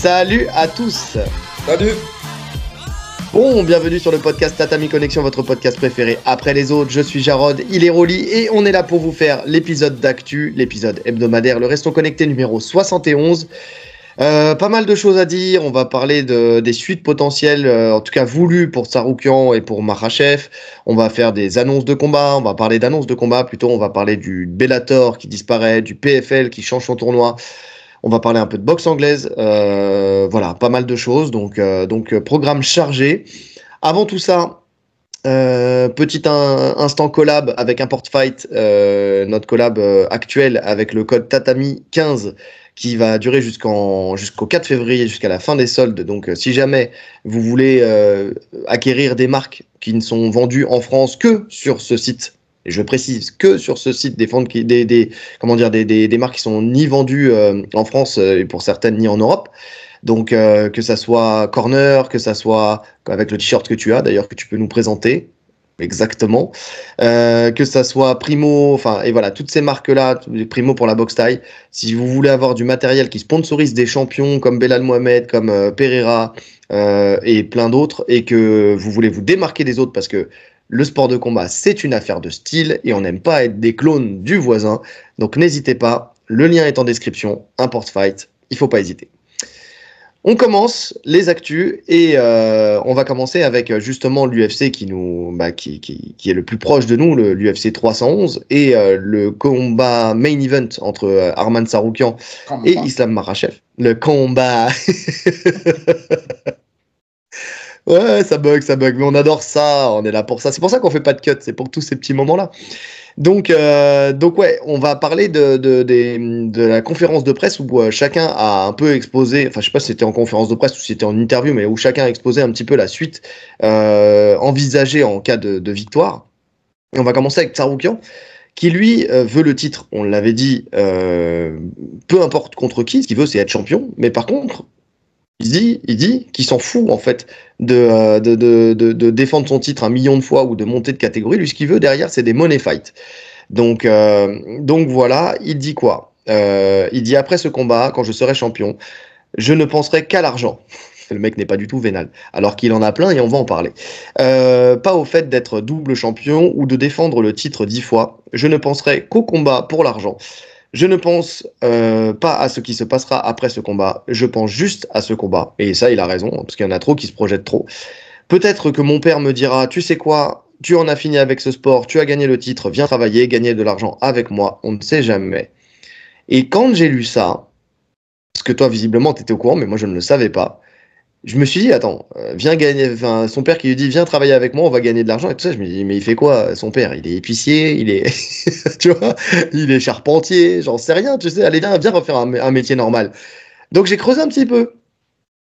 Salut à tous. Salut. Bon, bienvenue sur le podcast Tatami Connexion, votre podcast préféré après les autres. Je suis Jarod, il est Rolly et on est là pour vous faire l'épisode d'actu, l'épisode hebdomadaire, le Restons Connectés numéro 71. Pas mal de choses à dire, on va parler des suites potentielles, en tout cas voulues pour Tsarukyan et pour Makhachev. On va faire des annonces de combat, on va parler d'annonces de combat, plutôt on va parler du Bellator qui disparaît, du PFL qui change son tournoi. On va parler un peu de boxe anglaise, voilà, pas mal de choses, donc programme chargé. Avant tout ça, petit instant collab avec Import Fight, notre collab actuel avec le code Tatami15 qui va durer jusqu'au 4 février, jusqu'à la fin des soldes. Donc si jamais vous voulez acquérir des marques qui ne sont vendues en France que sur ce site, et je précise que sur ce site, des marques qui sont ni vendues en France et pour certaines ni en Europe. Donc que ça soit Corner, que ça soit avec le t-shirt que tu as d'ailleurs que tu peux nous présenter exactement, que ça soit Primo, enfin et voilà toutes ces marques là, Primo pour la boxe thaï. Si vous voulez avoir du matériel qui sponsorise des champions comme Belal Mohamed, comme Pereira et plein d'autres, et que vous voulez vous démarquer des autres parce que le sport de combat, c'est une affaire de style et on n'aime pas être des clones du voisin. Donc n'hésitez pas, le lien est en description, Import Fight, il ne faut pas hésiter. On commence les actus et on va commencer avec justement l'UFC qui est le plus proche de nous, l'UFC 311, et le combat main event entre Arman Tsarukyan et Islam Makhachev. Le combat... Ouais, ça bug, mais on adore ça, on est là pour ça. C'est pour ça qu'on fait pas de cut, c'est pour tous ces petits moments-là. Donc ouais, on va parler de la conférence de presse où chacun a un peu exposé, enfin je sais pas si c'était en conférence de presse ou si c'était en interview, mais où chacun a exposé un petit peu la suite envisagée en cas de victoire. Et on va commencer avec Tsarukyan, qui lui veut le titre, on l'avait dit, peu importe contre qui, ce qu'il veut c'est être champion, mais par contre... Il dit qu'il s'en fout en fait de défendre son titre 1 million de fois ou de monter de catégorie. Lui, ce qu'il veut derrière, c'est des money fights. Donc voilà, il dit quoi il dit après ce combat, quand je serai champion, je ne penserai qu'à l'argent. Le mec n'est pas du tout vénal, alors qu'il en a plein et on va en parler. Pas au fait d'être double champion ou de défendre le titre 10 fois. Je ne penserai qu'au combat pour l'argent. Je ne pense pas à ce qui se passera après ce combat, je pense juste à ce combat. Et ça, il a raison, parce qu'il y en a trop qui se projettent trop. Peut-être que mon père me dira, tu sais quoi, tu en as fini avec ce sport, tu as gagné le titre, viens travailler, gagner de l'argent avec moi, on ne sait jamais. Et quand j'ai lu ça, parce que toi, visiblement, tu étais au courant, mais moi, je ne le savais pas, je me suis dit, attends, viens gagner, enfin, son père qui lui dit, viens travailler avec moi, on va gagner de l'argent et tout ça. Je me dis, mais il fait quoi, son père? Il est épicier, il est, tu vois, il est charpentier, j'en sais rien, tu sais, allez, viens refaire un métier normal. Donc j'ai creusé un petit peu.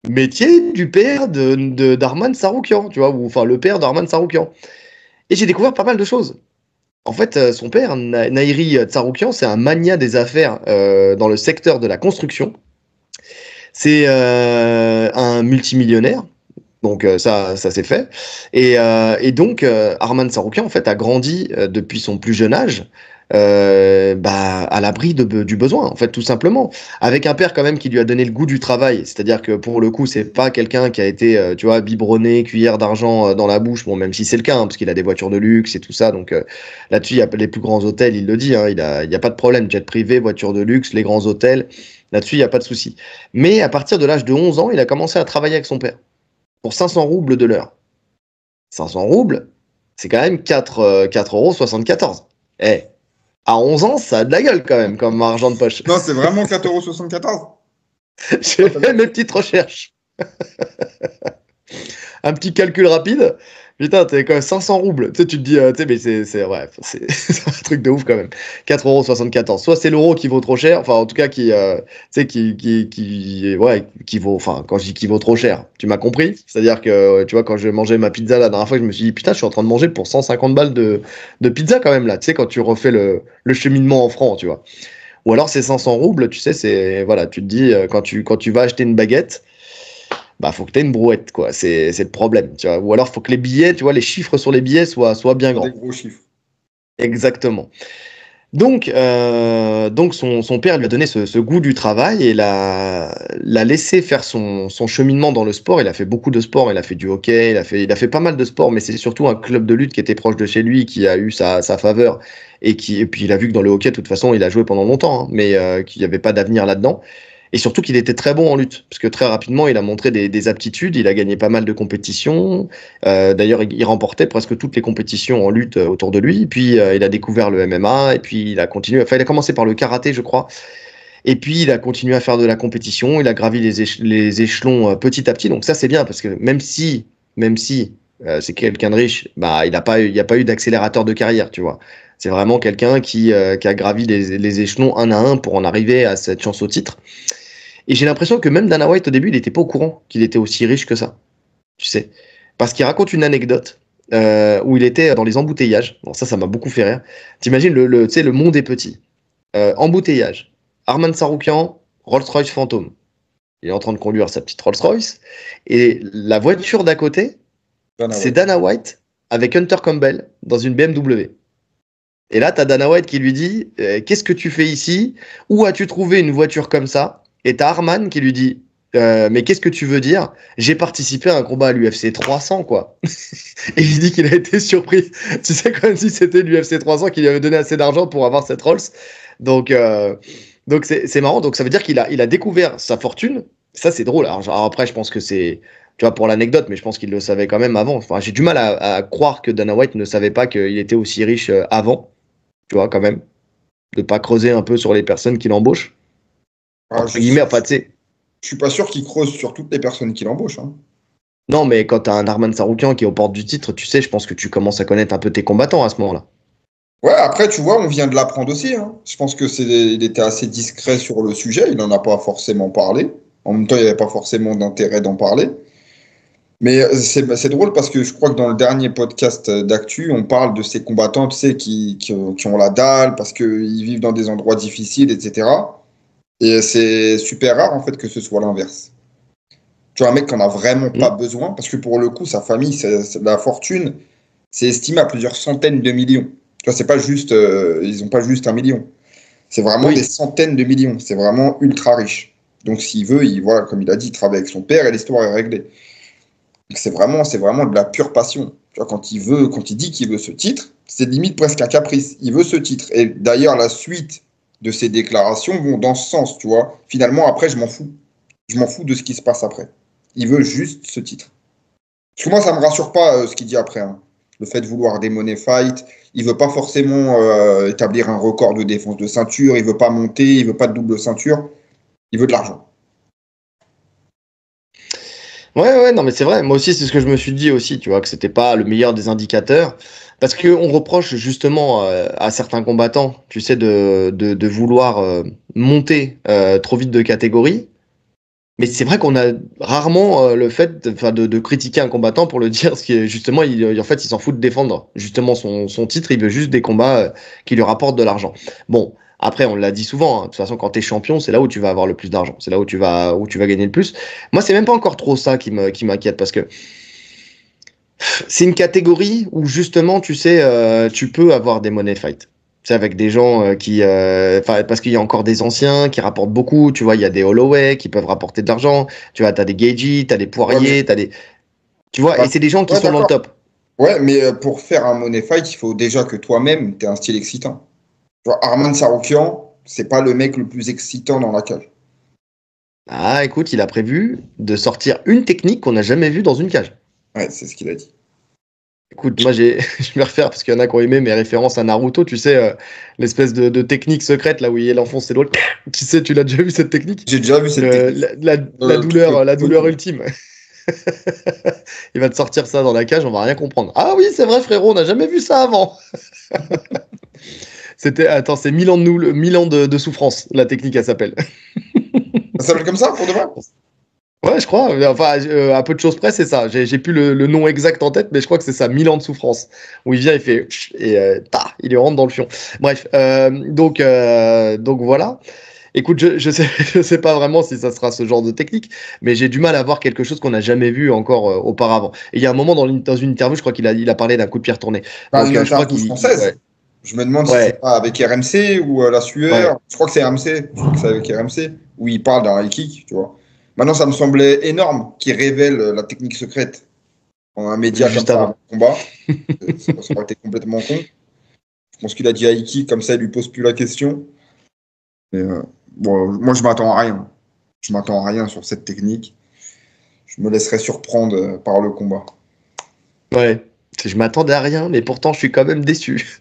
Métier du père d'Arman Tsarukyan, tu vois, ou enfin, le père d'Arman Tsarukyan. Et j'ai découvert pas mal de choses. En fait, son père, Nairi Tsarukyan, c'est un magnat des affaires dans le secteur de la construction. C'est un multimillionnaire, donc ça c'est fait. Et donc Arman Tsarukyan en fait a grandi depuis son plus jeune âge, à l'abri du besoin en fait tout simplement, avec un père quand même qui lui a donné le goût du travail. C'est-à-dire que pour le coup c'est pas quelqu'un qui a été tu vois biberonné, cuillère d'argent dans la bouche. Bon même si c'est le cas hein, parce qu'il a des voitures de luxe et tout ça. Donc là-dessus il y a les plus grands hôtels, il le dit. Hein, il y a pas de problème, jet privé, voiture de luxe, les grands hôtels. Là-dessus, il n'y a pas de souci. Mais à partir de l'âge de 11 ans, il a commencé à travailler avec son père pour 500 roubles de l'heure. 500 roubles, c'est quand même 4,74 €. Eh, à 11 ans, ça a de la gueule quand même, comme argent de poche. Non, c'est vraiment 4,74 €. J'ai fait mes petites recherches. Un petit calcul rapide. Putain, t'es quand même 500 roubles. Tu sais, tu te dis, tu sais, mais c'est un truc de ouf quand même. 4,74 €. Soit c'est l'euro qui vaut trop cher, enfin, en tout cas, qui vaut, enfin, quand je dis qui vaut trop cher, tu m'as compris? C'est-à-dire que, tu vois, quand je mangeais ma pizza la dernière fois, je me suis dit, putain, je suis en train de manger pour 150 balles de pizza quand même là. Tu sais, quand tu refais le cheminement en francs, tu vois. Ou alors, c'est 500 roubles, tu sais, c'est, voilà, tu te dis, quand tu vas acheter une baguette, bah faut que tu aies une brouette quoi, c'est le problème, tu vois. Ou alors faut que les billets, tu vois, les chiffres sur les billets soient bien grands. Des gros chiffres. Exactement. Donc son père lui a donné ce goût du travail et l'a laissé faire son cheminement dans le sport. Il a fait beaucoup de sport, il a fait du hockey, il a fait pas mal de sport, mais c'est surtout un club de lutte qui était proche de chez lui qui a eu sa faveur et puis il a vu que dans le hockey, de toute façon, il a joué pendant longtemps, hein, mais qu'il n'y avait pas d'avenir là-dedans. Et surtout qu'il était très bon en lutte, parce que très rapidement, il a montré des aptitudes, il a gagné pas mal de compétitions. D'ailleurs, il remportait presque toutes les compétitions en lutte autour de lui. Puis, il a découvert le MMA, et puis il a continué. Enfin, il a commencé par le karaté, je crois. Et puis, il a continué à faire de la compétition. Il a gravi les échelons petit à petit. Donc ça, c'est bien, parce que même si c'est quelqu'un de riche, bah, il n'y a pas eu d'accélérateur de carrière, tu vois. C'est vraiment quelqu'un qui a gravi les échelons un à un pour en arriver à cette chance au titre. Et j'ai l'impression que même Dana White, au début, il n'était pas au courant qu'il était aussi riche que ça. Tu sais. Parce qu'il raconte une anecdote où il était dans les embouteillages. Bon, ça m'a beaucoup fait rire. T'imagines, tu sais, le monde est petit. Embouteillage. Arman Saroukian, Rolls-Royce Phantom. Il est en train de conduire sa petite Rolls-Royce. Et la voiture d'à côté, c'est Dana White avec Hunter Campbell dans une BMW. Et là, tu as Dana White qui lui dit qu'est-ce que tu fais ici? Où as-tu trouvé une voiture comme ça? Et tu as Arman qui lui dit mais qu'est-ce que tu veux dire? J'ai participé à un combat à l'UFC 300, quoi. Et il dit qu'il a été surpris. Tu sais, comme si c'était l'UFC 300 qui lui avait donné assez d'argent pour avoir cette Rolls. Donc c'est marrant. Donc ça veut dire qu'il a découvert sa fortune. Ça, c'est drôle. Alors après, je pense que c'est, tu vois, pour l'anecdote, mais je pense qu'il le savait quand même avant. Enfin, j'ai du mal à croire que Dana White ne savait pas qu'il était aussi riche avant. Tu vois, quand même. De pas creuser un peu sur les personnes qui l'embauchent. Entre guillemets, enfin, tu sais. Je suis pas sûr qu'il creuse sur toutes les personnes qui l'embauchent. Hein. Non, mais quand t'as un Arman Saroukian qui est aux portes du titre, tu sais, je pense que tu commences à connaître un peu tes combattants à ce moment-là. Ouais, après, tu vois, on vient de l'apprendre aussi. Hein. Je pense que il était assez discret sur le sujet. Il n'en a pas forcément parlé. En même temps, il n'y avait pas forcément d'intérêt d'en parler. Mais c'est drôle parce que je crois que dans le dernier podcast d'Actu, on parle de ces combattants, tu sais, qui ont la dalle parce qu'ils vivent dans des endroits difficiles, etc. Et c'est super rare, en fait, que ce soit l'inverse. Tu vois, un mec qui en a vraiment pas besoin, parce que pour le coup, sa famille, la fortune, c'est estimé à plusieurs centaines de millions. Tu vois, c'est pas juste, ils n'ont pas juste 1 million. C'est vraiment des centaines de millions. C'est vraiment ultra riche. Donc, s'il veut, voilà, comme il a dit, il travaille avec son père et l'histoire est réglée. Donc, c'est vraiment de la pure passion. Tu vois, quand il dit qu'il veut ce titre, c'est limite presque un caprice. Il veut ce titre. Et d'ailleurs, la suite de ses déclarations vont dans ce sens, tu vois. Finalement, après, je m'en fous. Je m'en fous de ce qui se passe après. Il veut juste ce titre. Parce que moi, ça ne me rassure pas ce qu'il dit après. Hein. Le fait de vouloir des money fight. Il ne veut pas forcément établir un record de défense de ceinture. Il ne veut pas monter. Il ne veut pas de double ceinture. Il veut de l'argent. Ouais, non, mais c'est vrai. Moi aussi, c'est ce que je me suis dit aussi, tu vois, que c'était pas le meilleur des indicateurs. Parce qu'on reproche justement à certains combattants, tu sais, de vouloir monter trop vite de catégorie. Mais c'est vrai qu'on a rarement le fait de critiquer un combattant pour le dire, parce que justement, en fait, il s'en fout de défendre justement son titre. Il veut juste des combats qui lui rapportent de l'argent. Bon, après, on l'a dit souvent. Hein, de toute façon, quand t'es champion, c'est là où tu vas avoir le plus d'argent. C'est là où tu vas gagner le plus. Moi, c'est même pas encore trop ça qui m'inquiète, parce que c'est une catégorie où justement, tu sais, tu peux avoir des money fights. C'est avec des gens parce qu'il y a encore des anciens qui rapportent beaucoup. Tu vois, il y a des Holloway qui peuvent rapporter de l'argent. Tu vois, t'as des Gaethje, t'as des Poirier, t'as des. Tu vois, et c'est des gens qui sont dans le top. Ouais, mais pour faire un money fight, il faut déjà que toi-même t'aies un style excitant. Tu vois, Arman Saroukian, c'est pas le mec le plus excitant dans la cage. Ah, écoute, il a prévu de sortir une technique qu'on n'a jamais vue dans une cage. Ouais, c'est ce qu'il a dit. Écoute, moi je vais refaire parce qu'il y en a qui ont aimé mes références à Naruto, tu sais, l'espèce de technique secrète là où il enfonce ses doigts. Tu sais, tu l'as déjà vu cette technique? J'ai déjà vu cette technique. La douleur ultime. Il va te sortir ça dans la cage, on va rien comprendre. Ah oui, c'est vrai frérot, on n'a jamais vu ça avant. C'est 1000 ans de souffrance, la technique elle s'appelle. Ça s'appelle comme ça pour de vrai? Ouais, je crois. Enfin, à peu de choses près, c'est ça. J'ai plus le nom exact en tête, mais je crois que c'est ça, 1000 ans de souffrance. Où il vient, il fait et il lui rentre dans le fion. Bref, donc voilà. Écoute, je sais pas vraiment si ça sera ce genre de technique, mais j'ai du mal à voir quelque chose qu'on n'a jamais vu encore auparavant. Et il y a un moment dans une interview, je crois qu'il a parlé d'un coup de pied retourné. Une interview française. Je me demande si Ouais, c'est pas avec RMC ou la ouais. sueur. Je crois que c'est RMC. Je crois que c'est avec RMC où il parle d'un high kick, tu vois. Maintenant, ça me semblait énorme qu'il révèle la technique secrète en un média comme Juste ça avant avant. le combat. Ça aurait été complètement con. Je pense qu'il a dit high kick, comme ça, il lui pose plus la question. Mais bon, moi, je m'attends à rien. Je m'attends à rien sur cette technique. Je me laisserai surprendre par le combat. Ouais. Je m'attendais à rien, mais pourtant, je suis quand même déçu.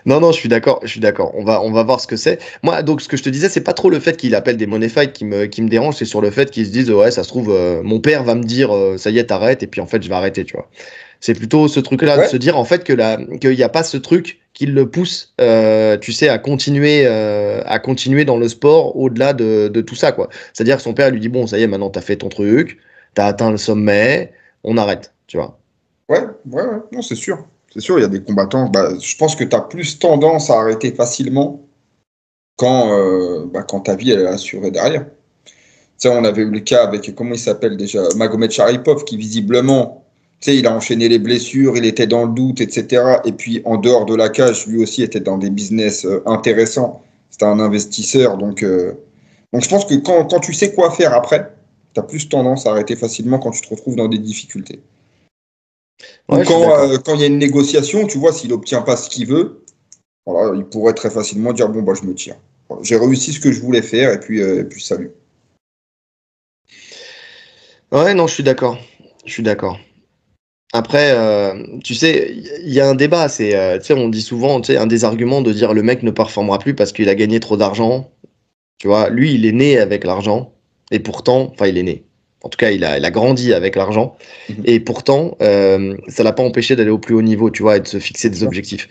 Non, non, je suis d'accord, je suis d'accord. On va voir ce que c'est. Moi, donc, ce que je te disais, c'est pas trop le fait qu'il appelle des money fights qui me dérange, c'est sur le fait qu'ils se disent, ouais, ça se trouve, mon père va me dire, ça y est, t'arrêtes, et puis en fait, je vais arrêter, tu vois. C'est plutôt ce truc-là de Ouais, se dire, en fait, qu'il n'y a pas ce truc qui le pousse, tu sais, à continuer dans le sport au-delà de tout ça, quoi. C'est-à-dire que son père lui dit, bon, ça y est, maintenant, t'as fait ton truc, t'as atteint le sommet, on arrête, tu vois. ouais. Non, c'est sûr. C'est sûr, il y a des combattants. Bah, je pense que tu as plus tendance à arrêter facilement quand ta vie elle est assurée derrière. Tu sais, on avait eu le cas avec, comment il s'appelle déjà, Magomed Sharipov, qui visiblement, tu sais, il a enchaîné les blessures, il était dans le doute, etc. Et puis, en dehors de la cage, lui aussi était dans des business intéressants. C'était un investisseur. Donc je pense que quand tu sais quoi faire après, tu as plus tendance à arrêter facilement quand tu te retrouves dans des difficultés. Ou Ouais, je suis d'accord. quand il y a une négociation, tu vois, s'il n'obtient pas ce qu'il veut, voilà, il pourrait très facilement dire, bon, bah, je me tire. Voilà, j'ai réussi ce que je voulais faire, et puis salut. Ouais, non, je suis d'accord. Je suis d'accord. Après, tu sais, il y a un débat. Tu sais, on dit souvent, tu sais, un des arguments de dire le mec ne performera plus parce qu'il a gagné trop d'argent. Tu vois, lui, il est né avec l'argent et pourtant, enfin, il est né. En tout cas, il a grandi avec l'argent Mhm. et pourtant, ça l'a pas empêché d'aller au plus haut niveau, tu vois, et de se fixer des objectifs.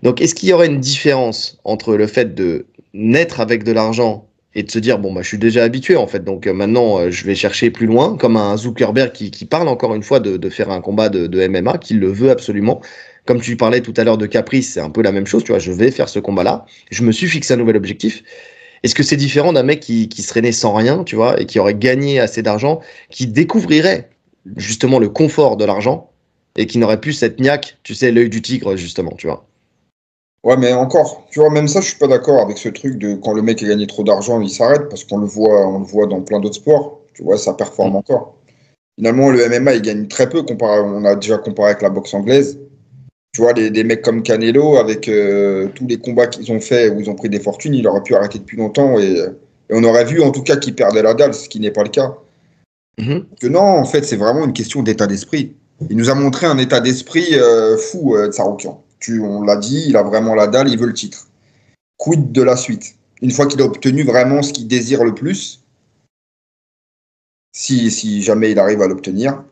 Donc, est-ce qu'il y aurait une différence entre le fait de naître avec de l'argent et de se dire, bon, bah, je suis déjà habitué, en fait, donc maintenant, je vais chercher plus loin, comme un Zuckerberg qui parle encore une fois de faire un combat de MMA, qui le veut absolument. Comme tu parlais tout à l'heure de Caprice, c'est un peu la même chose, tu vois, je vais faire ce combat-là, je me suis fixé un nouvel objectif. Est-ce que c'est différent d'un mec qui serait né sans rien, tu vois, et qui aurait gagné assez d'argent, qui découvrirait justement le confort de l'argent et qui n'aurait plus cette niaque, tu sais, l'œil du tigre, justement, tu vois. Ouais, mais encore, tu vois, même ça, je suis pas d'accord avec ce truc de quand le mec a gagné trop d'argent, il s'arrête, parce on le voit dans plein d'autres sports. Tu vois, ça performe Mm. encore. Finalement, le MMA, il gagne très peu on a déjà comparé avec la boxe anglaise. Tu vois, des mecs comme Canelo, avec tous les combats qu'ils ont fait où ils ont pris des fortunes, il aurait pu arrêter depuis longtemps et on aurait vu en tout cas qu'il perdait la dalle, ce qui n'est pas le cas. Mhm. Que non, en fait, c'est vraiment une question d'état d'esprit. Il nous a montré un état d'esprit fou, Tsaroukian. On l'a dit, il a vraiment la dalle, il veut le titre. Quid de la suite? Une fois qu'il a obtenu vraiment ce qu'il désire le plus, si jamais il arrive à l'obtenir,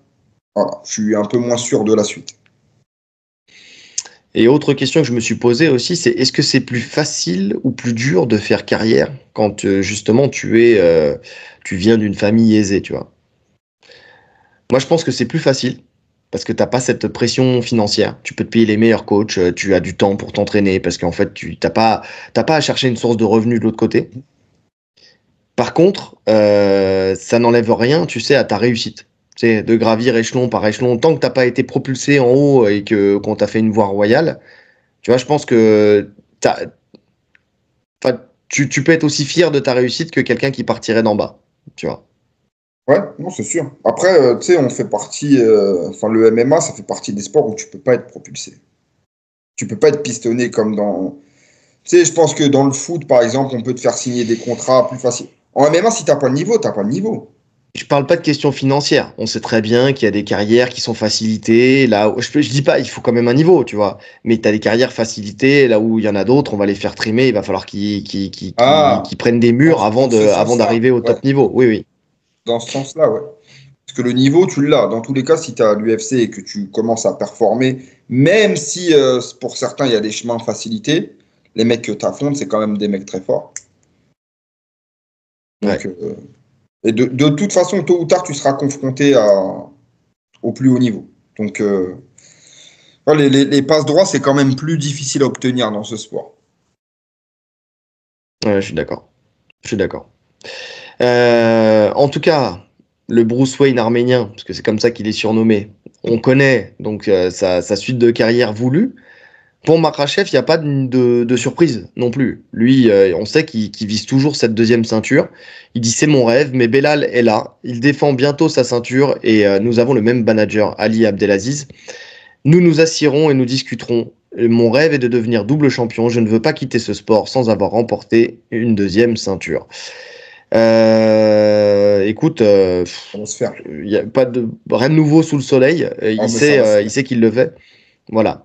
voilà, je suis un peu moins sûr de la suite. Et autre question que je me suis posée aussi, c'est est-ce que c'est plus facile ou plus dur de faire carrière quand justement tu viens d'une famille aisée, tu vois? Moi, je pense que c'est plus facile parce que t'as pas cette pression financière. Tu peux te payer les meilleurs coachs, tu as du temps pour t'entraîner parce qu'en fait, tu t'as pas à chercher une source de revenus de l'autre côté. Par contre, ça n'enlève rien, tu sais, à ta réussite. Tu sais, de gravir échelon par échelon, tant que t'as pas été propulsé en haut et que qu'on t'a fait une voie royale, tu vois, je pense que tu peux être aussi fier de ta réussite que quelqu'un qui partirait d'en bas, tu vois. Ouais, non, c'est sûr. Après, tu sais, on fait partie, enfin, le MMA, ça fait partie des sports où tu peux pas être propulsé. Tu peux pas être pistonné comme dans. Tu sais, je pense que dans le foot, par exemple, on peut te faire signer des contrats plus faciles. En MMA, si t'as pas le niveau, t'as pas le niveau. Je parle pas de questions financières. On sait très bien qu'il y a des carrières qui sont facilitées. Je dis pas, il faut quand même un niveau, tu vois. Mais tu as des carrières facilitées, là où il y en a d'autres, on va les faire trimer. Il va falloir Ah, qu'ils prennent des murs dans ce avant sens-là. d'arriver au Ouais, top niveau. Oui, oui. dans ce sens-là, ouais. Parce que le niveau, tu l'as. Dans tous les cas, si tu as l'UFC et que tu commences à performer, même si pour certains, il y a des chemins facilités, les mecs que tu affrontes, c'est quand même des mecs très forts. Donc, Ouais. et de toute façon, tôt ou tard, tu seras confronté au plus haut niveau. Donc, ouais, les passes droits, c'est quand même plus difficile à obtenir dans ce sport. Ouais, je suis d'accord. Je suis d'accord. En tout cas, le Bruce Wayne arménien, parce que c'est comme ça qu'il est surnommé, on connaît donc sa suite de carrière voulue. Pour Makhachev, il n'y a pas de surprise non plus. Lui, on sait qu'il vise toujours cette deuxième ceinture. Il dit c'est mon rêve, mais Belal est là. Il défend bientôt sa ceinture et nous avons le même manager, Ali Abdelaziz. Nous nous assiérons et nous discuterons. Mon rêve est de devenir double champion. Je ne veux pas quitter ce sport sans avoir remporté une deuxième ceinture. Écoute, Ça va se faire. il n'y a pas rien de nouveau sous le soleil. Ah, mais ça va se faire. Il sait qu'il le fait. Voilà.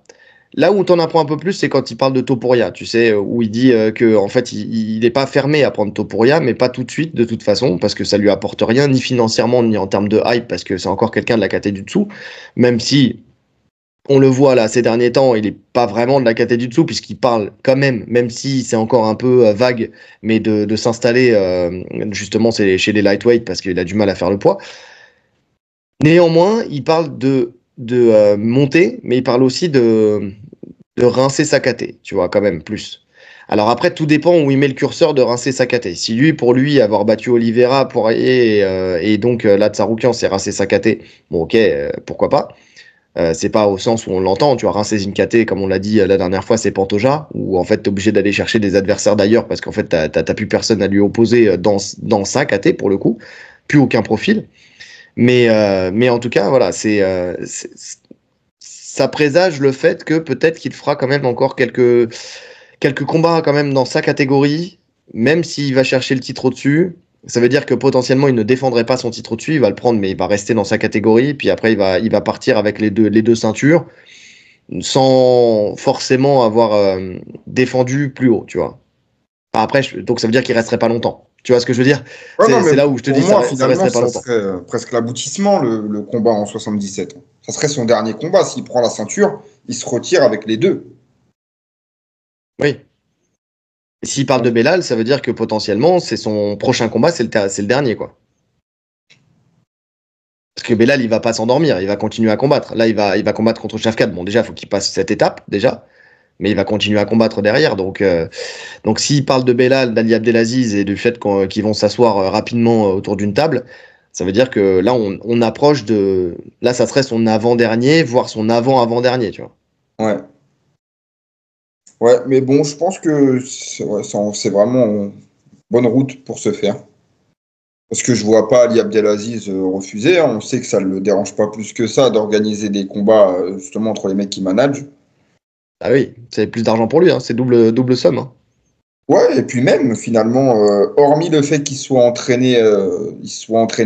Là où on t'en apprend un peu plus, c'est quand il parle de Topuria, tu sais, où il dit que en fait, il n'est pas fermé à prendre Topuria, mais pas tout de suite, de toute façon, parce que ça lui apporte rien, ni financièrement, ni en termes de hype, parce que c'est encore quelqu'un de la caté du dessous, même si on le voit là ces derniers temps, il n'est pas vraiment de la caté du dessous, puisqu'il parle quand même si c'est encore un peu vague, mais de s'installer, justement, c'est chez les lightweight, parce qu'il a du mal à faire le poids. Néanmoins, il parle de monter, mais il parle aussi de rincer sa caté, tu vois, quand même, plus. Alors après, tout dépend où il met le curseur de rincer sa caté. Si lui, pour lui, avoir battu Oliveira, Poirier et donc là, Tsaroukian, c'est rincer sa caté, bon, ok, pourquoi pas. C'est pas au sens où on l'entend, tu vois, rincer une caté, comme on l'a dit la dernière fois, c'est Pantoja, où en fait, t'es obligé d'aller chercher des adversaires d'ailleurs, parce qu'en fait, t'as plus personne à lui opposer dans sa caté, pour le coup, plus aucun profil. Mais en tout cas, voilà, ça présage le fait que peut-être qu'il fera quand même encore quelques combats quand même dans sa catégorie, même s'il va chercher le titre au-dessus. Ça veut dire que potentiellement il ne défendrait pas son titre au-dessus, il va le prendre, mais il va rester dans sa catégorie. Puis après, il va partir avec les deux ceintures sans forcément avoir défendu plus haut, tu vois. Enfin, après, donc ça veut dire qu'il resterait pas longtemps. Tu vois ce que je veux dire? Ouais, non, mais C'est là où je te pour dis moi, ça finalement, resterait pas ça longtemps. serait presque l'aboutissement, le combat en 77. Ça serait son dernier combat. S'il prend la ceinture, il se retire avec les deux. Oui. Et s'il parle de Belal, ça veut dire que potentiellement, c'est son prochain combat, c'est le dernier, quoi. Parce que Belal, il va pas s'endormir, il va continuer à combattre. Là, il va combattre contre Shafkat. Bon, déjà, il faut qu'il passe cette étape, déjà. Mais il va continuer à combattre derrière. Donc s'il parle de Belal, d'Ali Abdelaziz et du fait qu'ils vont s'asseoir rapidement autour d'une table, ça veut dire que là, on approche de. Là, ça serait son avant-dernier, voire son avant-avant-dernier, tu vois. Ouais. Ouais, mais bon, je pense que c'est vraiment une bonne route pour se faire. Parce que je vois pas Ali Abdelaziz refuser, hein. On sait que ça ne le dérange pas plus que ça d'organiser des combats justement entre les mecs qui managent. Ah oui, c'est plus d'argent pour lui, hein, c'est double somme, hein. Ouais, et puis même finalement, hormis le fait ils soient entraînés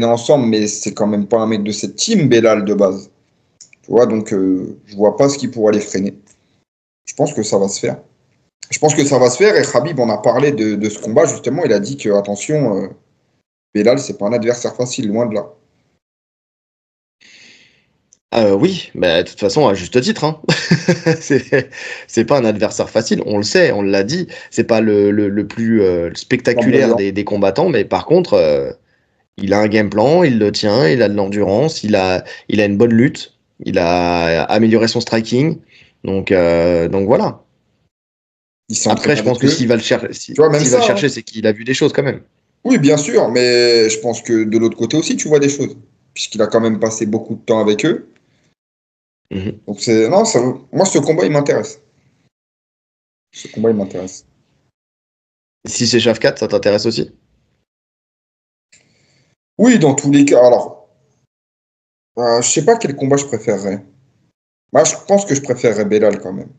ensemble, mais c'est quand même pas un mec de cette team, Belal de base. Tu vois, donc je vois pas ce qui pourrait les freiner. Je pense que ça va se faire. Je pense que ça va se faire et Khabib en a parlé de ce combat justement. Il a dit que attention, Belal c'est pas un adversaire facile, loin de là. Oui, bah, de toute façon, à juste titre, hein. C'est pas un adversaire facile, on le sait, on l'a dit. C'est pas le plus spectaculaire Flamboyant. des combattants, mais par contre, il a un game plan, il le tient, il a de l'endurance, il a une bonne lutte, il a amélioré son striking. Donc voilà. Il s'entraîne Après, je pense avec que eux. Tu vois, même s'il va le ça, hein. chercher, c'est qu'il a vu des choses quand même. Oui, bien sûr, mais je pense que de l'autre côté aussi, tu vois des choses. Puisqu'il a quand même passé beaucoup de temps avec eux. Mhm. Donc c'est. Non, moi ce combat il m'intéresse. Ce combat il m'intéresse. Si c'est Shafkat, ça t'intéresse aussi? Oui, dans tous les cas. Alors, je sais pas quel combat je préférerais. Moi, je pense que je préférerais Belal quand même.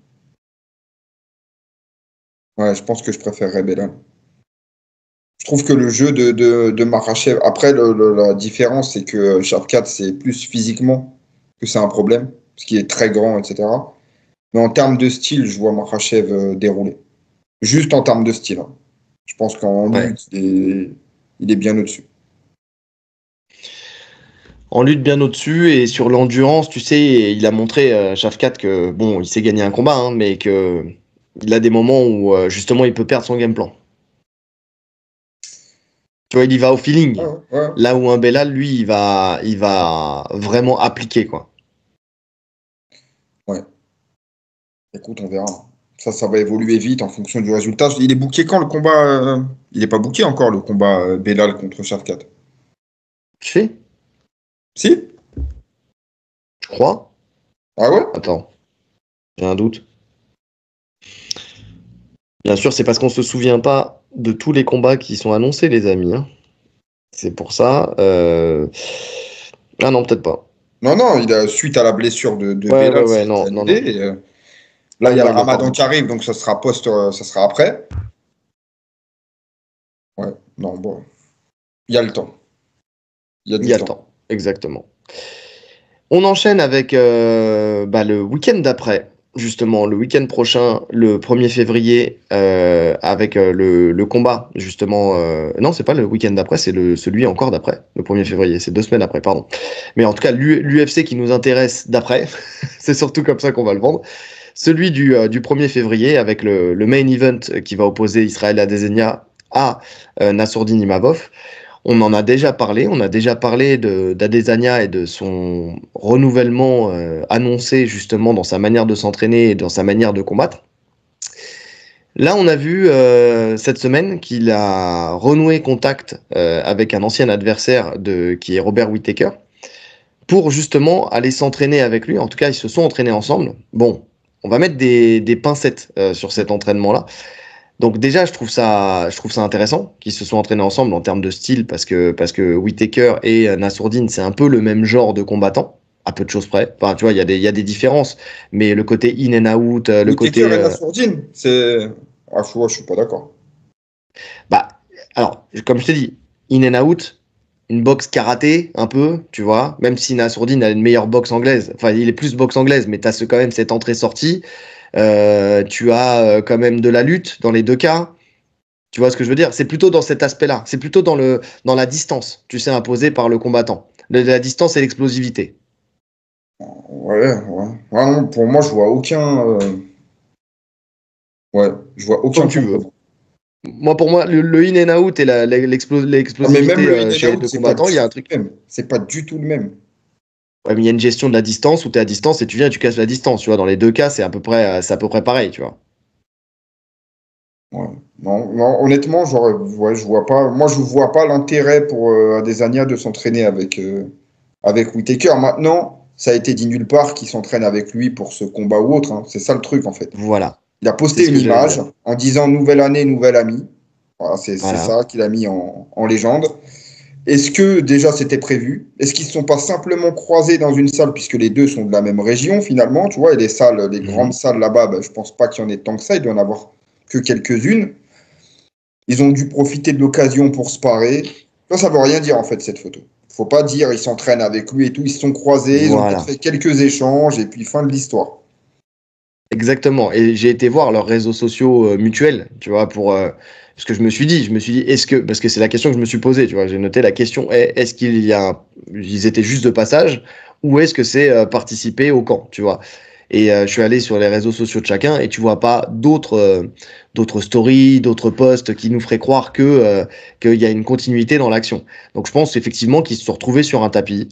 Ouais, je pense que je préférerais Belal. Je trouve que le jeu de Makhachev. Après, la différence, c'est que Shafkat, c'est plus physiquement que c'est un problème. Parce qu'il est très grand, etc. Mais en termes de style, je vois Makhachev dérouler. Juste en termes de style, hein. Je pense qu'en Ouais. lutte, il est bien au-dessus. En lutte bien au-dessus et sur l'endurance, tu sais, il a montré Shafkat que bon, il sait gagner un combat, hein, mais que il a des moments où justement il peut perdre son game plan. Tu vois, il y va au Ouais, feeling. ouais, Là où un Belal, lui, il va vraiment appliquer quoi. ouais. Écoute, on verra. Ça va évoluer vite en fonction du résultat. Il est booké quand le combat Il n'est pas booké encore le combat Belal contre Shafkat. Tu sais, Si? je crois. Ah ouais? Attends, j'ai un doute. Bien sûr, c'est parce qu'on se souvient pas de tous les combats qui sont annoncés, les amis, hein. C'est pour ça. Ah non, peut-être pas. Non, non, suite à la blessure de Ouais, ouais, Belal, ça a ouais, été non, non, non. annulé. Là, il y a Non, le ils l'ont pas Ramadan qui annoncé. arrive, donc ça sera après. Ouais, non, bon, il y a le temps. Il y a Il y du a le temps. temps, exactement. On enchaîne avec le week-end d'après, justement, le week-end prochain, le 1er février, avec le combat, justement. Non, c'est pas le week-end d'après, c'est celui encore d'après, le 1er février, c'est 2 semaines après, pardon. Mais en tout cas, l'UFC qui nous intéresse d'après, c'est surtout comme ça qu'on va le vendre. Celui du 1er février, avec le main event qui va opposer Israël Adesanya à Nassourdine Imavov. On en a déjà parlé, on a déjà parlé d'Adesanya et de son renouvellement annoncé justement dans sa manière de s'entraîner et dans sa manière de combattre. Là, on a vu cette semaine qu'il a renoué contact avec un ancien adversaire qui est Robert Whittaker pour justement aller s'entraîner avec lui. En tout cas, ils se sont entraînés ensemble. Bon, on va mettre des pincettes sur cet entraînement-là. Donc déjà, je trouve ça intéressant qu'ils se soient entraînés ensemble en termes de style parce que Whittaker et Nassourdine, c'est un peu le même genre de combattant, à peu de choses près. Enfin, tu vois, il y a des différences, mais le côté in and out, le Whittaker côté et Nassourdine, c'est. Ah, je suis pas d'accord. bah alors, comme je t'ai dit, in and out, une boxe karaté un peu, tu vois, même si Nassourdine a une meilleure boxe anglaise, enfin il est plus boxe anglaise, mais tu as quand même cette entrée-sortie. Tu as quand même de la lutte dans les deux cas. Tu vois ce que je veux dire? C'est plutôt dans cet aspect-là. C'est plutôt dans la distance, tu sais, imposée par le combattant. La distance et l'explosivité. Ouais, ouais. Ouais, non, pour moi, je vois aucun. Ouais, je vois aucun Comme tu veux. contre. Moi, pour moi, le in and out et Ah, mais même l'explosivité le in chez and les out, deux c'est pas combattants, du il y a un tout truc. le même. C'est pas du tout le même. Ouais, mais il y a une gestion de la distance où tu es à distance et tu viens et tu casses la distance. Tu vois, dans les deux cas, c'est à peu près pareil, tu vois. Ouais. Non, non, honnêtement, ouais, je vois pas. Moi, je vois pas l'intérêt pour Adesanya de s'entraîner avec Whittaker. Maintenant, ça a été dit nulle part qu'il s'entraîne avec lui pour ce combat ou autre, hein. C'est ça le truc, en fait. Voilà. Il a C'est posté ce une que j'allais image dire. en disant nouvelle année, nouvel ami. Voilà, c'est Voilà. ça qu'il a mis en légende. Est-ce que déjà c'était prévu? Est-ce qu'ils ne sont pas simplement croisés dans une salle, puisque les deux sont de la même région finalement, tu vois, et les salles, les grandes Mhm. salles là-bas, ben, je pense pas qu'il y en ait tant que ça, il doit en avoir que quelques-unes. Ils ont dû profiter de l'occasion pour se parer. Ça veut rien dire en fait cette photo. Faut pas dire ils s'entraînent avec lui et tout, ils se sont croisés, ils ont peut-être Voilà. fait quelques échanges et puis fin de l'histoire. Exactement. Et j'ai été voir leurs réseaux sociaux mutuels, tu vois, parce que je me suis dit, parce que c'est la question que je me suis posée, tu vois, j'ai noté la question, est-ce qu'il y a, ils étaient juste de passage, ou est-ce que c'est participer au camp, tu vois. Et je suis allé sur les réseaux sociaux de chacun et tu vois pas d'autres stories, d'autres posts qui nous feraient croire qu'il y a une continuité dans l'action. Donc je pense effectivement qu'ils se sont retrouvés sur un tapis.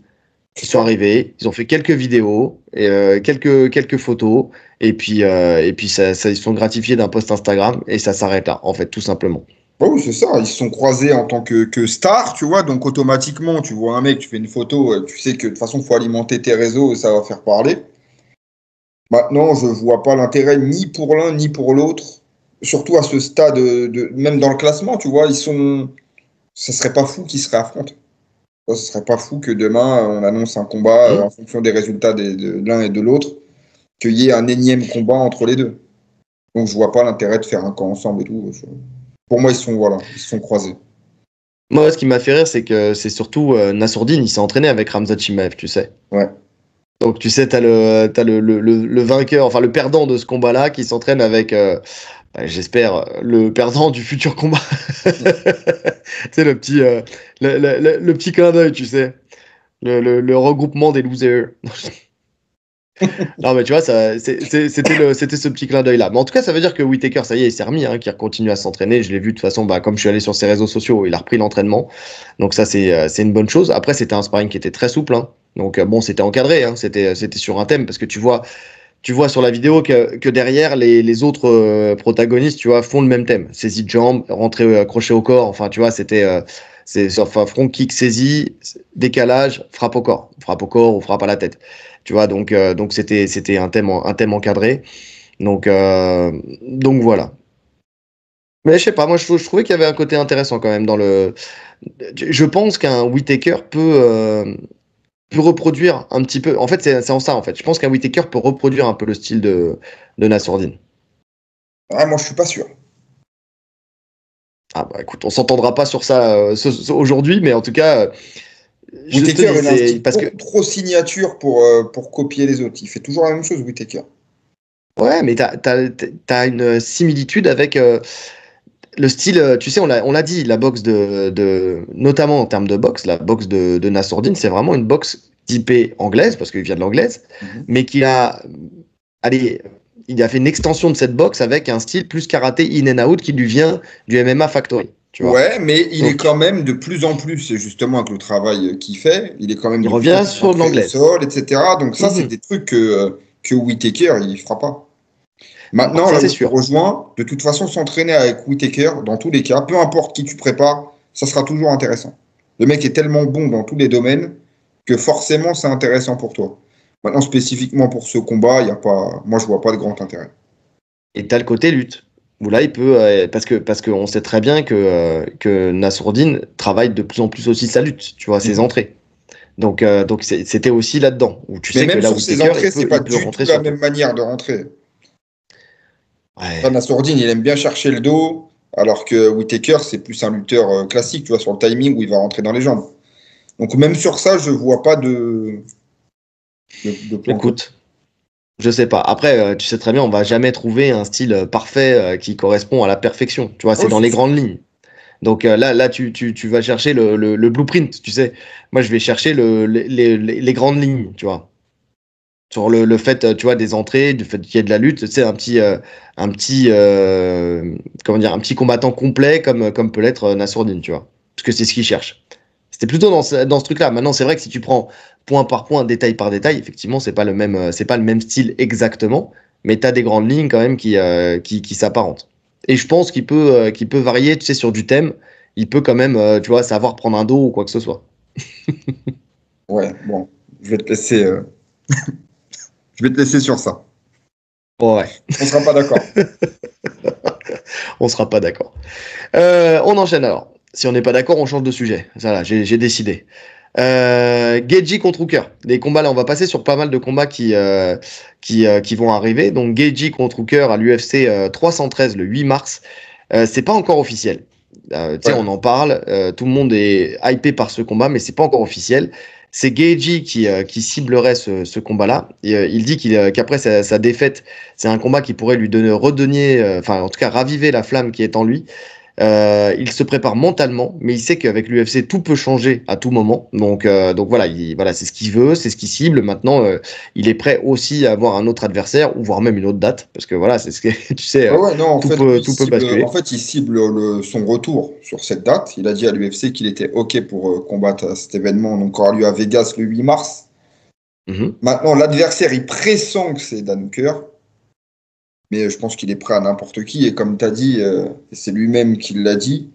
Ils C'est sont ça. arrivés, ils ont fait quelques vidéos, et, quelques photos, et puis ils se sont gratifiés d'un post Instagram, et ça s'arrête là, en fait, tout simplement. Bah oui, c'est ça. Ils se sont croisés en tant que stars, tu vois. Donc, automatiquement, tu vois un mec, tu fais une photo, tu sais que de toute façon, il faut alimenter tes réseaux et ça va faire parler. Maintenant, je vois pas l'intérêt ni pour l'un ni pour l'autre. Surtout à ce stade, même dans le classement, tu vois, ça serait pas fou qu'ils se réaffrontent. Ce serait pas fou que demain, on annonce un combat Hmm. en fonction des résultats de l'un et de l'autre, qu'il y ait un énième combat entre les deux. Donc, je vois pas l'intérêt de faire un camp ensemble et tout. Pour moi, voilà, ils se sont croisés. Moi, ce qui m'a fait rire, c'est que c'est surtout Nassourdine, il s'est entraîné avec Ramzat Chimaev, tu sais. Ouais. Donc, tu sais, t'as le vainqueur, enfin le perdant de ce combat-là, qui s'entraîne avec, j'espère, le perdant du futur combat. C'est le petit, le petit clin d'œil, tu sais. Le regroupement des losers. Non, mais tu vois, c'était ce petit clin d'œil-là. Mais en tout cas, ça veut dire que Whittaker, ça y est, il s'est remis, hein, qu'il continue à s'entraîner. Je l'ai vu de toute façon, bah, comme je suis allé sur ses réseaux sociaux, il a repris l'entraînement. Donc ça, c'est une bonne chose. Après, c'était un sparring qui était très souple, hein. Donc bon, c'était encadré, hein. C'était sur un thème parce que tu vois sur la vidéo que derrière, les autres protagonistes, tu vois, font le même thème. Saisie de jambe, rentrée crochet au corps. Enfin, tu vois, enfin, front kick saisie, décalage, frappe au corps ou frappe à la tête. Tu vois, donc c'était un thème encadré. Donc voilà. Mais je sais pas, moi je trouvais qu'il y avait un côté intéressant quand même dans le. Je pense qu'un Whittaker peut reproduire un petit peu. En fait, c'est en ça en fait. Je pense qu'un Whittaker peut reproduire un peu le style de Nassourdine. Ah, moi, je suis pas sûr. Ah bah écoute, on s'entendra pas sur ça aujourd'hui, mais en tout cas, je te Whittaker, dis, il a un c'est style parce que trop signature pour copier les autres. Il fait toujours la même chose, Whittaker. ouais, mais t'as une similitude avec le style. Tu sais, on l'a dit, la boxe notamment en termes de boxe, la boxe de Nassourdine, c'est vraiment une boxe typée anglaise parce qu'il vient de l'anglaise, Mhm. mais allez, il a fait une extension de cette boxe avec un style plus karaté in and out qui lui vient du MMA Factory, tu vois. Ouais, mais il est quand Donc, même de plus en plus, c'est justement avec le travail qu'il fait, il est quand même il de plus en revient plus sur de entré au l'anglaise. sol, etc. Donc ça, c'est Mhm. des trucs que Whittaker, il fera pas. Non, Maintenant, ça là c'est où je te sûr. rejoins, de toute façon, s'entraîner avec Whittaker, dans tous les cas, peu importe qui tu prépares, ça sera toujours intéressant. Le mec est tellement bon dans tous les domaines que forcément, c'est intéressant pour toi. Maintenant, spécifiquement pour ce combat, il y a pas, moi, je vois pas de grand intérêt. Et t'as le côté lutte. Où là, il peut, parce qu'on sait très bien que Nassourdine travaille de plus en plus aussi sa lutte, tu vois, ses Mhm. entrées. Donc c'était aussi là-dedans, où tu Mais sais que même là, sur ses Whittaker, entrées, c'est pas il peut du tout rentrer la sur tout. même manière de rentrer. Ouais. Nassourdine, il aime bien chercher le dos, alors que Whittaker, c'est plus un lutteur classique, tu vois, sur le timing où il va rentrer dans les jambes. Donc même sur ça, je vois pas de plan comme. Écoute, je sais pas. Après, tu sais très bien, on va jamais trouver un style parfait qui correspond à la perfection. Tu vois, Oh, c'est dans c'est les sûr. grandes lignes. Donc là, tu vas chercher le blueprint, tu sais. Moi, je vais chercher les grandes lignes, tu vois. Sur le fait, tu vois, des entrées, du fait qu'il y ait de la lutte, tu sais, un petit, comment dire, un petit combattant complet comme peut l'être Nassourdine, tu vois. Parce que c'est ce qu'il cherche. C'était plutôt dans ce truc-là. Maintenant, c'est vrai que si tu prends point par point, détail par détail, effectivement, c'est pas le même style exactement, mais tu as des grandes lignes quand même qui s'apparentent. Et je pense qu'il peut varier, tu sais, sur du thème. Il peut quand même, tu vois, savoir prendre un dos ou quoi que ce soit. Ouais, bon, je vais te laisser, je vais te laisser sur ça. Ouais, On sera pas d'accord. on sera pas d'accord. On enchaîne alors. Si on n'est pas d'accord, on change de sujet. Voilà, j'ai décidé. Geji contre Hooker. Les combats là, on va passer sur pas mal de combats qui vont arriver. Donc Geji contre Hooker à l'UFC 313 le 8 mars. C'est pas encore officiel. Tu sais, Ouais. on en parle. Tout le monde est hypé par ce combat, mais c'est pas encore officiel. C'est Geji qui ciblerait ce combat-là. Il dit qu'après sa défaite, c'est un combat qui pourrait lui redonner, enfin en tout cas raviver la flamme qui est en lui. Il se prépare mentalement, mais il sait qu'avec l'UFC, tout peut changer à tout moment. Donc voilà, voilà, c'est ce qu'il veut, c'est ce qu'il cible. Maintenant, il est prêt aussi à avoir un autre adversaire, ou voire même une autre date, parce que voilà, c'est ce que tu sais, Ouais, ouais, non, en fait, lui, tout peut basculer. il cible son retour sur cette date. Il a dit à l'UFC qu'il était OK pour combattre à cet événement, donc aura lieu à Vegas le 8 mars. Mhm. Maintenant, l'adversaire, il pressent que c'est Dan Hooker, mais je pense qu'il est prêt à n'importe qui. Et comme tu as dit, et c'est lui-même qui l'a dit,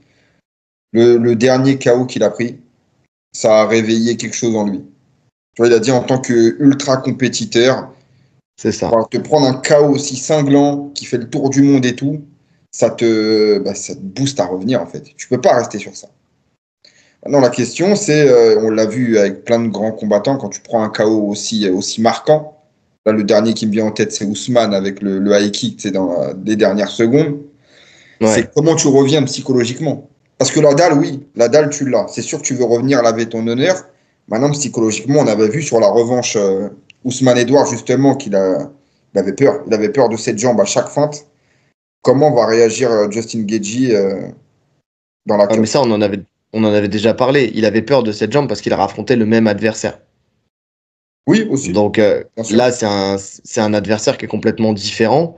le dernier KO qu'il a pris, ça a réveillé quelque chose en lui. Tu vois, il a dit en tant que ultra compétiteur, C'est ça. voilà, te prendre un KO aussi cinglant qui fait le tour du monde et tout, ça te booste à revenir en fait. Tu peux pas rester sur ça. Maintenant, la question, c'est, on l'a vu avec plein de grands combattants, quand tu prends un KO aussi marquant, là, le dernier qui me vient en tête, c'est Ousmane avec le high kick, c'est dans les dernières secondes, c'est Ouais. comment tu reviens psychologiquement. Parce que la dalle, oui, la dalle, tu l'as. C'est sûr que tu veux revenir laver ton honneur. Maintenant, psychologiquement, on avait vu sur la revanche Ousmane Edouard, justement, il avait peur. Il avait peur de cette jambe à chaque feinte. Comment va réagir Justin Gaethje dans la Ah, mais cage? ça, on en avait déjà parlé. Il avait peur de cette jambe parce qu'il a affronté le même adversaire. Oui, aussi, Donc bien sûr. là, c'est un adversaire qui est complètement différent.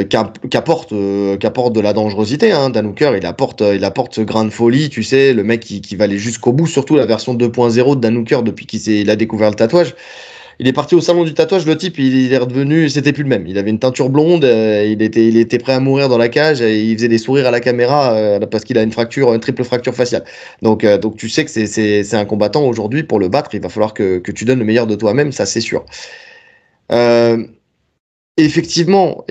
Qu'apporte de la dangerosité. Hein. Dan Hooker, il apporte ce grain de folie, tu sais, le mec qui va aller jusqu'au bout, surtout la version 2.0 de Dan Hooker depuis il a découvert le tatouage. Il est parti au salon du tatouage, le type, il est redevenu, c'était plus le même. Il avait une teinture blonde, il était prêt à mourir dans la cage, et il faisait des sourires à la caméra parce qu'il a une triple fracture faciale. Donc tu sais que c'est un combattant aujourd'hui, pour le battre, il va falloir que tu donnes le meilleur de toi-même, ça c'est sûr. Euh, Effectivement,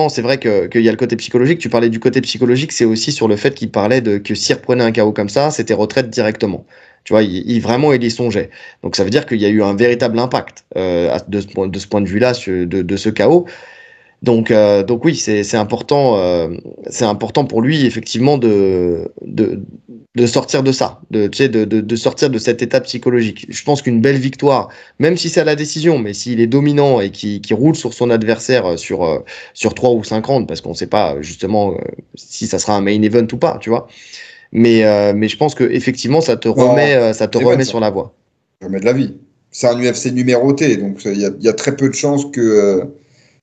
c'est vrai qu'il y a le côté psychologique. Tu parlais du côté psychologique, c'est aussi sur le fait qu'il parlait que s'il reprenait un KO comme ça, c'était retraite directement. Tu vois, vraiment, il y songeait. Donc ça veut dire qu'il y a eu un véritable impact de ce point de vue-là, de ce KO. Donc oui, c'est important pour lui effectivement de sortir de ça, tu sais, de sortir de cet état psychologique. Je pense qu'une belle victoire, même si c'est à la décision, mais s'il est dominant et qui roule sur son adversaire sur 3 ou 5 rounds, parce qu'on ne sait pas justement si ça sera un main event ou pas, tu vois. Mais je pense que effectivement, Non, ça te Evans, remet ça. sur la voie. Jamais de la vie. C'est un UFC numéroté, donc il y a très peu de chances que.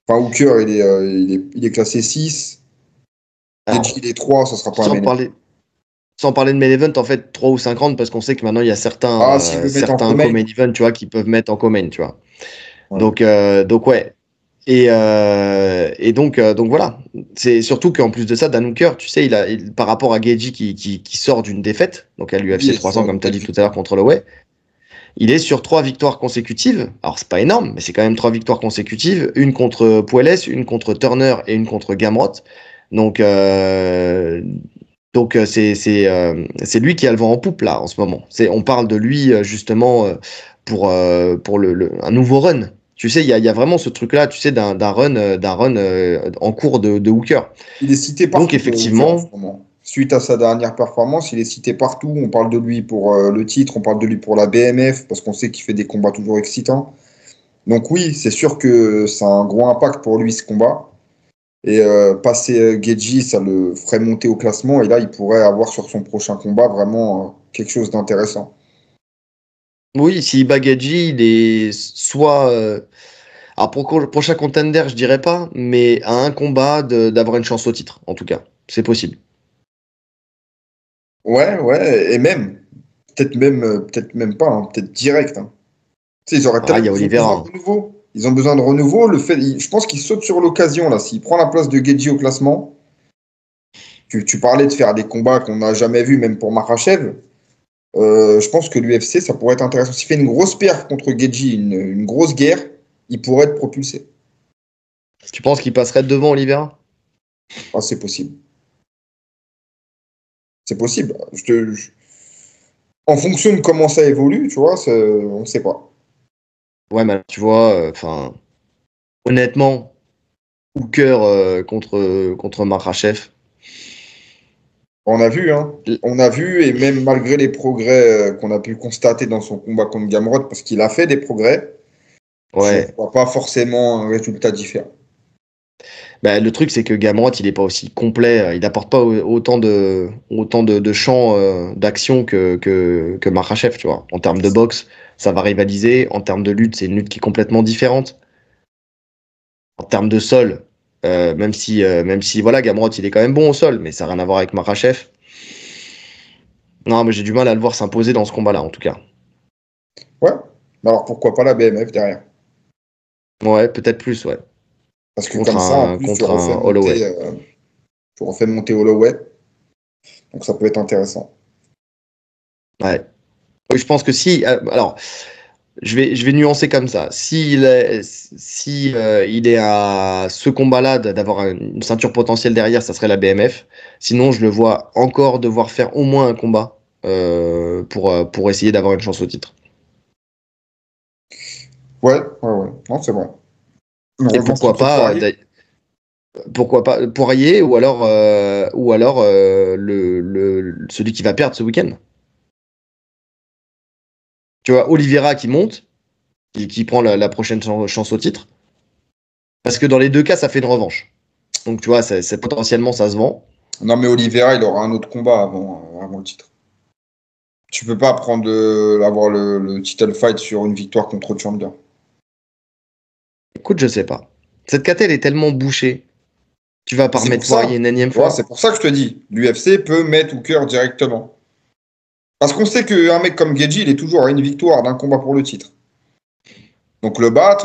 Enfin, Hooker, il est classé 6. Gaethje, Alors, il est 3, ça sera pas un sans main event. parler, sans parler de main event, en fait, 3 ou 5 rounds, parce qu'on sait que maintenant, il y a Ah, s'il veut mettre en certains commun. co-main event, tu vois, qui peuvent mettre en co-main, tu vois. Ouais. Donc ouais. Donc voilà. C'est surtout qu'en plus de ça, Dan Hooker, tu sais, par rapport à Gaethje qui sort d'une défaite, donc à Lui, il l'UFC est sur 300, une comme tu as belle dit tout à l'heure victoire. contre Holloway, il est sur 3 victoires consécutives. Alors c'est pas énorme, mais c'est quand même 3 victoires consécutives. Une contre Puelles, une contre Turner et une contre Gamrot. Donc, euh, c'est lui qui a le vent en poupe là en ce moment. On parle de lui justement pour un nouveau run. Tu sais, il y a vraiment ce truc-là, tu sais, d'un run en cours de Hooker. Il est cité Donc partout, Hooker, en ce effectivement, moment. Suite à sa dernière performance, il est cité partout. On parle de lui pour le titre, on parle de lui pour la BMF, parce qu'on sait qu'il fait des combats toujours excitants. Donc oui, c'est sûr que ça a un gros impact pour lui, ce combat. Et passer Gaethje, ça le ferait monter au classement. Et là, il pourrait avoir sur son prochain combat vraiment quelque chose d'intéressant. oui, si Bagadji, il est soit alors pour le prochain contender, je dirais pas, mais à un combat d'avoir une chance au titre, en tout cas, c'est possible. Ouais, ouais, et même, peut-être même pas, hein, peut-être direct, hein. Tu sais, Ah, il y a ils ont Oliveira, besoin hein. de renouveau. Ils ont besoin de renouveau. Je pense qu'ils sautent sur l'occasion là. S'il prend la place de Gaethje au classement, tu parlais de faire des combats qu'on n'a jamais vus, même pour Makhachev. Je pense que l'UFC, ça pourrait être intéressant. S'il fait une grosse perf contre Gaethje, une grosse guerre, il pourrait être propulsé. Tu penses qu'il passerait devant Oliveira? Ah, c'est possible. C'est possible. En fonction de comment ça évolue, tu vois, on ne sait pas. Ouais, mais tu vois, enfin, honnêtement, Hooker contre Makhachev. On a vu, hein. On a vu, et même malgré les progrès qu'on a pu constater dans son combat contre Gamrot, parce qu'il a fait des progrès, je ne Ouais. vois pas forcément un résultat différent. Bah, le truc, c'est que Gamrot, il est pas aussi complet. Il n'apporte pas autant de champs d'action que Makhachev, tu vois. En termes de boxe, ça va rivaliser. En termes de lutte, c'est une lutte qui est complètement différente. En termes de sol, même si voilà, Gamrot, il est quand même bon au sol, mais ça n'a rien à voir avec Makhachev. Non, mais j'ai du mal à le voir s'imposer dans ce combat-là, en tout cas. Ouais. Mais alors pourquoi pas la BMF derrière? Ouais, peut-être plus, ouais. Parce que Contre comme ça, en un, plus, contre un Holloway. tu refais monter Holloway. Donc ça peut être intéressant. Ouais. Oui, je pense que si. Alors, je vais nuancer comme ça. Si il est à ce combat-là d'avoir une ceinture potentielle derrière, ça serait la BMF. Sinon, je le vois encore devoir faire au moins un combat pour essayer d'avoir une chance au titre. Ouais, ouais, ouais. Non, c'est vrai. On Et rejoint sur Poirier. pourquoi pas Poirier ou alors celui qui va perdre ce week-end. Tu vois, Oliveira qui monte, qui prend la prochaine chance au titre. Parce que dans les deux cas, ça fait une revanche. Donc tu vois, potentiellement ça se vend. Non, mais Oliveira, il aura un autre combat avant le titre. Tu peux pas avoir le title fight sur une victoire contre Chandler. Écoute, je sais pas. Cette KT, elle est tellement bouchée. Tu vas Et pas c'est pour remettre Poirier ça. une énième Tu vois, c'est fois? pour ça que je te dis, l'UFC peut mettre Hooker directement. Parce qu'on sait qu'un mec comme Gaethje, il est toujours à une victoire d'un combat pour le titre. Donc le battre,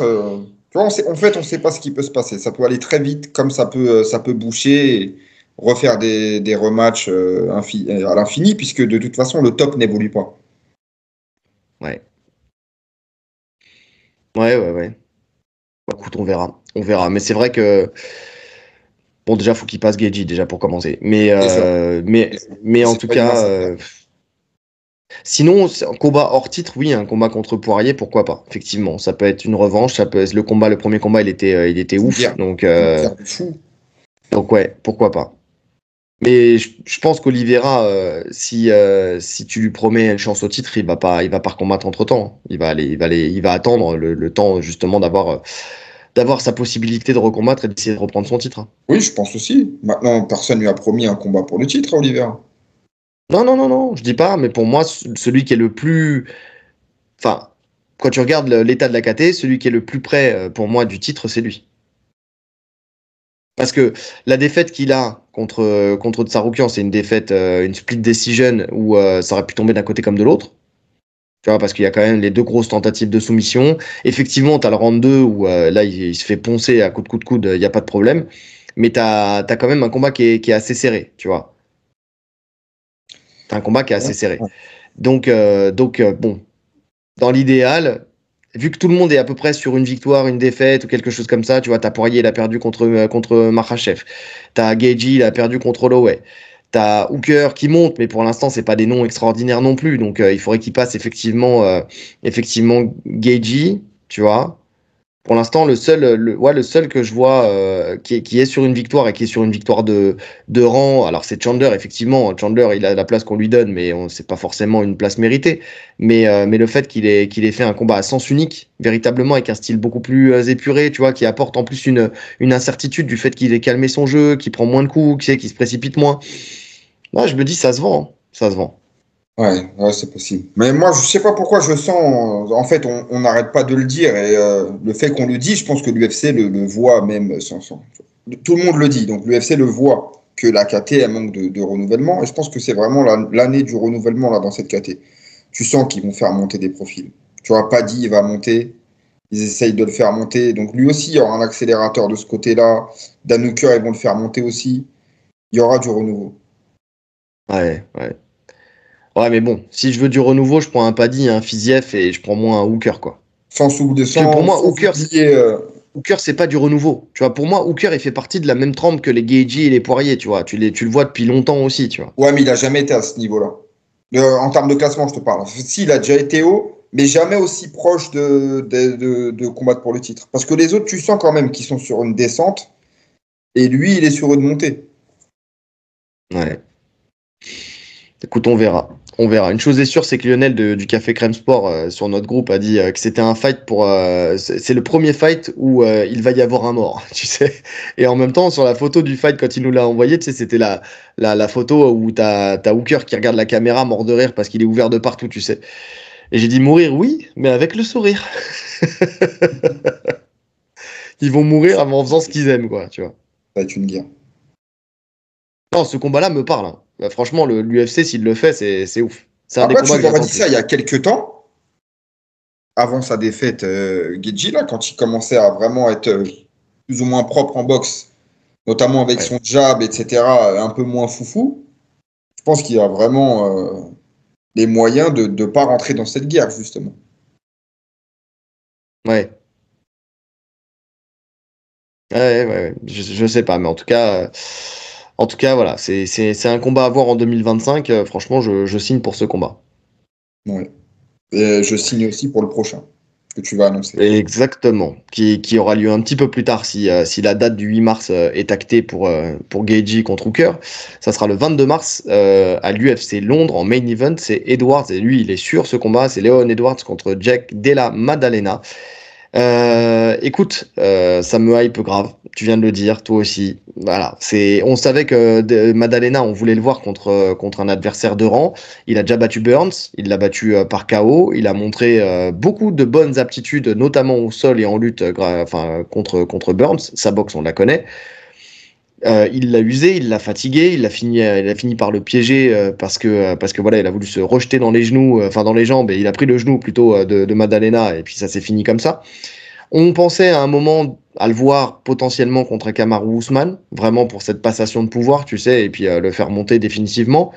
tu vois, en fait, on sait pas ce qui peut se passer. Ça peut aller très vite, comme ça peut boucher et refaire des rematchs à l'infini, puisque de toute façon, le top n'évolue pas. Ouais. Ouais, ouais, ouais. Écoute, on verra. On verra. Mais c'est vrai que. Bon, déjà, faut qu'il passe Geji, déjà, pour commencer. Déjà. Mais en C'est tout pas une mince cas. affaire. Sinon, c'est un combat hors titre, oui, un combat contre Poirier, pourquoi pas. Effectivement, ça peut être une revanche. Ça peut être le premier combat, il était Une ouf. guerre. Une guerre de fou. Donc ouais, pourquoi pas. Mais je pense qu'Oliveira, si tu lui promets une chance au titre, il va pas recombattre entre temps. Il va attendre le temps justement d'avoir sa possibilité de recombattre et d'essayer de reprendre son titre. Oui, je pense aussi. Maintenant, personne lui a promis un combat pour le titre, Oliver. Non, non, non, non, je dis pas, mais pour moi, celui qui est le plus. Enfin, quand tu regardes l'état de la KT, celui qui est le plus près pour moi du titre, c'est lui. Parce que la défaite qu'il a contre Tsaroukian, c'est une défaite, une split decision où ça aurait pu tomber d'un côté comme de l'autre. Tu vois, parce qu'il y a quand même les deux grosses tentatives de soumission. Effectivement, tu as le round 2 où là, il se fait poncer à coup de coude, il n'y a pas de problème. Mais tu as quand même un combat qui est assez serré, tu vois. Tu as un combat qui est assez serré. Donc bon, dans l'idéal, vu que tout le monde est à peu près sur une victoire, une défaite ou quelque chose comme ça, tu vois, t'as Poirier, il a perdu contre Makhachev. T'as Gaethje, il a perdu contre Holloway. T'as Hooker qui monte, mais pour l'instant, c'est pas des noms extraordinaires non plus. Donc, il faudrait qu'il passe effectivement Gaethje, tu vois. Pour l'instant, le seul que je vois qui est sur une victoire et qui est sur une victoire de rang, alors c'est Chandler, effectivement. Chandler, il a la place qu'on lui donne, mais c'est pas forcément une place méritée. Mais le fait qu'il ait fait un combat à sens unique, véritablement, avec un style beaucoup plus épuré, tu vois, qui apporte en plus une incertitude du fait qu'il ait calmé son jeu, qu'il prend moins de coups, qu'il se précipite moins. Là, je me dis, ça se vend, hein. Ça se vend. Ouais, c'est possible. Mais moi, je sais pas pourquoi je sens. En fait, on n'arrête pas de le dire. Et le fait qu'on le dit, je pense que l'UFC le voit même tout le monde le dit. Donc l'UFC le voit que la KT, elle manque de renouvellement. Et je pense que c'est vraiment l'année du renouvellement là, dans cette KT. Tu sens qu'ils vont faire monter des profils. Tu vois, Paddy, il va monter. Ils essayent de le faire monter. Donc lui aussi, il y aura un accélérateur de ce côté-là. Dan Hooker, ils vont le faire monter aussi. Il y aura du renouveau. Ouais, ouais. Ouais, mais bon, si je veux du renouveau, je prends un Paddy, un Fiziev et je prends moins un Hooker, quoi. Parce que pour moi, Sans oublier. Hooker, c'est pas du renouveau. Tu vois, pour moi, Hooker, il fait partie de la même trempe que les Gaethje et les Poirier, tu vois. Tu le vois depuis longtemps aussi, tu vois. Ouais, mais il a jamais été à ce niveau-là. En termes de classement, je te parle. Si, il a déjà été haut, mais jamais aussi proche de combattre pour le titre. Parce que les autres, tu sens quand même qu'ils sont sur une descente, et lui, il est sur une montée. Ouais. Écoute, on verra. On verra. Une chose est sûre, c'est que Lionel du Café Crème Sport sur notre groupe a dit que c'était un fight pour. C'est le premier fight où il va y avoir un mort, tu sais. Et en même temps, sur la photo du fight, quand il nous l'a envoyé, tu sais, c'était la photo où t'as Hooker qui regarde la caméra mort de rire parce qu'il est ouvert de partout, tu sais. Et j'ai dit mourir, oui, mais avec le sourire. Ils vont mourir en faisant ce qu'ils aiment, quoi, tu vois. Ça va être une guerre. Non, ce combat-là me parle, hein. Bah, franchement, l'UFC, s'il le fait, c'est ouf. C'est un des Après, tu combats que m'aurais j'attends dit le ça il plus. y a quelques temps, avant sa défaite, Geji, là, quand il commençait à vraiment être plus ou moins propre en boxe, notamment avec Ouais. son jab, etc., un peu moins foufou. Je pense qu'il a vraiment les moyens de ne pas rentrer dans cette guerre, justement. Ouais. Ouais, ouais, ouais. Je sais pas, mais en tout cas, voilà, c'est un combat à voir en 2025. Franchement, je signe pour ce combat. Ouais. Et je signe aussi pour le prochain que tu vas annoncer. Exactement, qui aura lieu un petit peu plus tard si la date du 8 mars est actée pour Gaethje contre Hooker. Ça sera le 22 mars à l'UFC Londres en main event. C'est Edwards, et lui, il est sûr ce combat. C'est Leon Edwards contre Jack Della Maddalena. Écoute, ça me hype grave. Tu viens de le dire, toi aussi. Voilà, on savait que Maddalena, on voulait le voir contre un adversaire de rang. Il a déjà battu Burns, il l'a battu par KO. Il a montré beaucoup de bonnes aptitudes, notamment au sol et en lutte, enfin contre Burns. Sa boxe, on la connaît. Il l'a usé, il l'a fatigué, il a fini par le piéger parce que voilà, il a voulu se rejeter dans les genoux, enfin dans les jambes, et il a pris le genou plutôt de Maddalena, et puis ça s'est fini comme ça. On pensait à un moment à le voir potentiellement contre Kamaru Usman, vraiment pour cette passation de pouvoir, tu sais, et puis le faire monter définitivement.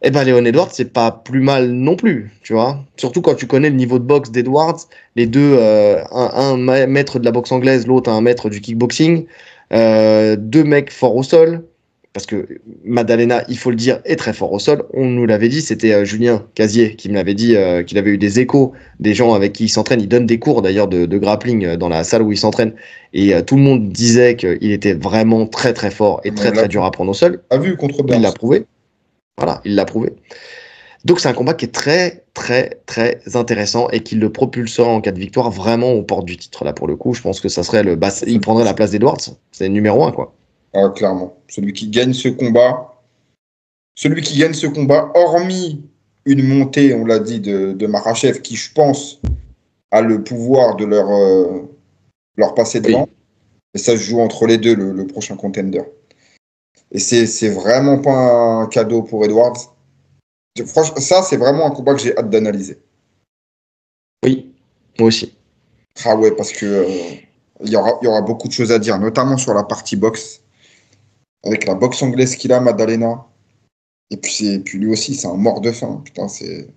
Eh ben, Léon Edwards, c'est pas plus mal non plus, tu vois. Surtout quand tu connais le niveau de boxe d'Edwards, les deux, un maître de la boxe anglaise, l'autre un maître du kickboxing, deux mecs forts au sol, parce que Maddalena, il faut le dire, est très fort au sol. On nous l'avait dit, c'était Julien Casier qui me l'avait dit, qu'il avait eu des échos des gens avec qui il s'entraîne. Il donne des cours d'ailleurs de grappling dans la salle où il s'entraîne. Et tout le monde disait qu'il était vraiment très très fort et très très dur à prendre au sol. A vu contre Il l'a prouvé. Voilà, il l'a prouvé. Donc c'est un combat qui est très très très intéressant et qui le propulsera en cas de victoire vraiment aux portes du titre. Là pour le coup, je pense que ça serait il prendrait la place d'Edwards. C'est le numéro 1 quoi. Ah, clairement. Celui qui gagne ce combat, hormis une montée, on l'a dit, de Makhachev, qui je pense a le pouvoir de leur passer devant. Oui. Et ça se joue entre les deux, le prochain contender. Et c'est vraiment pas un cadeau pour Edwards. Franchement, ça, c'est vraiment un combat que j'ai hâte d'analyser. Oui, moi aussi. Ah ouais, parce que il y aura beaucoup de choses à dire, notamment sur la partie boxe, avec la boxe anglaise qu'il a, Maddalena. Et puis lui aussi, c'est un mort de faim. Putain, c'est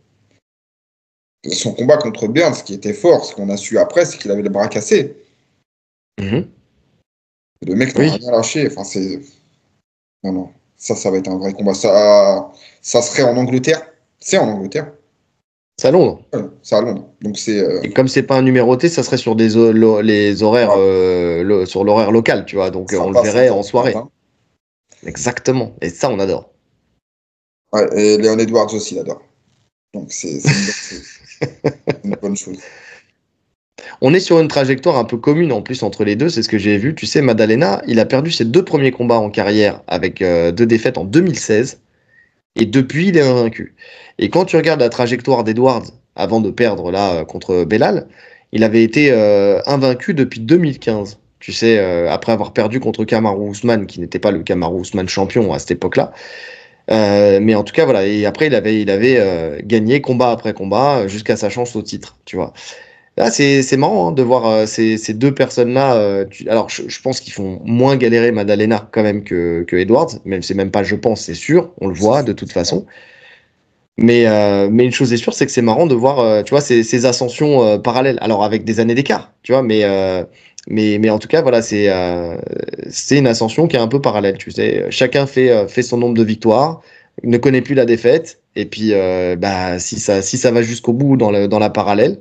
son combat contre Burns qui était fort. Ce qu'on a su après, c'est qu'il avait les bras cassés. Mm-hmm. Le mec n'a rien lâché. Enfin, c'est non. Ça va être un vrai combat. Ça serait en Angleterre. C'est en Angleterre. C'est à Londres. Ouais, c'est à Londres. Donc Et comme c'est pas un numéroté, ça serait sur les horaires, sur l'horaire local, tu vois. Donc on le verrait en soirée. Exactement. Et ça, on adore. Ouais, et Léon Edwards aussi l'adore. Donc c'est une bonne chose. On est sur une trajectoire un peu commune en plus entre les deux, c'est ce que j'ai vu. Tu sais, Maddalena, il a perdu ses 2 premiers combats en carrière avec 2 défaites en 2016. Et depuis, il est invaincu. Et quand tu regardes la trajectoire d'Edwards avant de perdre là contre Belal, il avait été invaincu depuis 2015. Tu sais, après avoir perdu contre Kamaru Usman, qui n'était pas le Kamaru Usman champion à cette époque-là. Mais en tout cas, voilà. Et après, il avait gagné combat après combat jusqu'à sa chance au titre, tu vois. Là, c'est marrant hein, de voir ces deux personnes-là. Alors, je pense qu'ils font moins galérer Maddalena quand même que Edwards. Même c'est même pas, je pense, c'est sûr. On le voit de toute façon. Mais une chose est sûre, c'est que c'est marrant de voir, tu vois, ces ascensions parallèles. Alors avec des années d'écart, tu vois, mais en tout cas, voilà, c'est une ascension qui est un peu parallèle. Tu sais, chacun fait son nombre de victoires, ne connaît plus la défaite. Et puis, si ça va jusqu'au bout dans la parallèle,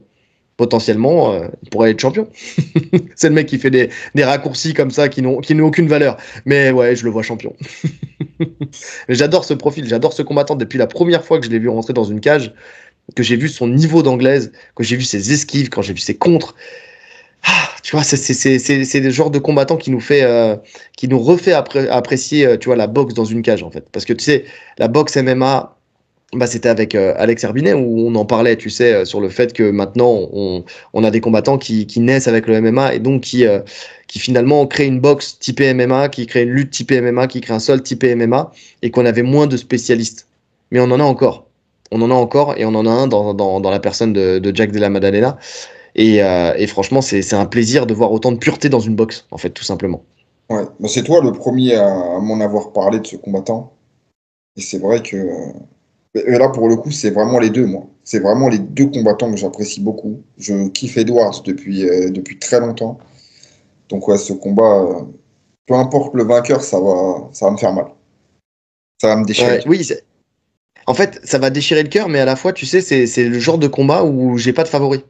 potentiellement, il pourrait être champion. C'est le mec qui fait des raccourcis comme ça qui n'ont aucune valeur. Mais ouais, je le vois champion. J'adore ce profil, j'adore ce combattant depuis la première fois que je l'ai vu rentrer dans une cage, que j'ai vu son niveau d'anglaise, que j'ai vu ses esquives, quand j'ai vu ses contres. Ah, tu vois, c'est le genre de combattant qui nous refait apprécier, tu vois, la boxe dans une cage en fait. Parce que tu sais, la boxe MMA, c'était avec Alex Herbinet où on en parlait, tu sais, sur le fait que maintenant on a des combattants qui naissent avec le MMA et donc qui finalement créent une boxe typée MMA, qui créent une lutte typée MMA, qui créent un sol typé MMA et qu'on avait moins de spécialistes. Mais on en a encore. On en a encore et on en a un dans la personne de Jack Della Maddalena. Et franchement, c'est un plaisir de voir autant de pureté dans une boxe, en fait, tout simplement. Ouais, bah, c'est toi le premier à m'en avoir parlé de ce combattant. Et c'est vrai que et là, pour le coup, c'est vraiment les deux, moi. C'est vraiment les deux combattants que j'apprécie beaucoup. Je kiffe Edwards depuis très longtemps. Donc, ouais, ce combat, peu importe le vainqueur, ça va me faire mal. Ça va me déchirer. Ouais, oui, en fait, ça va déchirer le cœur, mais à la fois, tu sais, c'est le genre de combat où j'ai pas de favori.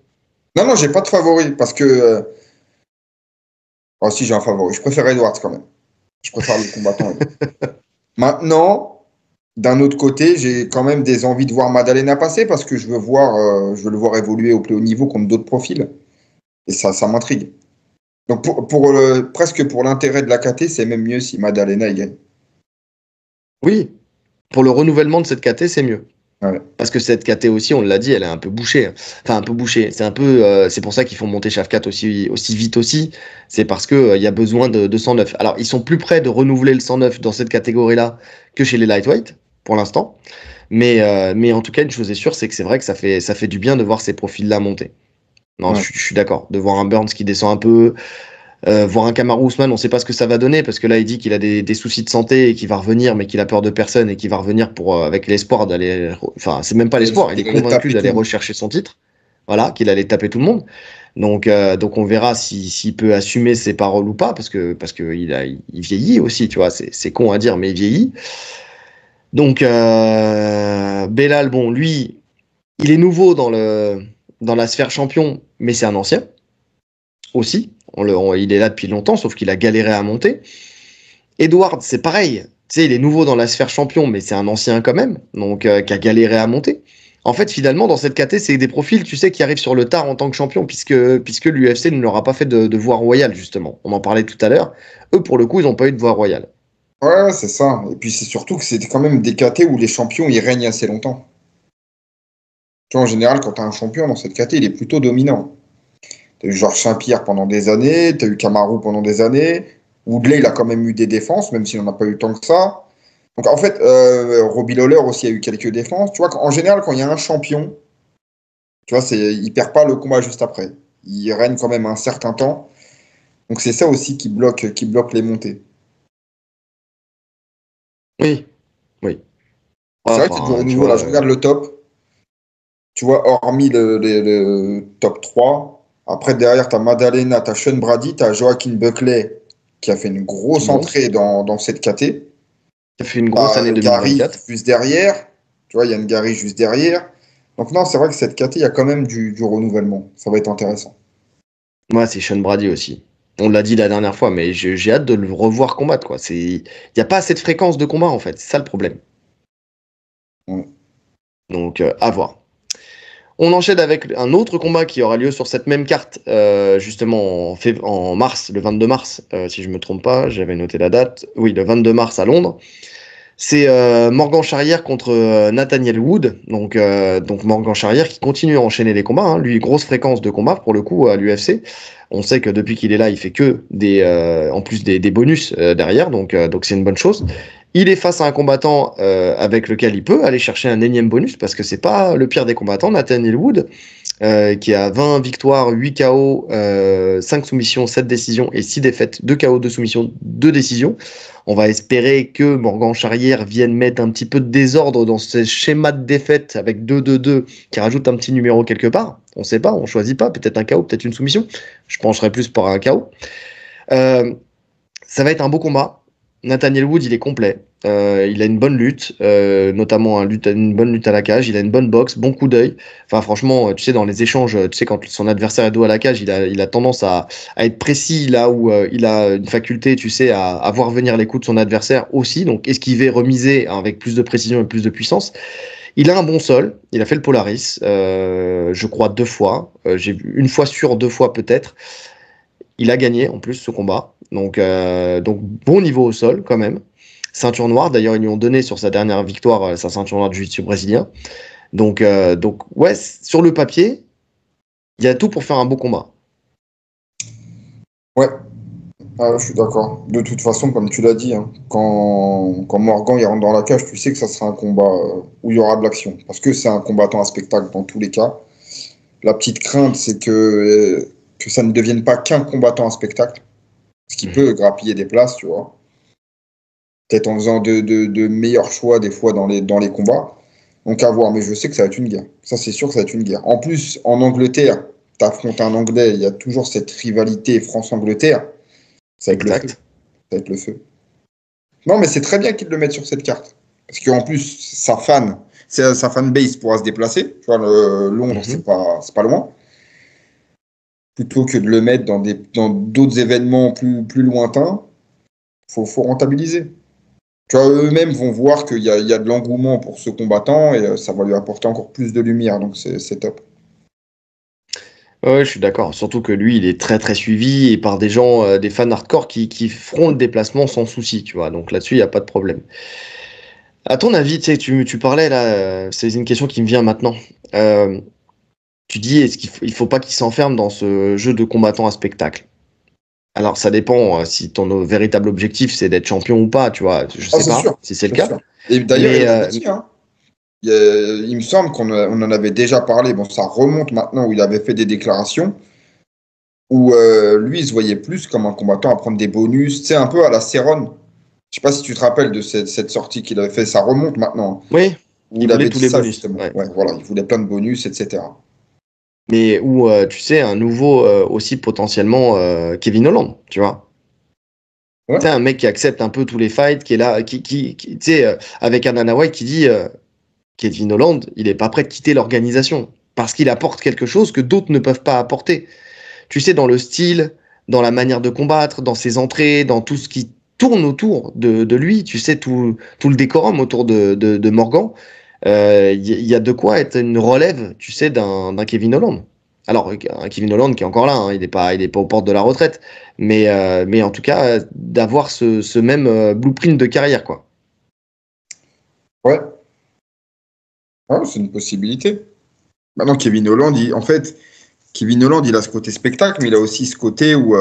Non, j'ai pas de favori parce que. Oh, si, j'ai un favori. Je préfère Edwards quand même. Je préfère le combattant. Maintenant, d'un autre côté, j'ai quand même des envies de voir Maddalena passer parce que je veux le voir évoluer au plus haut niveau contre d'autres profils. Et ça m'intrigue. Donc, presque pour l'intérêt de la KT, c'est même mieux si Maddalena y gagne. Oui, pour le renouvellement de cette KT, c'est mieux. Ouais. Parce que cette KT aussi, on l'a dit, elle est un peu bouchée. Enfin, un peu bouchée. C'est pour ça qu'ils font monter Shafkat aussi vite aussi. C'est parce que y a besoin de 109. Alors, ils sont plus près de renouveler le 109 dans cette catégorie-là que chez les lightweight, pour l'instant. Mais en tout cas, une chose est sûre, c'est que c'est vrai que ça fait du bien de voir ces profils-là monter. Non, Ouais. je suis d'accord. De voir un Burns qui descend un peu, Voir un Kamaru Usman, on ne sait pas ce que ça va donner parce que là, il dit qu'il a des soucis de santé et qu'il va revenir, mais qu'il a peur de personne et qu'il va revenir avec l'espoir d'aller. Enfin, c'est même pas l'espoir, il est convaincu d'aller rechercher son titre. Voilà, qu'il allait taper tout le monde. Donc on verra s'il peut assumer ses paroles ou pas parce que il vieillit aussi, tu vois. C'est con à dire, mais il vieillit. Donc Belal, bon, lui, il est nouveau dans la sphère champion, mais c'est un ancien aussi. Il est là depuis longtemps, sauf qu'il a galéré à monter. Edward, c'est pareil. Tu sais, il est nouveau dans la sphère champion, mais c'est un ancien quand même, donc qui a galéré à monter. En fait, finalement, dans cette KT, c'est des profils, tu sais, qui arrivent sur le tard en tant que champion, puisque l'UFC ne leur a pas fait de voie royale, justement. On en parlait tout à l'heure. Eux, pour le coup, ils n'ont pas eu de voie royale. Ouais, c'est ça. Et puis c'est surtout que c'était quand même des KT où les champions, ils règnent assez longtemps. Tu vois, en général, quand tu as un champion dans cette KT, il est plutôt dominant. Tu as eu Georges Saint-Pierre pendant des années, tu as eu Kamaru pendant des années. Woodley, il a quand même eu des défenses, même s'il n'en a pas eu tant que ça. Donc en fait, Robbie Lawler aussi a eu quelques défenses. Tu vois, en général, quand il y a un champion, tu vois, il perd pas le combat juste après. Il règne quand même un certain temps. Donc c'est ça aussi qui bloque les montées. Oui, oui. C'est vrai que c'est du renouveau. Là, je regarde le top. Tu vois, hormis le top 3, après derrière, tu as Madalena, tu as Sean Brady, tu as Joaquin Buckley qui a fait une grosse entrée dans cette KT. Ça fait une grosse année 2024. Gary juste derrière. Tu vois, il y a une Gary juste derrière. Donc non, c'est vrai que cette KT, il y a quand même du renouvellement. Ça va être intéressant. Moi, c'est Sean Brady aussi. On l'a dit la dernière fois, mais j'ai hâte de le revoir combattre, quoi. Il n'y a pas assez de fréquence de combat, en fait. C'est ça le problème. Ouais. Donc, à voir. On enchaîne avec un autre combat qui aura lieu sur cette même carte, justement en mars, le 22 mars, si je ne me trompe pas, j'avais noté la date. Oui, le 22 mars à Londres. C'est Morgan Charrière contre Nathaniel Wood. Donc Morgan Charrière qui continue à enchaîner les combats. Hein. Lui, grosse fréquence de combat pour le coup à l'UFC. On sait que depuis qu'il est là, il fait que en plus des bonus derrière. Donc c'est une bonne chose. Il est face à un combattant avec lequel il peut aller chercher un énième bonus parce que c'est pas le pire des combattants, Nathaniel Wood, qui a 20 victoires, 8 KO, 5 soumissions, 7 décisions et 6 défaites, 2 KO, 2 soumissions, 2 décisions. On va espérer que Morgan Charrière vienne mettre un petit peu de désordre dans ce schéma de défaite avec 2-2-2 qui rajoute un petit numéro quelque part. On ne sait pas, on ne choisit pas, peut-être un KO, peut-être une soumission. Je pencherais plus pour un KO. Ça va être un beau combat. Nathaniel Wood, il est complet. Il a une bonne lutte, notamment une bonne lutte à la cage. Il a une bonne boxe, bon coup d'œil. Enfin, franchement, tu sais, dans les échanges, tu sais, quand son adversaire est dos à la cage, il a tendance à être précis là où il a une faculté, tu sais, à voir venir les coups de son adversaire aussi. Donc, esquiver, remiser avec plus de précision et plus de puissance. Il a un bon sol. Il a fait le Polaris, je crois 2 fois. J'ai vu une fois sur 2 fois peut-être. Il a gagné en plus ce combat. Donc bon niveau au sol quand même. Ceinture noire, d'ailleurs ils lui ont donné sur sa dernière victoire sa ceinture noire de jiu-jitsu brésilien. Donc ouais, sur le papier, il y a tout pour faire un beau combat. Ouais, je suis d'accord. De toute façon, comme tu l'as dit, hein, quand Morgan il rentre dans la cage, tu sais que ça sera un combat où il y aura de l'action. Parce que c'est un combattant à spectacle dans tous les cas. La petite crainte, c'est que ça ne devienne pas qu'un combattant à spectacle. Ce qui peut grappiller des places, tu vois. Peut-être en faisant de meilleurs choix des fois dans les combats. Donc à voir, mais je sais que ça va être une guerre. Ça, c'est sûr que ça va être une guerre. En plus, en Angleterre, tu affrontes un Anglais, il y a toujours cette rivalité France-Angleterre. Ça va être le feu. Ça va être le feu. Non, mais c'est très bien qu'ils le mettent sur cette carte. Parce qu'en plus, sa fanbase pourra se déplacer. Tu vois, Londres, c'est pas loin. Plutôt que de le mettre dans d'autres événements plus lointains, faut rentabiliser. Tu vois, eux-mêmes vont voir qu'il y a de l'engouement pour ce combattant et ça va lui apporter encore plus de lumière. Donc c'est top. Ouais, je suis d'accord. Surtout que lui, il est très très suivi et par des gens, des fans hardcore qui feront le déplacement sans souci, tu vois. Donc là-dessus, il n'y a pas de problème. À ton avis, tu parlais là, c'est une question qui me vient maintenant. Tu dis, est-ce qu'il faut pas qu'il s'enferme dans ce jeu de combattant à spectacle? Alors, ça dépend si ton véritable objectif, c'est d'être champion ou pas, tu vois. Je sais pas sûr, si c'est le cas. Sûr. Et d'ailleurs, il me semble qu'on en avait déjà parlé. Bon, ça remonte maintenant où il avait fait des déclarations où lui, il se voyait plus comme un combattant à prendre des bonus, tu sais, un peu à la Cerrone. Je sais pas si tu te rappelles de cette sortie qu'il avait fait, ça remonte maintenant, Oui, où il il voulait avait tous dit les ça bonus. justement. Ouais. Ouais, voilà, il voulait plein de bonus, etc. Mais où, tu sais, un nouveau aussi potentiellement Kevin Holland, tu vois. Ouais, Tu sais, un mec qui accepte un peu tous les fights, qui est là, tu sais, avec un Dana White qui dit Kevin Holland, il est pas prêt de quitter l'organisation parce qu'il apporte quelque chose que d'autres ne peuvent pas apporter. Tu sais, dans le style, dans la manière de combattre, dans ses entrées, dans tout ce qui tourne autour de lui, tu sais, tout le décorum autour de Morgan, y a de quoi être une relève, tu sais, d'un Kevin Holland. Alors, un Kevin Holland qui est encore là, hein, il est pas aux portes de la retraite, mais en tout cas, d'avoir ce même blueprint de carrière, quoi. ouais, ouais, c'est une possibilité. Maintenant, Kevin Holland, en fait, Kevin Holland, il a ce côté spectacle, mais il a aussi ce côté où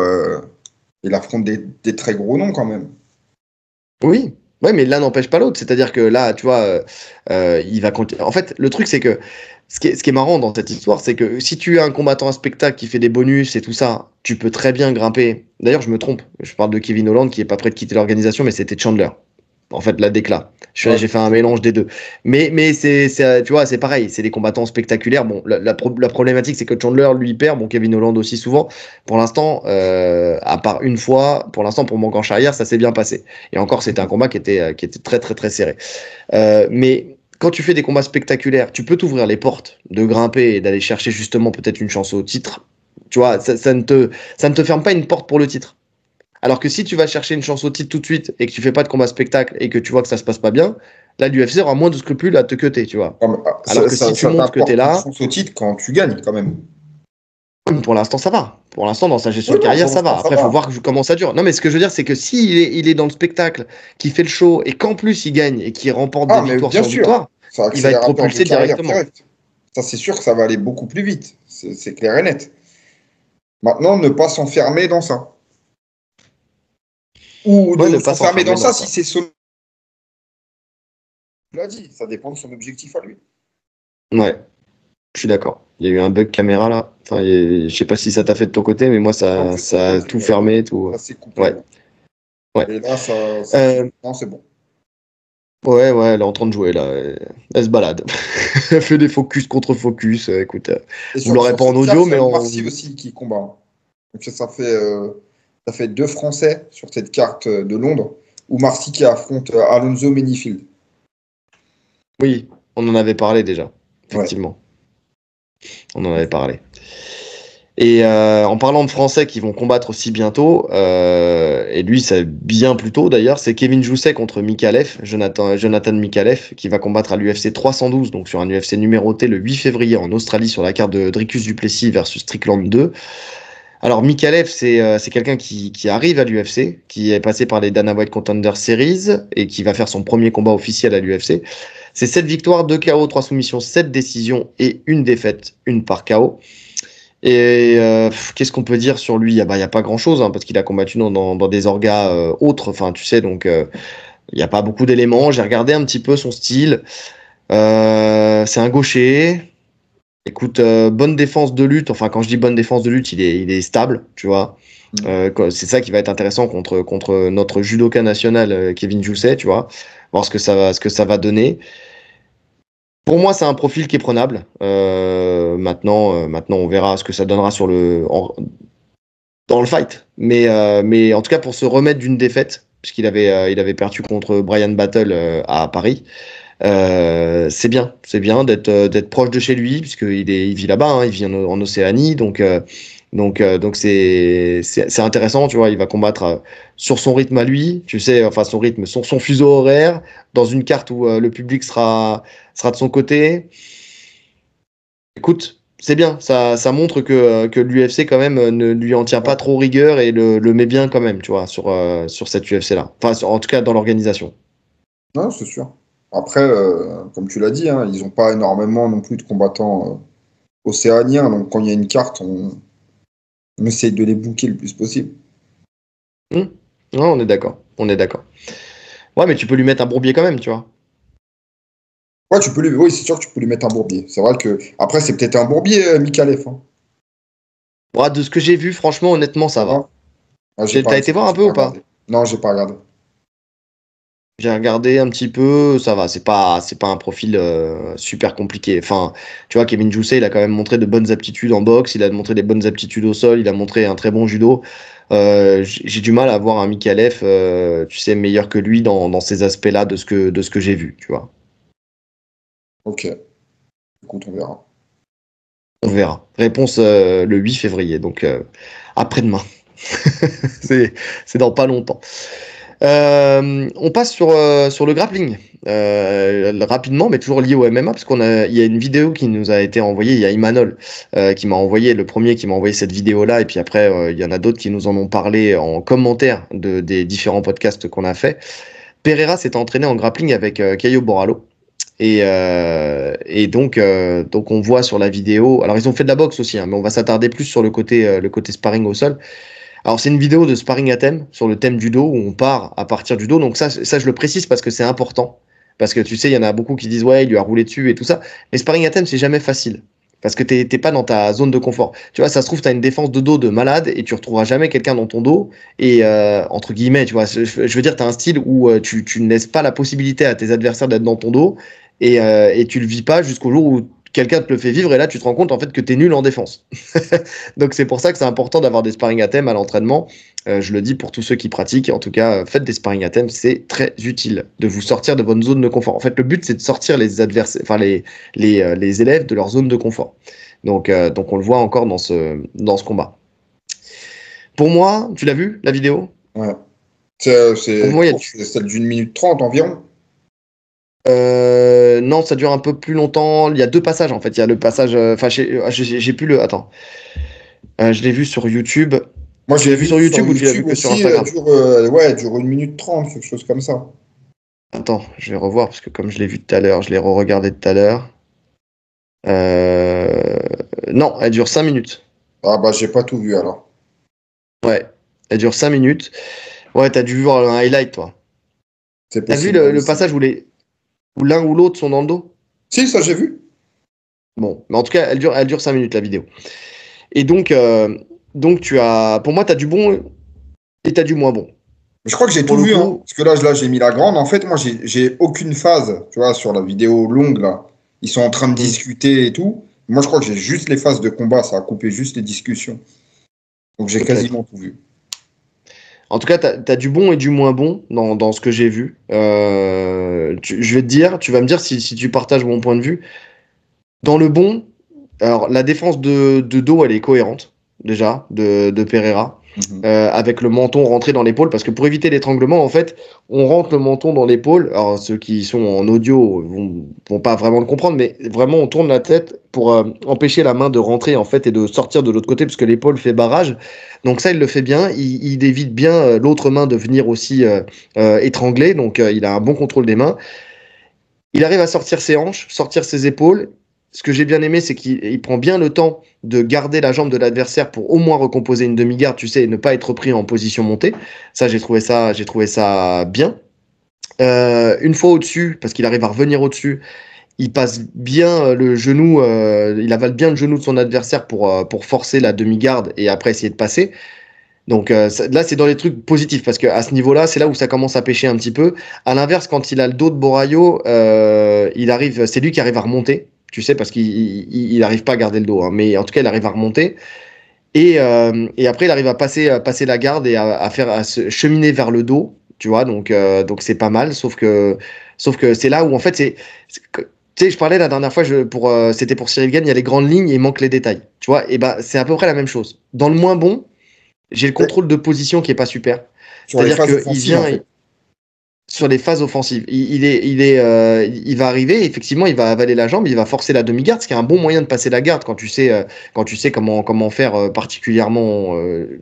il affronte des très gros noms quand même. Oui, ouais, mais l'un n'empêche pas l'autre. C'est-à-dire que là, tu vois, il va continuer. En fait, le truc, c'est que ce qui est marrant dans cette histoire, c'est que si tu as un combattant à spectacle qui fait des bonus et tout ça, tu peux très bien grimper. D'ailleurs, je me trompe. Je parle de Kevin Holland qui est pas prêt de quitter l'organisation, mais c'était Chandler. En fait, la déclat. Ouais, J'ai fait un mélange des deux. Mais tu vois, c'est pareil. C'est des combattants spectaculaires. Bon, la problématique, c'est que Chandler, lui, perd. Bon, Kevin Holland aussi souvent. Pour l'instant, à part une fois, pour l'instant, pour Morgan Charrière, ça s'est bien passé. Et encore, c'était un combat qui était très, très, très serré. Mais quand tu fais des combats spectaculaires, tu peux t'ouvrir les portes de grimper et d'aller chercher justement peut-être une chance au titre. Tu vois, ça ne te ferme pas une porte pour le titre. Alors que si tu vas chercher une chance au titre tout de suite et que tu fais pas de combat spectacle et que tu vois que ça se passe pas bien, là, l'UFC aura moins de scrupules à te cutter, tu vois. ouais, mais, Alors que si tu ça montres que tu es t'apporte une là, chance au titre quand tu gagnes quand même. pour l'instant, ça va. Pour l'instant, dans sa gestion Oui, de non, carrière, pour ça va. l'instant, ça Après, il faut va. voir comment ça dure. Non, mais ce que je veux dire, c'est que s'il est dans le spectacle, qu'il fait le show et qu'en plus il gagne et qu'il remporte des Ah, mais victoires bien sur sûr, victoire, c'est un il va être accélérateur de propulsé carrière directement. direct. Ça, c'est sûr que ça va aller beaucoup plus vite. C'est clair et net. Maintenant, ne pas s'enfermer dans ça. Ou Ouais, ne de pas s'enfermer dans s'enfermer dans ça si ça. c'est son. Tu l'as dit, ça dépend de son objectif à lui. Ouais, je suis d'accord. Il y a eu un bug caméra là. Enfin, je sais pas si ça t'a fait de ton côté, mais moi, Non, ça, de son ça a côté, tout ouais. fermé, tout. Ça s'est coupé, Ouais, ouais. ouais. Et là, Euh, non, c'est bon. ouais, ouais, elle est en train de jouer là. Elle se balade. Elle fait des focus contre focus. Écoute, Et vous l'aurez sur pas en cette audio, carte, il y mais a en. Marcy aussi qui combat. Donc ça fait deux Français sur cette carte de Londres, où Marcy qui affronte Alonso Menifield. Oui, on en avait parlé déjà. Ouais. Effectivement, on en avait parlé. Et en parlant de Français qui vont combattre aussi bientôt, et lui c'est bien plus tôt d'ailleurs, c'est Kevin Jousset contre Mikalev, Jonathan Mikalev, qui va combattre à l'UFC 312, donc sur un UFC numéroté le 8 février en Australie sur la carte de Dricus du Plessis versus Strickland 2. Alors Mikalev, c'est quelqu'un qui arrive à l'UFC, qui est passé par les Dana White Contender Series et qui va faire son premier combat officiel à l'UFC. C'est 7 victoires, 2 KO, 3 soumissions, 7 décisions et une défaite, une par KO. Et qu'est-ce qu'on peut dire sur lui? Y a pas grand-chose, hein, parce qu'il a combattu dans des orgas autres, enfin tu sais, donc il n'y a pas beaucoup d'éléments. J'ai regardé un petit peu son style. C'est un gaucher. Écoute, bonne défense de lutte. Enfin, quand je dis bonne défense de lutte, il est stable, tu vois. C'est ça qui va être intéressant contre notre judoka national, Kevin Jousset, tu vois. Voir ce que ça va donner. Pour moi, c'est un profil qui est prenable. Maintenant, on verra ce que ça donnera dans le fight. Mais en tout cas, pour se remettre d'une défaite, puisqu'il avait perdu contre Brian Battle à Paris, c'est bien d'être proche de chez lui, puisqu'il vit là-bas, hein, il vit en Océanie, donc c'est intéressant, tu vois, il va combattre sur son rythme à lui, tu sais, enfin son rythme, son fuseau horaire, dans une carte où le public sera de son côté. Écoute, c'est bien, ça montre que l'UFC quand même ne lui en tient pas Ouais. trop rigueur et le met bien quand même, tu vois, sur cette UFC-là. Enfin, en tout cas dans l'organisation. Non, c'est sûr. Après, comme tu l'as dit, hein, ils n'ont pas énormément non plus de combattants océaniens. Donc, quand il y a une carte, on essaye de les booker le plus possible. Hmm. Ouais, on est d'accord, on est d'accord. Ouais, mais tu peux lui mettre un bourbier quand même, tu vois. Ouais, oui, c'est sûr que tu peux lui mettre un bourbier. C'est vrai que après, c'est peut-être un bourbier, Mikalev, hein. Bon, de ce que j'ai vu, franchement, honnêtement, ça va. Ah, T'as été voir un peu ou pas? Non, j'ai pas regardé. J'ai regardé un petit peu, ça va, c'est pas un profil super compliqué. Enfin, tu vois, Kevin Jousset, il a quand même montré de bonnes aptitudes en boxe, il a montré des bonnes aptitudes au sol, il a montré un très bon judo. J'ai du mal à voir un Mikalev, tu sais, meilleur que lui dans ces aspects-là de ce que j'ai vu, tu vois. Ok, écoute, on verra. On verra. Réponse le 8 février, donc après-demain. C'est dans pas longtemps. On passe sur le grappling. Rapidement, mais toujours lié au MMA, parce il y a une vidéo qui nous a été envoyée. Il y a Imanol qui m'a envoyé, le premier qui m'a envoyé cette vidéo-là, et puis après, il y en a d'autres qui nous en ont parlé en commentaire des différents podcasts qu'on a fait. Pereira s'est entraîné en grappling avec Caio Borralho. Et donc on voit sur la vidéo. Alors ils ont fait de la boxe aussi, hein, mais on va s'attarder plus sur le côté sparring au sol. Alors, c'est une vidéo de sparring à thème, sur le thème du dos, où on part à partir du dos. Donc ça, je le précise parce que c'est important. Parce que tu sais, il y en a beaucoup qui disent, ouais, il lui a roulé dessus et tout ça. Mais sparring à thème, c'est jamais facile. Parce que t'es pas dans ta zone de confort. Tu vois, ça se trouve, t'as une défense de dos de malade et tu retrouveras jamais quelqu'un dans ton dos. Et entre guillemets, tu vois, je veux dire, t'as un style où tu ne laisses pas la possibilité à tes adversaires d'être dans ton dos et tu le vis pas jusqu'au jour où quelqu'un te le fait vivre et là tu te rends compte en fait que t'es nul en défense. Donc c'est pour ça que c'est important d'avoir des sparring à thème à l'entraînement. Je le dis pour tous ceux qui pratiquent. En tout cas, faites des sparring à thème, c'est très utile de vous sortir de votre zone de confort. En fait, le but c'est de sortir les adversaires, enfin les élèves de leur zone de confort. Donc on le voit encore dans ce combat. Pour moi, tu l'as vu la vidéo? Ouais. Pour moi, C'est celle d'une minute 30 environ. Non, ça dure un peu plus longtemps. Il y a deux passages en fait. Il y a le passage. Enfin, j'ai plus le. Attends. Je l'ai vu sur YouTube. Moi, Tu j'ai l'as vu vu sur sur YouTube ou tu l'as vu YouTube que sur aussi, Instagram? elle dure 1 minute 30, quelque chose comme ça. Attends, je vais revoir parce que comme je l'ai vu tout à l'heure, je l'ai re-regardé tout à l'heure. Euh, Non, elle dure 5 minutes. Ah bah, j'ai pas tout vu alors. Ouais, elle dure 5 minutes. Ouais, t'as dû voir un highlight, toi. C'est T'as vu possible le aussi. passage où l'un ou l'autre sont dans le dos? Si, ça j'ai vu. Bon, mais en tout cas, elle dure 5 minutes la vidéo. Et donc pour moi, t'as du bon et t'as du moins bon. Je crois que j'ai Pour tout le vu, hein. coup, Parce que là, j'ai mis la grande. En fait, moi, j'ai aucune phase. Tu vois, sur la vidéo longue, là, ils sont en train de hmm, discuter et tout. Moi, je crois que j'ai juste les phases de combat. Ça a coupé juste les discussions. Donc, j'ai peut-être. quasiment tout vu. En tout cas, t'as du bon et du moins bon dans ce que j'ai vu. Je vais te dire, tu vas me dire si tu partages mon point de vue. Dans le bon, alors la défense de dos, elle est cohérente, déjà, de Pereira, Mhm. avec le menton rentré dans l'épaule, parce que pour éviter l'étranglement, en fait, on rentre le menton dans l'épaule. Alors, ceux qui sont en audio vont pas vraiment le comprendre, mais vraiment, on tourne la tête pour empêcher la main de rentrer, en fait, et de sortir de l'autre côté, parce que l'épaule fait barrage. Donc ça, il le fait bien. Il évite bien l'autre main de venir aussi étrangler, donc il a un bon contrôle des mains. Il arrive à sortir ses hanches, sortir ses épaules. Ce que j'ai bien aimé, c'est qu'il prend bien le temps de garder la jambe de l'adversaire pour au moins recomposer une demi-garde, tu sais, et ne pas être pris en position montée. Ça, j'ai trouvé ça bien. Une fois au-dessus, parce qu'il arrive à revenir au-dessus, il passe bien le genou, il avale bien le genou de son adversaire pour forcer la demi-garde et après essayer de passer. Donc là, c'est dans les trucs positifs parce qu'à ce niveau-là, c'est là où ça commence à pêcher un petit peu. À l'inverse, quand il a le dos de Borayo, c'est lui qui arrive à remonter, tu sais, parce qu'il n'arrive pas à garder le dos, hein, mais en tout cas, il arrive à remonter. Et après, il arrive à passer la garde et à se cheminer vers le dos, tu vois. Donc c'est pas mal, sauf que c'est là où en fait tu sais, je parlais la dernière fois, c'était pour Cyril Gane, il y a les grandes lignes et il manque les détails, tu vois. Et ben c'est à peu près la même chose. Dans le moins bon, j'ai le Et contrôle de position qui est pas super. sur les C'est-à-dire phases qu'il offensives, en vient fait. sur les phases offensives. Il va arriver, effectivement, il va avaler la jambe, il va forcer la demi-garde, ce qui est un bon moyen de passer la garde quand tu sais comment faire particulièrement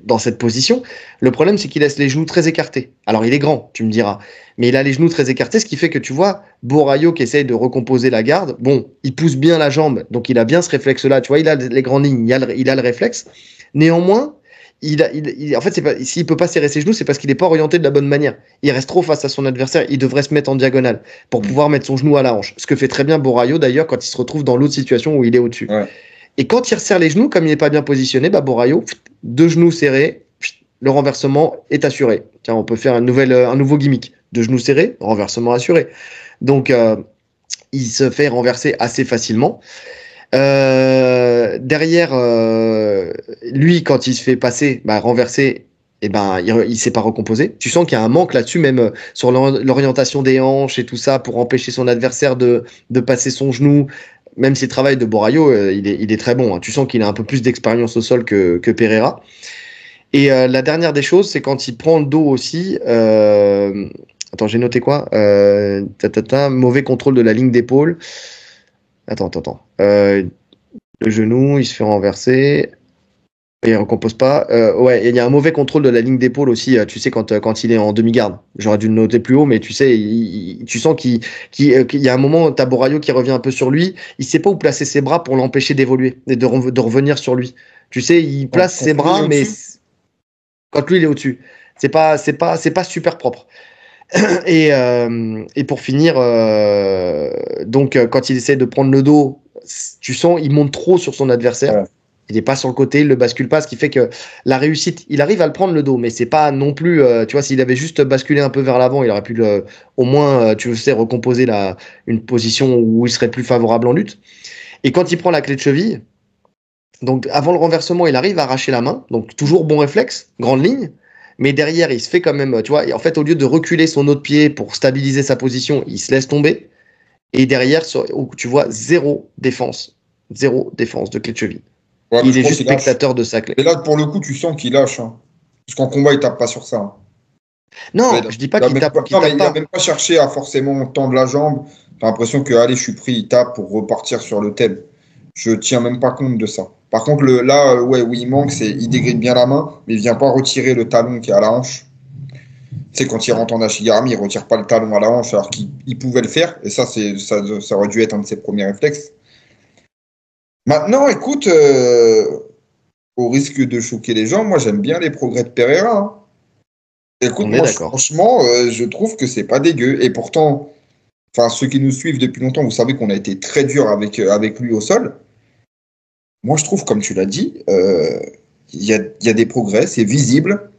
dans cette position. Le problème, c'est qu'il laisse les genoux très écartés. Alors, il est grand, tu me diras, mais il a les genoux très écartés, ce qui fait que tu vois, Borayo qui essaye de recomposer la garde, bon, il pousse bien la jambe, donc il a bien ce réflexe-là, tu vois, il a les grandes lignes, il a le réflexe. Néanmoins, en fait, s'il peut pas serrer ses genoux, c'est parce qu'il n'est pas orienté de la bonne manière. Il reste trop face à son adversaire. Il devrait se mettre en diagonale pour Mm. pouvoir mettre son genou à la hanche. Ce que fait très bien Borayo d'ailleurs quand il se retrouve dans l'autre situation où il est au-dessus. Ouais. Et quand il resserre les genoux, comme il n'est pas bien positionné, Borayo, 2 genoux serrés, le renversement est assuré. Tiens, on peut faire un nouveau gimmick. 2 genoux serrés, renversement assuré. Donc, il se fait renverser assez facilement. Derrière, lui, quand il se fait passer, renverser, il s'est pas recomposé. Tu sens qu'il y a un manque là-dessus, même sur l'orientation des hanches et tout ça, pour empêcher son adversaire de passer son genou. Même si le travail de Borayo, il est très bon. Hein. Tu sens qu'il a un peu plus d'expérience au sol que Pereira. Et la dernière des choses, c'est quand il prend le dos aussi. Attends, j'ai noté quoi mauvais contrôle de la ligne d'épaule. Attends. Le genou, il se fait renverser. Et il recompose pas. Ouais, il y a un mauvais contrôle de la ligne d'épaule aussi. Tu sais, quand il est en demi-garde. J'aurais dû le noter plus haut, mais tu sais, tu sens qu'il y a un moment, t'as Borayo qui revient un peu sur lui. Il sait pas où placer ses bras pour l'empêcher d'évoluer et de revenir sur lui. Tu sais, il place ses bras, mais quand lui il est au-dessus, c'est pas super propre. Et pour finir, donc quand il essaie de prendre le dos, tu sens il monte trop sur son adversaire. Ouais. Il n'est pas sur le côté, il le bascule pas, ce qui fait que la réussite, il arrive à le prendre le dos, mais c'est pas non plus, tu vois, s'il avait juste basculé un peu vers l'avant, il aurait pu au moins, tu sais, recomposer une position où il serait plus favorable en lutte. Et quand il prend la clé de cheville, donc avant le renversement, il arrive à arracher la main, donc toujours bon réflexe, grande ligne. Mais derrière, il se fait quand même, tu vois, en fait, au lieu de reculer son autre pied pour stabiliser sa position, il se laisse tomber. Et derrière, tu vois, zéro défense de clé de cheville. Ouais, il est juste spectateur de sa clé. Et là, pour le coup, tu sens qu'il lâche. Hein. Parce qu'en combat, il tape pas sur ça. Hein. Non, je dis pas qu'il tape. Il n'a même pas cherché à forcément tendre la jambe. T'as l'impression que, allez, je suis pris, il tape pour repartir sur le thème. Je tiens même pas compte de ça. Par contre, là, où il manque, c'est il dégride bien la main, mais il vient pas retirer le talon qui est à la hanche. Tu sais, quand il rentre en Ashigarami, il retire pas le talon à la hanche alors qu'il pouvait le faire. Et ça aurait dû être un de ses premiers réflexes. Maintenant, écoute, au risque de choquer les gens, moi j'aime bien les progrès de Pereira. Hein. Écoute, moi, franchement, je trouve que c'est pas dégueu. Et pourtant, ceux qui nous suivent depuis longtemps, vous savez qu'on a été très dur avec lui au sol. Moi, je trouve, comme tu l'as dit, il y a des progrès, c'est visible.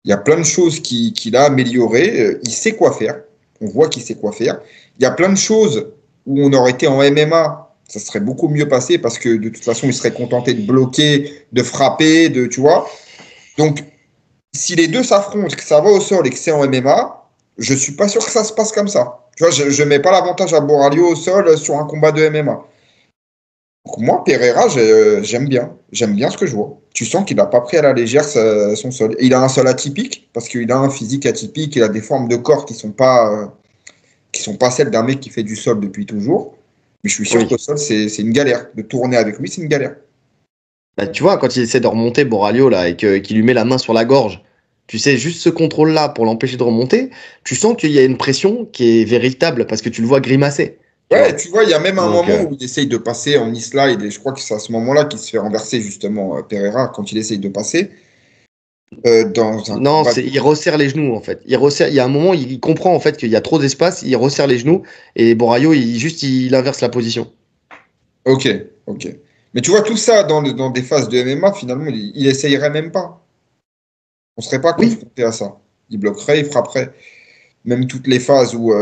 Il y a plein de choses qu'il a améliorées. Il sait quoi faire. On voit qu'il sait quoi faire. Il y a plein de choses où on aurait été en MMA, ça serait beaucoup mieux passé parce que de toute façon, il serait contenté de bloquer, de frapper, tu vois. Donc, si les deux s'affrontent, que ça va au sol et que c'est en MMA, je suis pas sûr que ça se passe comme ça. Tu vois, je mets pas l'avantage à Borayo au sol sur un combat de MMA. Donc moi, Pereira, j'aime bien. J'aime bien ce que je vois. Tu sens qu'il n'a pas pris à la légère son sol. Et il a un sol atypique, parce qu'il a un physique atypique, il a des formes de corps qui sont pas celles d'un mec qui fait du sol depuis toujours. Mais je suis sûr que le sol, c'est une galère. De tourner avec lui, c'est une galère. Tu vois, quand il essaie de remonter Borayo, là, et qu'il lui met la main sur la gorge, tu sais, juste ce contrôle-là pour l'empêcher de remonter, tu sens qu'il y a une pression qui est véritable, parce que tu le vois grimacer. Ouais, tu vois, il y a même un moment où il essaye de passer en e-slide, et je crois que c'est à ce moment-là qu'il se fait renverser, justement, Pereira, quand il essaye de passer. Non, il resserre les genoux, en fait. Il y a un moment, il comprend, en fait, qu'il y a trop d'espace, il resserre les genoux, et Borayo, il inverse la position. Ok. Mais tu vois, tout ça, dans des phases de MMA, finalement, il essayerait même pas. On serait pas confronté à ça. Il bloquerait, il frapperait. Même toutes les phases où...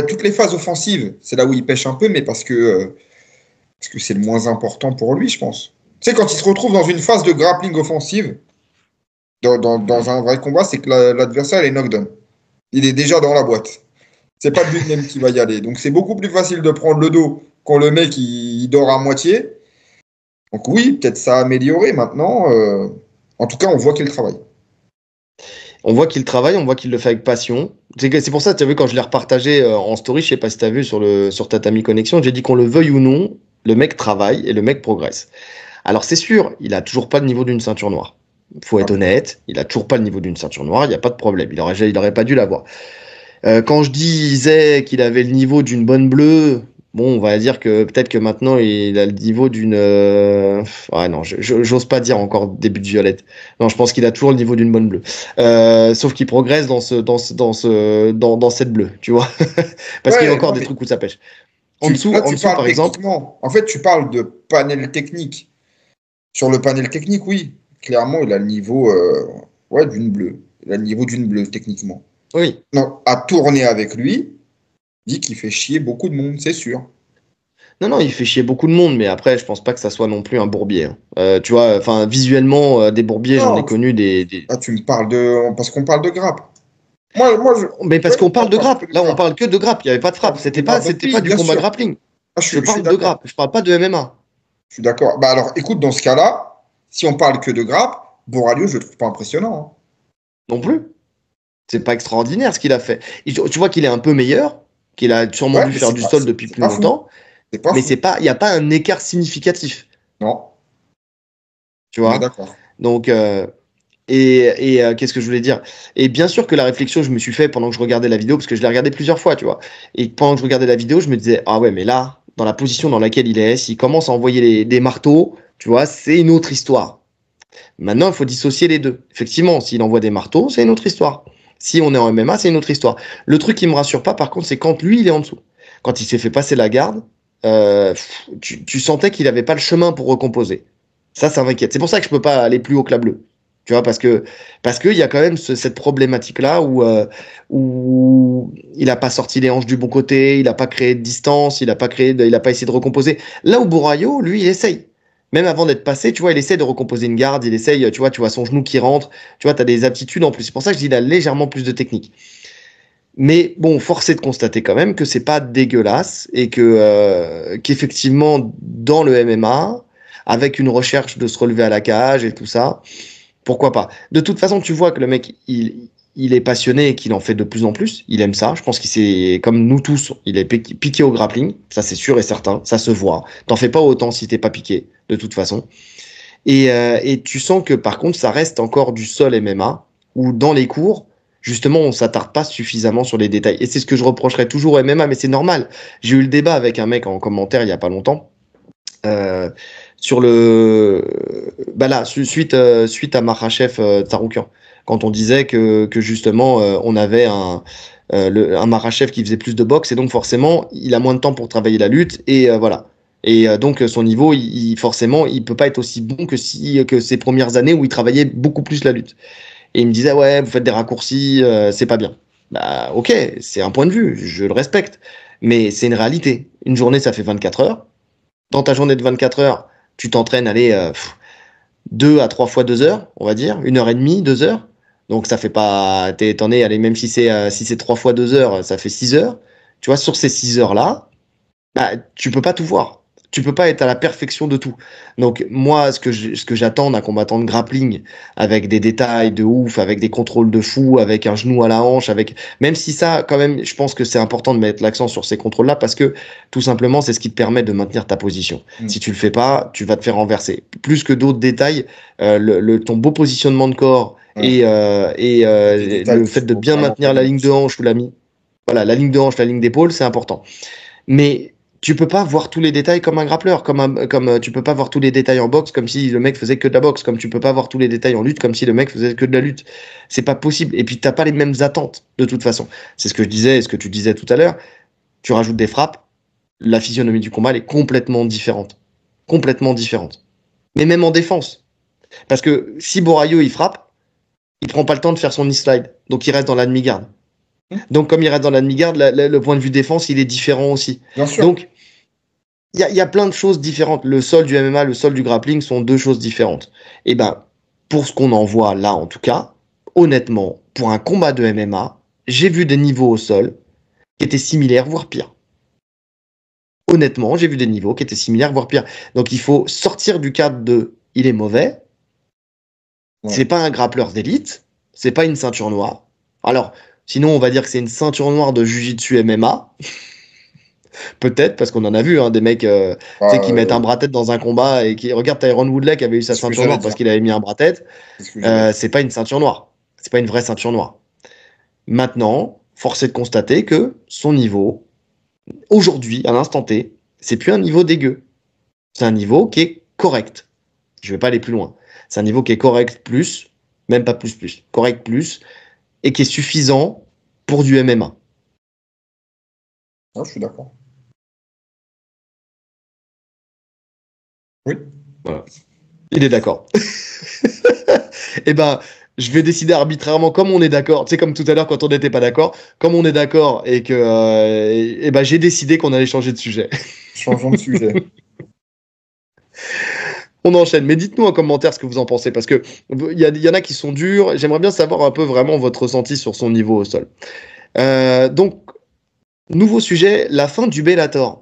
toutes les phases offensives, c'est là où il pêche un peu, mais parce que c'est le moins important pour lui, je pense. Tu sais, quand il se retrouve dans une phase de grappling offensive, dans un vrai combat, c'est que l'adversaire est knockdown. Il est déjà dans la boîte. C'est pas lui-même qui va y aller. Donc c'est beaucoup plus facile de prendre le dos quand le mec il dort à moitié. Donc oui, peut-être ça a amélioré maintenant. En tout cas, on voit qu'il travaille. On voit qu'il travaille, on voit qu'il le fait avec passion. C'est pour ça, tu as vu, quand je l'ai repartagé en story, je sais pas si tu as vu sur Tatami Connexion, j'ai dit qu'on le veuille ou non, le mec travaille et le mec progresse. Alors c'est sûr, il a toujours pas le niveau d'une ceinture noire. Faut être honnête, il a toujours pas le niveau d'une ceinture noire, il n'y a pas de problème. Il aurait pas dû l'avoir. Quand je disais qu'il avait le niveau d'une bonne bleue, bon, on va dire que peut-être que maintenant il a le niveau d'une. Ouais, non, j'ose pas dire encore début de violette. Non, je pense qu'il a toujours le niveau d'une bonne bleue. Sauf qu'il progresse dans cette bleue, tu vois, parce qu'il y a encore des trucs où ça pêche. Là, En tu dessous, parles par exemple. techniquement. En fait, tu parles de panel technique. Sur le panel technique, oui. Clairement, il a le niveau ouais, d'une bleue. Il a le niveau d'une bleue, techniquement. Oui. Non, à tourner avec lui, dit qu'il fait chier beaucoup de monde, c'est sûr. Non, non, il fait chier beaucoup de monde, mais après, je pense pas que ça soit non plus un bourbier, hein. Tu vois, enfin, visuellement, des bourbiers, j'en ai Non, connu tu me parles de. Parce qu'on parle de grappe. Mais parce Ouais, qu'on parle on de parle grappe. que de Là, on grappe. parle que de grappe. Il n'y avait pas de On frappe. parle que de grappe. Donc, C'était oui, pas du bien combat sûr. grappling. Ah, Je je suis parle de d'accord. grappe. Je parle pas de MMA Je suis d'accord. Bah alors, écoute, dans ce cas-là, si on parle que de grappe, Boralio, je le trouve pas impressionnant, hein. non plus. C'est pas extraordinaire ce qu'il a fait. Tu vois qu'il est un peu meilleur, qu'il a sûrement Ouais, dû mais faire du sol depuis c'est plus pas fou. longtemps, C'est pas mais fou. il n'y a pas un écart significatif. Non, Tu on est vois? d'accord. Donc, qu'est-ce que je voulais dire? Et bien sûr que la réflexion, je me suis fait pendant que je regardais la vidéo, parce que je l'ai regardé plusieurs fois, tu vois. Et pendant que je regardais la vidéo, je me disais, ah ouais, mais là, dans la position dans laquelle il est, s'il commence à envoyer des marteaux, tu vois, c'est une autre histoire. Maintenant, il faut dissocier les deux. Effectivement, s'il envoie des marteaux, c'est une autre histoire. Si on est en MMA, c'est une autre histoire. Le truc qui me rassure pas, par contre, c'est quand lui, il est en dessous. Quand il s'est fait passer la garde, tu sentais qu'il n'avait pas le chemin pour recomposer. Ça m'inquiète. C'est pour ça que je peux pas aller plus haut que la bleue. Tu vois, parce qu'il y a quand même cette problématique-là où il n'a pas sorti les hanches du bon côté, il n'a pas créé de distance, il n'a pas essayé de recomposer. Là où Borayo, lui, il essaye. Même avant d'être passé, tu vois, il essaie de recomposer une garde, il essaye, tu vois son genou qui rentre, tu vois, tu as des aptitudes en plus. C'est pour ça que je dis qu'il a légèrement plus de technique. Mais bon, force est de constater quand même que c'est pas dégueulasse et qu'effectivement, dans le MMA, avec une recherche de se relever à la cage et tout ça, pourquoi pas. De toute façon, tu vois que le mec, il est passionné et qu'il en fait de plus en plus. Il aime ça. Je pense qu'il s'est, comme nous tous, il est piqué au grappling. Ça, c'est sûr et certain. Ça se voit. T'en fais pas autant si t'es pas piqué, de toute façon. Et tu sens que par contre, ça reste encore du sol MMA, où dans les cours, justement, on s'attarde pas suffisamment sur les détails. Et c'est ce que je reprocherais toujours au MMA, mais c'est normal. J'ai eu le débat avec un mec en commentaire il y a pas longtemps. Euh, sur le bah là suite à Makhachev Tsarukyan, quand on disait que justement on avait un Makhachev qui faisait plus de boxe et donc forcément il a moins de temps pour travailler la lutte et voilà. Et donc son niveau, forcément, il peut pas être aussi bon que ses premières années où il travaillait beaucoup plus la lutte. Et il me disait ouais, vous faites des raccourcis, c'est pas bien. Bah ok, c'est un point de vue, je le respecte, mais c'est une réalité. Une journée, ça fait 24 heures. Dans ta journée de 24 heures, tu t'entraînes, allez, 2 à 3 fois 2 heures, on va dire, 1 heure et demie, 2 heures. Donc ça fait pas, t'en es, allez, même si c'est 3 fois 2 heures, ça fait 6 heures. Tu vois, sur ces 6 heures-là, bah, tu peux pas tout voir. Tu peux pas être à la perfection de tout. Donc moi, ce que j'attends d'un combattant de grappling, avec des détails de ouf, avec des contrôles de fou, avec un genou à la hanche, avec même si ça, quand même, je pense que c'est important de mettre l'accent sur ces contrôles-là parce que tout simplement, c'est ce qui te permet de maintenir ta position. Mm. Si tu le fais pas, tu vas te faire renverser. Plus que d'autres détails, ton beau positionnement de corps Ouais. Des détails le qu'il fait de faut bien vraiment maintenir prendre la ligne de attention. hanche ou voilà, la ligne de hanche, la ligne d'épaule, c'est important. Mais tu peux pas voir tous les détails comme un grappleur, tu peux pas voir tous les détails en boxe comme si le mec faisait que de la boxe, comme tu peux pas voir tous les détails en lutte comme si le mec faisait que de la lutte. C'est pas possible. Et puis t'as pas les mêmes attentes de toute façon. C'est ce que je disais, et ce que tu disais tout à l'heure. Tu rajoutes des frappes, la physionomie du combat elle est complètement différente, complètement différente. Mais même en défense, parce que si Borayo il frappe, il prend pas le temps de faire son knee slide, donc il reste dans la demi-garde. Mm. Donc comme il reste dans la demi-garde, le point de vue défense il est différent aussi. Bien sûr. Donc il y a plein de choses différentes. Le sol du MMA, le sol du grappling sont deux choses différentes. Et ben, pour ce qu'on en voit là, en tout cas, honnêtement, pour un combat de MMA, j'ai vu des niveaux au sol qui étaient similaires, voire pire. Honnêtement, j'ai vu des niveaux qui étaient similaires, voire pire. Donc il faut sortir du cadre de il est mauvais, Ouais. c'est pas un grappleur d'élite, c'est pas une ceinture noire. Alors, sinon, on va dire que c'est une ceinture noire de Jiu-Jitsu MMA. Peut-être, parce qu'on en a vu, hein, des mecs tu sais, Bah, qui mettent un bras-tête dans un combat et qui. Regarde Tyron Woodley qui avait eu sa c'est ce que ceinture j'allais noire dire. parce qu'il avait mis un bras-tête. C'est ce que j'allais dire. C'est pas une ceinture noire. C'est pas une vraie ceinture noire. Maintenant, force est de constater que son niveau, aujourd'hui, à l'instant T, c'est plus un niveau dégueu. C'est un niveau qui est correct. Je vais pas aller plus loin. C'est un niveau qui est correct plus, même pas plus plus, correct plus, et qui est suffisant pour du MMA. Ah, je suis d'accord. Oui. Voilà. Il est d'accord. Eh ben, je vais décider arbitrairement comme on est d'accord. Tu sais, comme tout à l'heure quand on n'était pas d'accord. Comme on est d'accord et que, eh ben, j'ai décidé qu'on allait changer de sujet. Changeons de sujet. On enchaîne. Mais dites-nous en commentaire ce que vous en pensez parce que y en a qui sont durs. J'aimerais bien savoir un peu vraiment votre ressenti sur son niveau au sol. Donc, nouveau sujet, la fin du Bellator.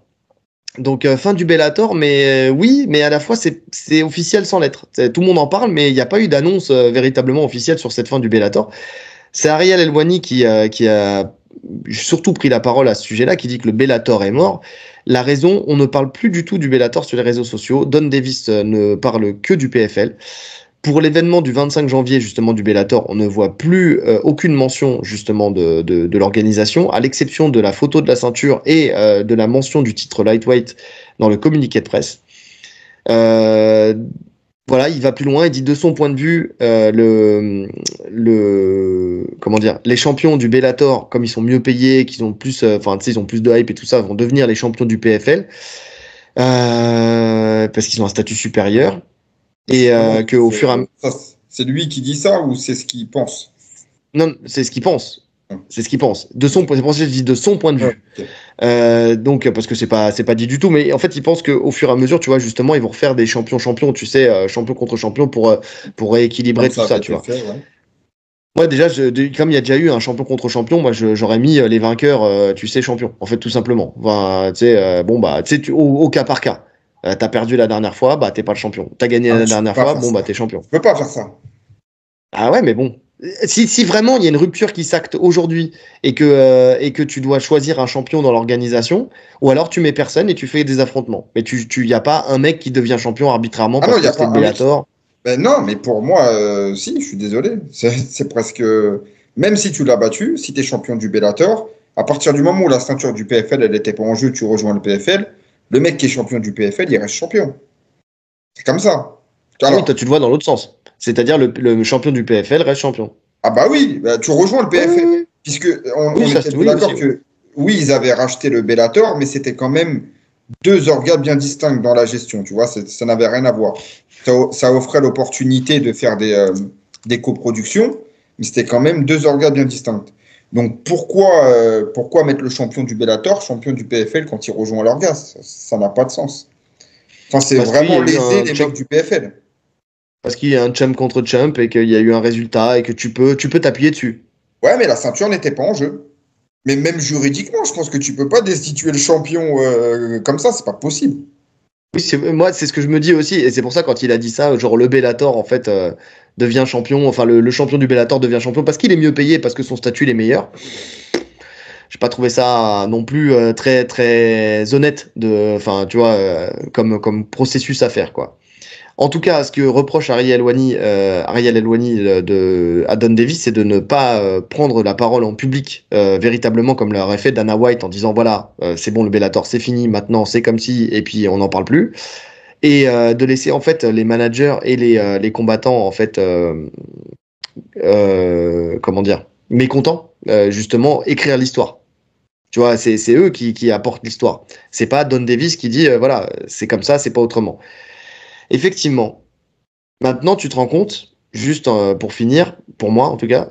Donc fin du Bellator, mais oui, mais à la fois c'est officiel sans l'être. Tout le monde en parle, mais il n'y a pas eu d'annonce véritablement officielle sur cette fin du Bellator. C'est Ariel Helwani qui a surtout pris la parole à ce sujet-là, qui dit que le Bellator est mort. La raison, on ne parle plus du tout du Bellator sur les réseaux sociaux. Don Davis ne parle que du PFL. Pour l'événement du 25 janvier justement du Bellator, on ne voit plus aucune mention justement de l'organisation, à l'exception de la photo de la ceinture et de la mention du titre lightweight dans le communiqué de presse. Voilà, il va plus loin, il dit de son point de vue, comment dire, les champions du Bellator, comme ils sont mieux payés, qu'ils ont plus, ils ont plus de hype et tout ça, vont devenir les champions du PFL parce qu'ils ont un statut supérieur. Et qu'au fur et à mesure. C'est lui qui dit ça ou c'est ce qu'il pense? Non, c'est ce qu'il pense. C'est ce qu'il pense. C'est pour ça que je dis de son point de vue. Okay. Donc, parce que c'est pas dit du tout, mais en fait, il pense qu'au fur et à mesure, tu vois, justement, ils vont refaire des champions, tu sais, champion contre champion pour rééquilibrer tout ça, tu vois. Fait, ouais. Ouais, déjà, comme il y a déjà eu un champion contre champion, moi, j'aurais mis les vainqueurs, tu sais, champions, en fait, tout simplement. Enfin, tu sais, au cas par cas. T'as perdu la dernière fois, bah t'es pas le champion. T'as gagné la dernière fois, bon bah t'es champion. Je peux pas faire ça. Ah ouais, mais bon. Si vraiment il y a une rupture qui s'acte aujourd'hui et que tu dois choisir un champion dans l'organisation, ou alors tu mets personne et tu fais des affrontements. Mais tu y a pas un mec qui devient champion arbitrairement parce que c'était le Bellator. Ben non, mais pour moi, si, je suis désolé. C'est presque. Même si tu l'as battu, si tu es champion du Bellator, à partir du moment où la ceinture du PFL elle n'était pas en jeu, tu rejoins le PFL. Le mec qui est champion du PFL, il reste champion. C'est comme ça. Alors, oui, toi, tu le vois dans l'autre sens. C'est-à-dire le champion du PFL reste champion. Ah bah oui, bah, tu rejoins le PFL. Oui. Puisque on était d'accord que oui, ils avaient racheté le Bellator, mais c'était quand même deux organes bien distincts dans la gestion. Tu vois, ça n'avait rien à voir. Ça offrait l'opportunité de faire des coproductions, mais c'était quand même deux organes bien distincts. Donc pourquoi mettre le champion du Bellator, champion du PFL quand il rejoint l'orga? Ça n'a pas de sens. Enfin, c'est vraiment léser les mecs du PFL. Parce qu'il y a un champ contre champ et qu'il y a eu un résultat et que tu peux t'appuyer dessus. Ouais, mais la ceinture n'était pas en jeu. Mais même juridiquement, je pense que tu peux pas destituer le champion comme ça, c'est pas possible. Oui, moi, c'est ce que je me dis aussi. Et c'est pour ça, quand il a dit ça, genre le Bellator, en fait, devient champion. Enfin, le champion du Bellator devient champion parce qu'il est mieux payé, parce que son statut est meilleur. J'ai pas trouvé ça non plus très très honnête enfin tu vois comme processus à faire quoi. En tout cas, ce que reproche Ariel Helwani à Don Davis, c'est de ne pas prendre la parole en public véritablement comme l'aurait fait Dana White en disant voilà c'est bon le Bellator c'est fini maintenant c'est comme si et puis on n'en parle plus et de laisser en fait les managers et les combattants en fait comment dire mécontents justement écrire l'histoire. Tu vois, c'est eux qui apportent l'histoire. C'est pas Don Davis qui dit voilà, c'est comme ça, c'est pas autrement. Effectivement. Maintenant, tu te rends compte, juste pour finir, pour moi en tout cas,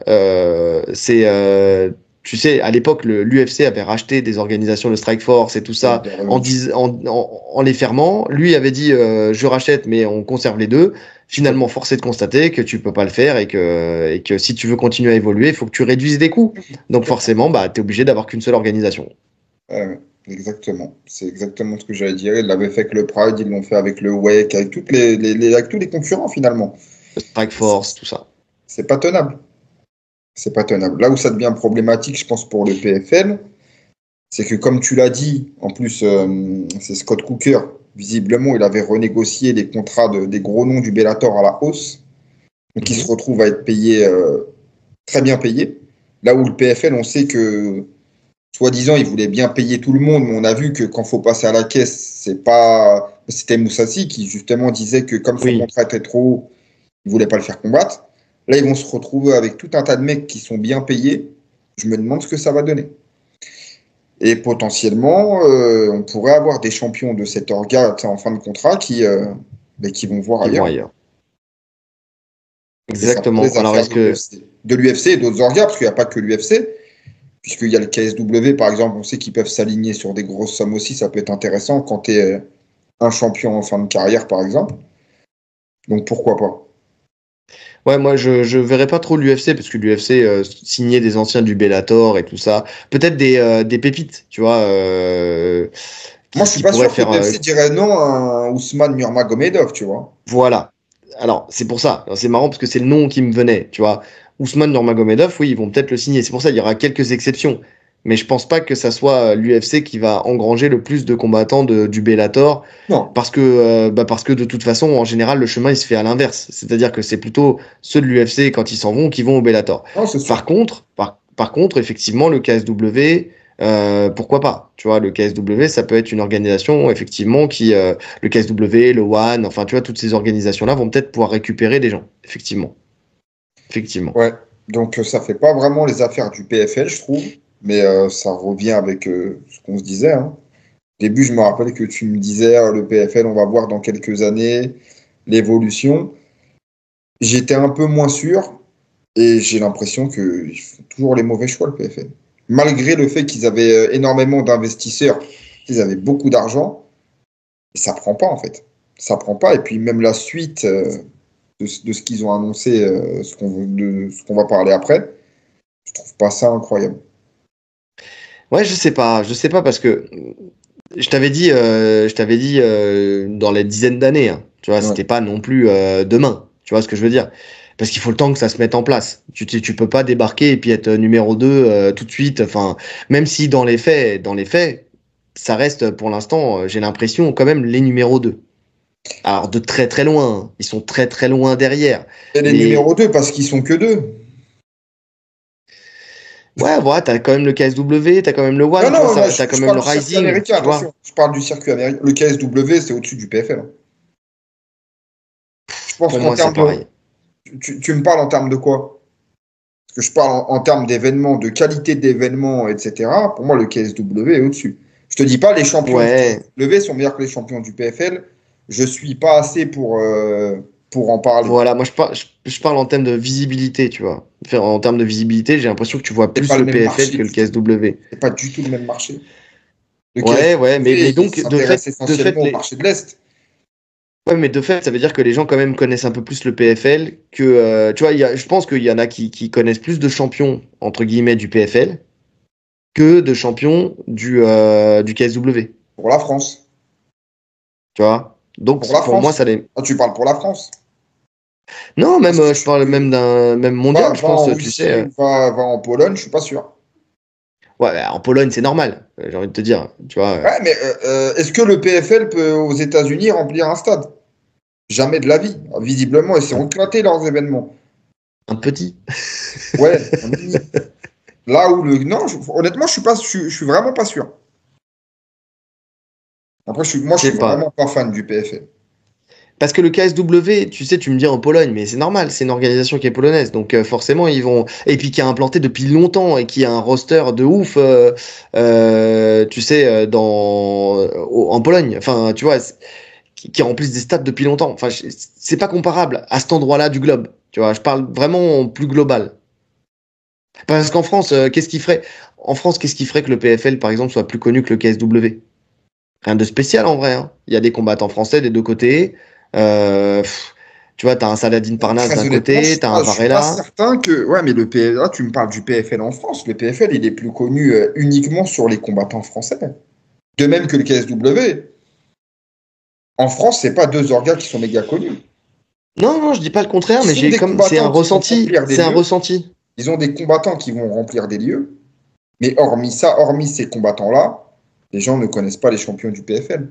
tu sais, à l'époque, l'UFC avait racheté des organisations, le Strikeforce et tout ça, en les fermant. Lui avait dit je rachète, mais on conserve les deux. Finalement, force est de constater que tu peux pas le faire et que si tu veux continuer à évoluer, il faut que tu réduises des coûts. Donc forcément, bah, tu es obligé d'avoir qu'une seule organisation. Exactement. C'est exactement ce que j'allais dire. Ils l'avaient fait avec le Pride, ils l'ont fait avec le WEC, avec, avec tous les concurrents finalement. Le Strikeforce, tout ça. C'est pas tenable. C'est pas tenable. Là où ça devient problématique, je pense, pour le PFL, c'est que comme tu l'as dit, en plus, c'est Scott Cooker. Visiblement, il avait renégocié les contrats des gros noms du Bellator à la hausse. Donc, il se retrouve à être payé, très bien payé. Là où le PFL, on sait que, soi-disant, il voulait bien payer tout le monde, mais on a vu que quand il faut passer à la caisse, c'était Moussassi qui, justement, disait que comme son contrat était trop haut, il ne voulait pas le faire combattre. Là, ils vont se retrouver avec tout un tas de mecs qui sont bien payés. Je me demande ce que ça va donner. Et potentiellement, on pourrait avoir des champions de cet orga en fin de contrat qui mais qui vont voir Qui vont ailleurs. ailleurs. Et ça Exactement. les Alors, affaires est-ce que. de l'UFC et d'autres orgas, parce qu'il n'y a pas que l'UFC, puisqu'il y a le KSW, par exemple, on sait qu'ils peuvent s'aligner sur des grosses sommes aussi, ça peut être intéressant quand tu es un champion en fin de carrière, par exemple. Donc pourquoi pas? Ouais, moi, je verrais pas trop l'UFC parce que l'UFC signait des anciens du Bellator et tout ça. Peut-être des pépites, tu vois, Moi, je suis qui pas pourraient sûr que faire. l'UFC dirait non à un Ousmane Nurmagomedov, tu vois. Voilà. Alors, c'est pour ça. Alors, c'est marrant parce que c'est le nom qui me venait, tu vois. Ousmane Nurmagomedov, oui, ils vont peut-être le signer. C'est pour ça, il y aura quelques exceptions. Mais je pense pas que ça soit l'UFC qui va engranger le plus de combattants du Bellator Non, parce que de toute façon, en général, le chemin, il se fait à l'inverse. C'est-à-dire que c'est plutôt ceux de l'UFC, quand ils s'en vont, qui vont au Bellator. non, c'est sûr. Par contre, effectivement, le KSW, pourquoi pas? Tu vois, le KSW, ça peut être une organisation, effectivement, le KSW, le ONE, enfin, tu vois, toutes ces organisations-là vont peut-être pouvoir récupérer des gens. Effectivement. Effectivement. Ouais. Donc ça fait pas vraiment les affaires du PFL, je trouve, mais ça revient avec ce qu'on se disait, hein. Au début, je me rappelle que tu me disais, le PFL, on va voir dans quelques années l'évolution. J'étais un peu moins sûr et j'ai l'impression qu'ils font toujours les mauvais choix, le PFL. Malgré le fait qu'ils avaient énormément d'investisseurs, qu'ils avaient beaucoup d'argent, ça prend pas en fait. Ça prend pas. Et puis même la suite de ce qu'ils ont annoncé, ce qu'on va parler après, je trouve pas ça incroyable. Ouais, je sais pas parce que je t'avais dit dans les dizaines d'années, hein, tu vois, Ouais. c'était pas non plus demain, tu vois ce que je veux dire? Parce qu'il faut le temps que ça se mette en place. Tu peux pas débarquer et puis être numéro 2 tout de suite. Enfin, même si dans les faits, ça reste pour l'instant, j'ai l'impression quand même les numéros 2. Alors de très très loin, hein. Ils sont très très loin derrière. Et les Mais numéros 2 parce qu'ils sont que deux. ouais, voilà, t'as quand même le KSW, t'as quand même le Non, One, tu vois, non, moi, t'as quand je même parle le du circuit Rising, américain, tu vois. attention. Je parle du circuit américain. Le KSW, c'est au-dessus du PFL. Je pense Pour qu'en moi, c'est termes de. pareil. Tu me parles en termes de quoi? Parce que je parle en termes d'événements, de qualité d'événements, etc. Pour moi, le KSW est au-dessus. Je te dis pas les champions du Ouais, KSW sont meilleurs que les champions du PFL. Je suis pas assez pour en parler. voilà, moi je parle en termes de visibilité, tu vois. Enfin, en termes de visibilité, j'ai l'impression que tu vois C'est pas plus le le même PFL marché que le du tout. KSW. C'est pas du tout le même marché. Le Ouais, mais KSW, il donc s'intéresse de fait essentiellement au marché de l'Est. ouais, mais de fait, ça veut dire que les gens quand même connaissent un peu plus le PFL que, tu vois, je pense qu'il y en a qui connaissent plus de champions entre guillemets du PFL que de champions du KSW, Pour la France. tu vois. Donc Pour la pour moi, France. ça les. Ah, tu parles pour la France. Non, même Parce que je parle même d'un même mondial, je va en pense, tu sais. Russie ou va en Pologne, je suis pas sûr. Ouais, bah, en Pologne, c'est normal, j'ai envie de te dire, tu vois. Ouais, mais est-ce que le PFL peut aux États-Unis remplir un stade? Jamais de la vie. Visiblement, ils Un, sont éclatés leurs événements. un petit. Ouais, un mini. Là où le. Non, honnêtement, je suis vraiment pas sûr. Après, Je je sais suis pas. vraiment pas fan du PFL. Parce que le KSW, tu sais, tu me dis en Pologne, mais c'est normal, c'est une organisation qui est polonaise, donc forcément ils vont, et puis qui a implanté depuis longtemps et qui a un roster de ouf, tu sais, en Pologne, enfin, tu vois, qui remplissent des stades depuis longtemps. Enfin, c'est pas comparable à cet endroit-là du globe, tu vois. Je parle vraiment plus global. Parce qu'en France, qu'est-ce qui ferait, en France, qu'est-ce qui ferait que le PFL, par exemple, soit plus connu que le KSW? Rien de spécial en vrai, hein. Il y a des combattants français des deux côtés. Tu vois, t'as un Saladin Parnasse Très d'un honnêtement, côté, t'as un je suis pas Varela. certain que. Ouais, mais le PFL, là, tu me parles du PFL en France. Le PFL, il est plus connu uniquement sur les combattants français. De même que le KSW. En France, c'est pas deux orgas qui sont méga connus. Non, non, je dis pas le contraire, mais Ils ont j'ai des comme c'est un combattants qui vont ressenti, remplir des c'est un lieux. ressenti. Ils ont des combattants qui vont remplir des lieux. Mais hormis ça, hormis ces combattants-là, les gens ne connaissent pas les champions du PFL.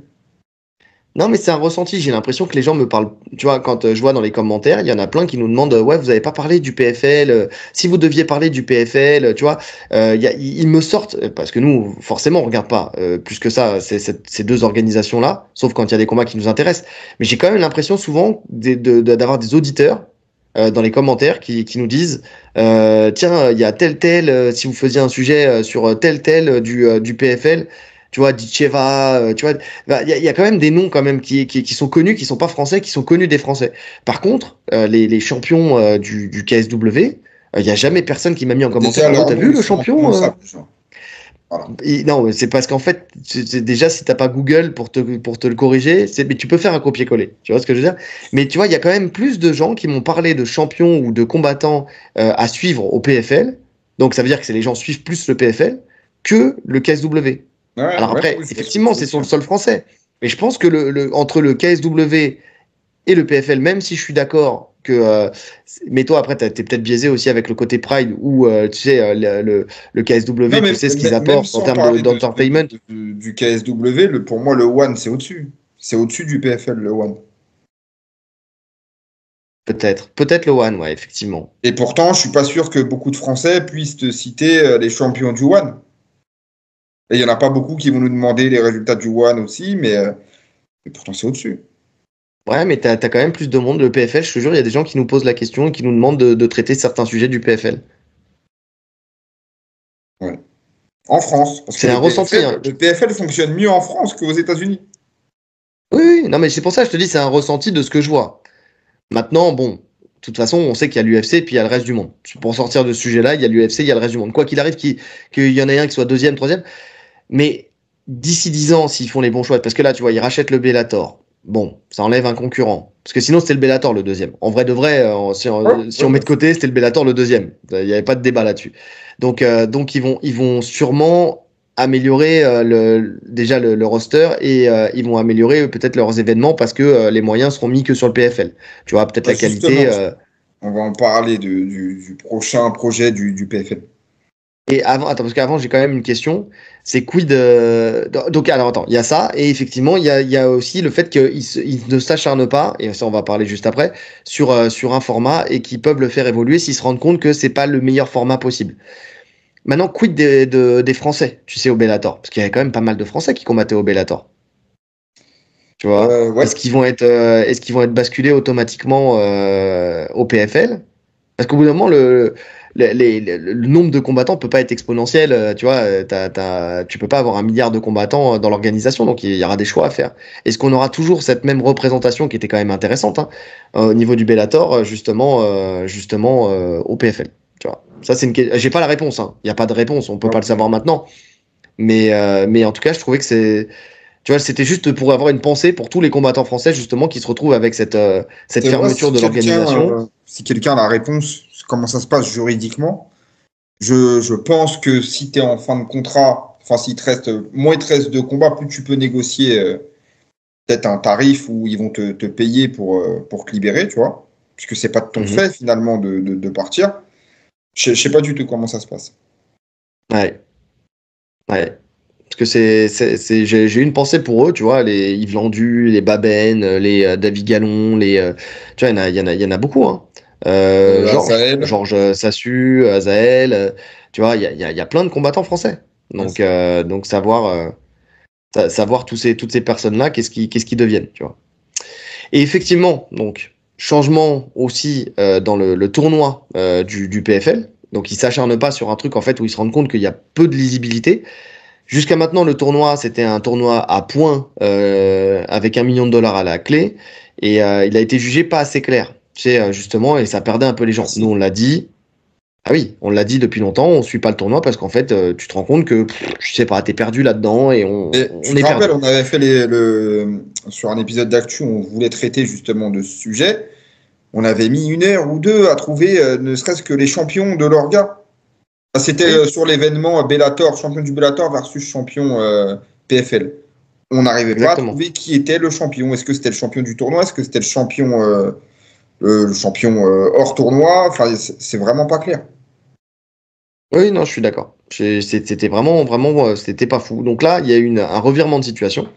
Non, mais c'est un ressenti. J'ai l'impression que les gens me parlent. Tu vois, quand je vois dans les commentaires, il y en a plein qui nous demandent ouais, vous avez pas parlé du PFL. Si vous deviez parler du PFL, tu vois, ils me sortent parce que nous, forcément, on regarde pas plus que ça ces deux organisations-là, sauf quand il y a des combats qui nous intéressent. Mais j'ai quand même l'impression souvent d'avoir des auditeurs dans les commentaires qui nous disent tiens, il y a tel si vous faisiez un sujet sur tel du PFL. tu vois, Ditcheva, tu vois, bah, il y a quand même des noms quand même qui sont connus, qui sont pas français, qui sont connus des Français. Par contre, les champions du KSW, il y a jamais personne qui m'a mis en commentaire. Déjà, Ah, leurs t'as noms, vu ils le sont champion imprononçables. Déjà. Voilà. Non, mais c'est parce qu'en fait, déjà, si t'as pas Google pour te le corriger, mais tu peux faire un copier-coller. Tu vois ce que je veux dire? Mais tu vois, il y a quand même plus de gens qui m'ont parlé de champions ou de combattants à suivre au PFL. Donc, ça veut dire que les gens suivent plus le PFL que le KSW. Ouais, Alors ouais, après, oui, je vois ce que effectivement, tu veux c'est sur le dire. sol français. Mais je pense que entre le KSW et le PFL, même si je suis d'accord que. Mais toi, après, t'es peut-être biaisé aussi avec le côté Pride où, tu sais, le Non, KSW, tu mais sais ce qu'ils même apportent en sans termes parler d'entertainment. du KSW, pour moi, le One, c'est au-dessus. C'est au-dessus du PFL, le One. Peut-être le One, ouais, effectivement. Et pourtant, je suis pas sûr que beaucoup de Français puissent te citer les champions du One. Et il y en a pas beaucoup qui vont nous demander les résultats du One aussi, mais pourtant, c'est au-dessus. Ouais, mais t'as quand même plus de monde. Le PFL, je te jure, il y a des gens qui nous posent la question et qui nous demandent de traiter certains sujets du PFL. Ouais. En France, parce que C'est un ressenti, hein. Le PFL fonctionne mieux en France qu'aux États-Unis. Oui, oui, non, mais c'est pour ça que je te dis, c'est un ressenti de ce que je vois. Maintenant, bon, de toute façon, on sait qu'il y a l'UFC et puis il y a le reste du monde. Pour sortir de ce sujet-là, il y a l'UFC, il y a le reste du monde. Quoi qu'il arrive, qu'il y en ait un qui soit deuxième, troisième. Mais d'ici 10 ans, s'ils font les bons choix, parce que là, tu vois, ils rachètent le Bellator. Bon, ça enlève un concurrent. Parce que sinon, c'était le Bellator le deuxième. En vrai de vrai, Ouais, si on ouais, met de côté, c'était le Bellator le deuxième. Il n'y avait pas de débat là-dessus. Donc ils vont sûrement améliorer déjà le roster et ils vont améliorer peut-être leurs événements parce que les moyens seront mis que sur le PFL. Tu vois, peut-être bah, la qualité. justement, on va en parler du prochain projet du PFL. Et avant, attends, parce qu'avant, j'ai quand même une question. C'est quid. Donc, alors, attends, il y a ça. Et effectivement, il y a aussi le fait qu'ils ne s'acharnent pas, et ça, on va parler juste après, sur un format et qu'ils peuvent le faire évoluer s'ils se rendent compte que c'est pas le meilleur format possible. Maintenant, quid des Français, tu sais, au Bellator? Parce qu'il y a quand même pas mal de Français qui combattaient au Bellator. Tu vois? Ouais. Est-ce qu'ils vont être basculés automatiquement au PFL? Parce qu'au bout d'un moment, le nombre de combattants peut pas être exponentiel. Tu vois, tu peux pas avoir 1 milliard de combattants dans l'organisation, donc il y aura des choix à faire. Est-ce qu'on aura toujours cette même représentation qui était quand même intéressante hein, au niveau du Bellator, justement au PFL? Tu vois, ça c'est j'ai pas la réponse. Hein. Il y a pas de réponse. On peut pas le savoir maintenant. Mais en tout cas, je trouvais que tu vois, c'était juste pour avoir une pensée pour tous les combattants français justement qui se retrouvent avec cette C'est vrai, fermeture de l'organisation. si quelqu'un a la réponse, comment ça se passe juridiquement, je pense que si tu es en fin de contrat, enfin, moins il te reste de combats, plus tu peux négocier peut-être un tarif où ils vont te payer pour te libérer, tu vois, puisque c'est pas de ton Mhm. fait finalement de partir. Je sais pas du tout comment ça se passe. Ouais, ouais. Parce que j'ai une pensée pour eux, tu vois, les Yves Landu, les Baben, les David Gallon, tu vois, il y en a beaucoup, hein. Azael, Georges Sassu, Azael, tu vois, il y a plein de combattants français. Donc savoir toutes ces personnes-là, qu'est-ce qu'ils deviennent, tu vois. Et effectivement, donc, changement aussi dans le tournoi du PFL. Donc, ils s'acharnent pas sur un truc en fait où ils se rendent compte qu'il y a peu de lisibilité. Jusqu'à maintenant, le tournoi, c'était un tournoi à points avec $1 million à la clé. Et il a été jugé pas assez clair. Tu sais, justement, et ça perdait un peu les gens. Nous, merci. on l'a dit. Ah oui, on l'a dit depuis longtemps, on suit pas le tournoi parce qu'en fait, tu te rends compte que, je sais pas, t'es perdu là-dedans et on, Et tu on te est rappelles, perdu. on avait fait sur un épisode d'actu, on voulait traiter justement de ce sujet. On avait mis 1 heure ou deux à trouver ne serait-ce que les champions de leur gars. C'était Oui, sur l'événement Bellator, champion du Bellator versus champion PFL. On n'arrivait pas à exactement. trouver qui était le champion. Est-ce que c'était le champion du tournoi? Est-ce que c'était le champion hors tournoi? Enfin, c'est vraiment pas clair. Oui, non, je suis d'accord. C'était vraiment, vraiment, c'était pas fou. Donc là, il y a eu un revirement de situation.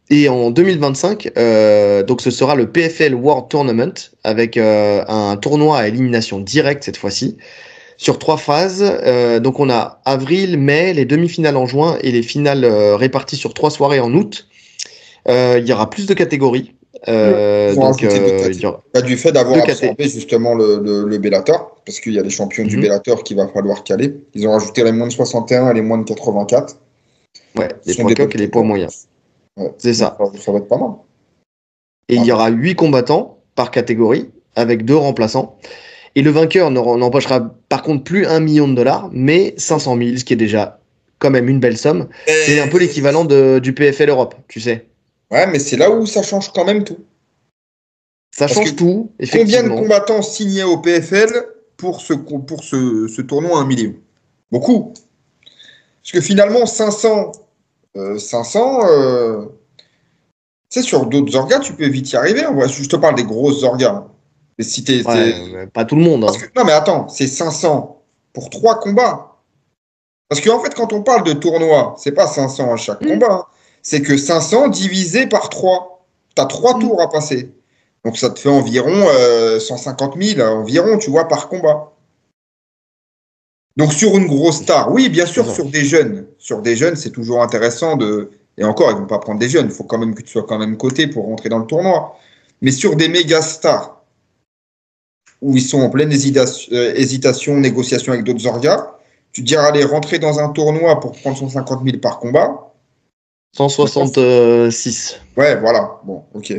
Et en 2025, donc ce sera le PFL World Tournament avec un tournoi à élimination directe cette fois-ci sur 3 phases. Donc on a avril, mai, les demi-finales en juin et les finales réparties sur 3 soirées en août. Il y aura plus de catégories. Ils ont Donc rajouté deux il y catégories. aura Pas du fait deux d'avoir catégories. absorbé justement le Bellator, parce qu'il y a les champions du Bellator qu'il va falloir caler. Ils ont rajouté les moins de 61 et les moins de 84. Ouais, Ce les sont poids des coqs et les poids moyens. Ouais. C'est ça. Ça va être pas mal. Et il y aura 8 combattants par catégorie, avec 2 remplaçants. Et le vainqueur n'empochera par contre plus 1 million de dollars, mais 500 000, ce qui est déjà quand même une belle somme. C'est un peu l'équivalent du PFL Europe, tu sais. Ouais, mais c'est là où ça change quand même tout. Ça Parce change que tout, combien de effectivement. combattants signaient au PFL pour ce tournoi à 1 million? Beaucoup. Parce que finalement, 500, tu sais, sur d'autres orgas, tu peux vite y arriver. Je te parle des grosses orgas. Mais si Ouais, pas tout le monde. Parce Hein. que, non, mais attends, c'est 500 pour 3 combats. Parce qu'en fait, quand on parle de tournoi, c'est pas 500 à chaque Mmh. combat. Hein. C'est que 500 divisé par 3. Tu as 3 Mmh. tours à passer. Donc ça te fait environ 150 000 environ, tu vois, par combat. Donc sur une grosse star, oui, bien C'est sûr, ça. sur des jeunes. Sur des jeunes, c'est toujours intéressant de. Et encore, ils vont pas prendre des jeunes. Il faut quand même que tu sois quand même coté pour rentrer dans le tournoi. Mais sur des méga stars, où ils sont en pleine hésitation, négociation avec d'autres orgas, tu te diras aller rentrer dans un tournoi pour prendre 150 000 par combat. 166. Ouais, voilà. Bon, ok.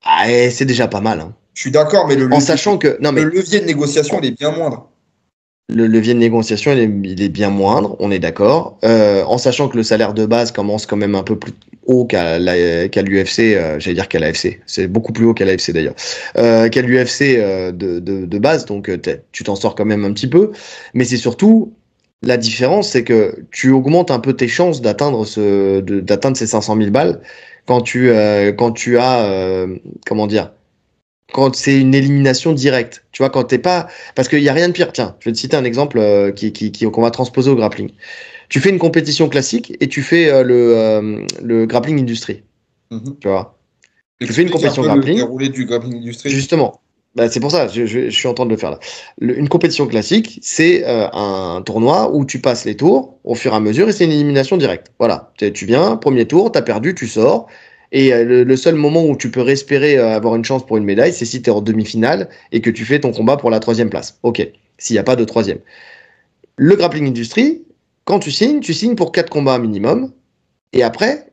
Ah, et c'est déjà pas mal. Hein. Je suis d'accord, mais En sachant que. Non, le mais levier de négociation, il est bien moindre. le levier de négociation, il est bien moindre, on est d'accord. En sachant que le salaire de base commence quand même un peu plus haut qu'à l'UFC, j'allais dire qu'à l'AFC. C'est beaucoup plus haut qu'à l'AFC d'ailleurs. Qu'à l'UFC de base, donc tu t'en sors quand même un petit peu. Mais c'est surtout. La différence, c'est que tu augmentes un peu tes chances d'atteindre ces 500 000 balles quand tu as, comment dire, quand c'est une élimination directe. Tu vois, quand t'es pas, parce qu'il y a rien de pire. Tiens, je vais te citer un exemple qu'on va transposer au grappling. Tu fais une compétition classique et tu fais le grappling industry. Mhm. Tu vois, tu fais une Explique un compétition peu le grappling. déroulé du grappling industry. Justement, bah, c'est pour ça, je suis en train de le faire là. Une compétition classique, c'est un tournoi où tu passes les tours au fur et à mesure et c'est une élimination directe. Voilà, tu viens, premier tour, t'as perdu, tu sors. Et le seul moment où tu peux espérer avoir une chance pour une médaille, c'est si tu es en demi-finale et que tu fais ton combat pour la 3e place. Ok, s'il n'y a pas de 3e. Le grappling industry, quand tu signes pour 4 combats minimum. Et après,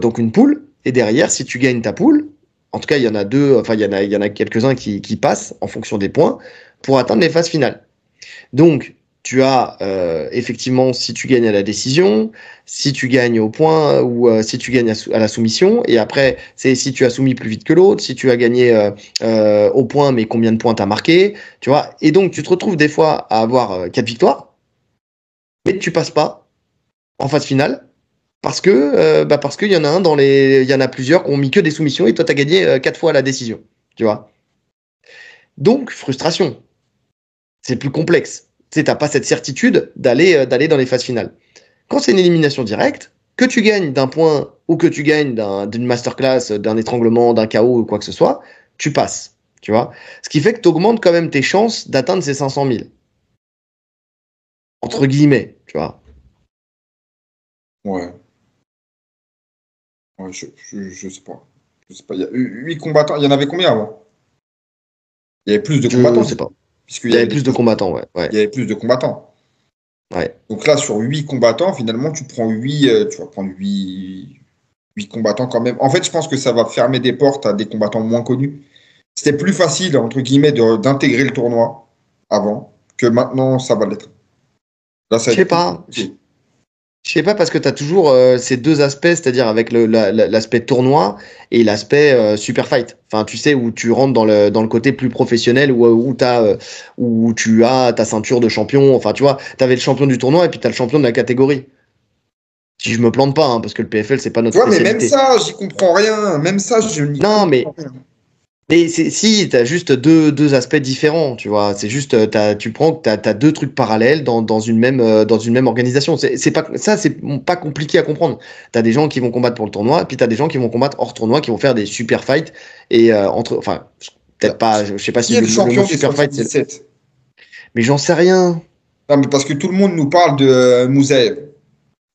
donc une poule, et derrière, si tu gagnes ta poule, en tout cas, il y en a deux, enfin, il y en a quelques-uns qui passent en fonction des points pour atteindre les phases finales. Donc, tu as effectivement, si tu gagnes à la décision, si tu gagnes au point ou si tu gagnes à la soumission, et après, c'est si tu as soumis plus vite que l'autre, si tu as gagné au point, mais combien de points tu as marqué, tu vois. Et donc, tu te retrouves des fois à avoir 4 victoires, mais tu passes pas en phase finale parce qu'il y en a il y en a plusieurs qui ont mis que des soumissions et toi t'as gagné 4 fois la décision, tu vois. Donc frustration, c'est plus complexe. Tu sais, t'as pas cette certitude d'aller dans les phases finales. Quand c'est une élimination directe, que tu gagnes d'un point ou que tu gagnes d'une masterclass, d'un étranglement, d'un KO ou quoi que ce soit, tu passes, tu vois. Ce qui fait que tu augmentes quand même tes chances d'atteindre ces 500 000 entre guillemets, tu vois. Ouais. Ouais, je sais pas. Je sais pas. Il y a 8 combattants. Il y en avait combien avant? Il y avait plus de Je combattants, sais pas. puisqu'il Il y y avait avait des plus de combattants, ouais, il ouais, y avait plus de combattants. ouais. Donc là, sur 8 combattants, finalement, tu vas prendre 8 combattants quand même. En fait, je pense que ça va fermer des portes à des combattants moins connus. C'était plus facile, entre guillemets, d'intégrer le tournoi avant que maintenant, ça va l'être. Là, ça Je va sais être plus pas. compliqué. Je sais pas parce que tu as toujours ces deux aspects, c'est-à-dire avec l'aspect tournoi et l'aspect super fight. Enfin, tu sais, où tu rentres dans le côté plus professionnel, où tu as ta ceinture de champion. Enfin, tu vois, tu avais le champion du tournoi et puis tu as le champion de la catégorie. Si je me plante pas, hein, parce que le PFL, c'est pas notre Tu vois, mais même spécialité. ça, j'y comprends rien. Même ça, je n'y Non, comprends mais rien. si, t'as juste deux aspects différents, tu vois. C'est juste, t'as deux trucs parallèles dans une même organisation. C'est pas compliqué à comprendre. T'as des gens qui vont combattre pour le tournoi, et puis t'as des gens qui vont combattre hors tournoi, qui vont faire des super fights. Et enfin, peut-être pas, je sais pas Qui si est le le mot champion des super fight, 77? mais j'en sais rien. Non, mais parce que tout le monde nous parle de Mouzaev.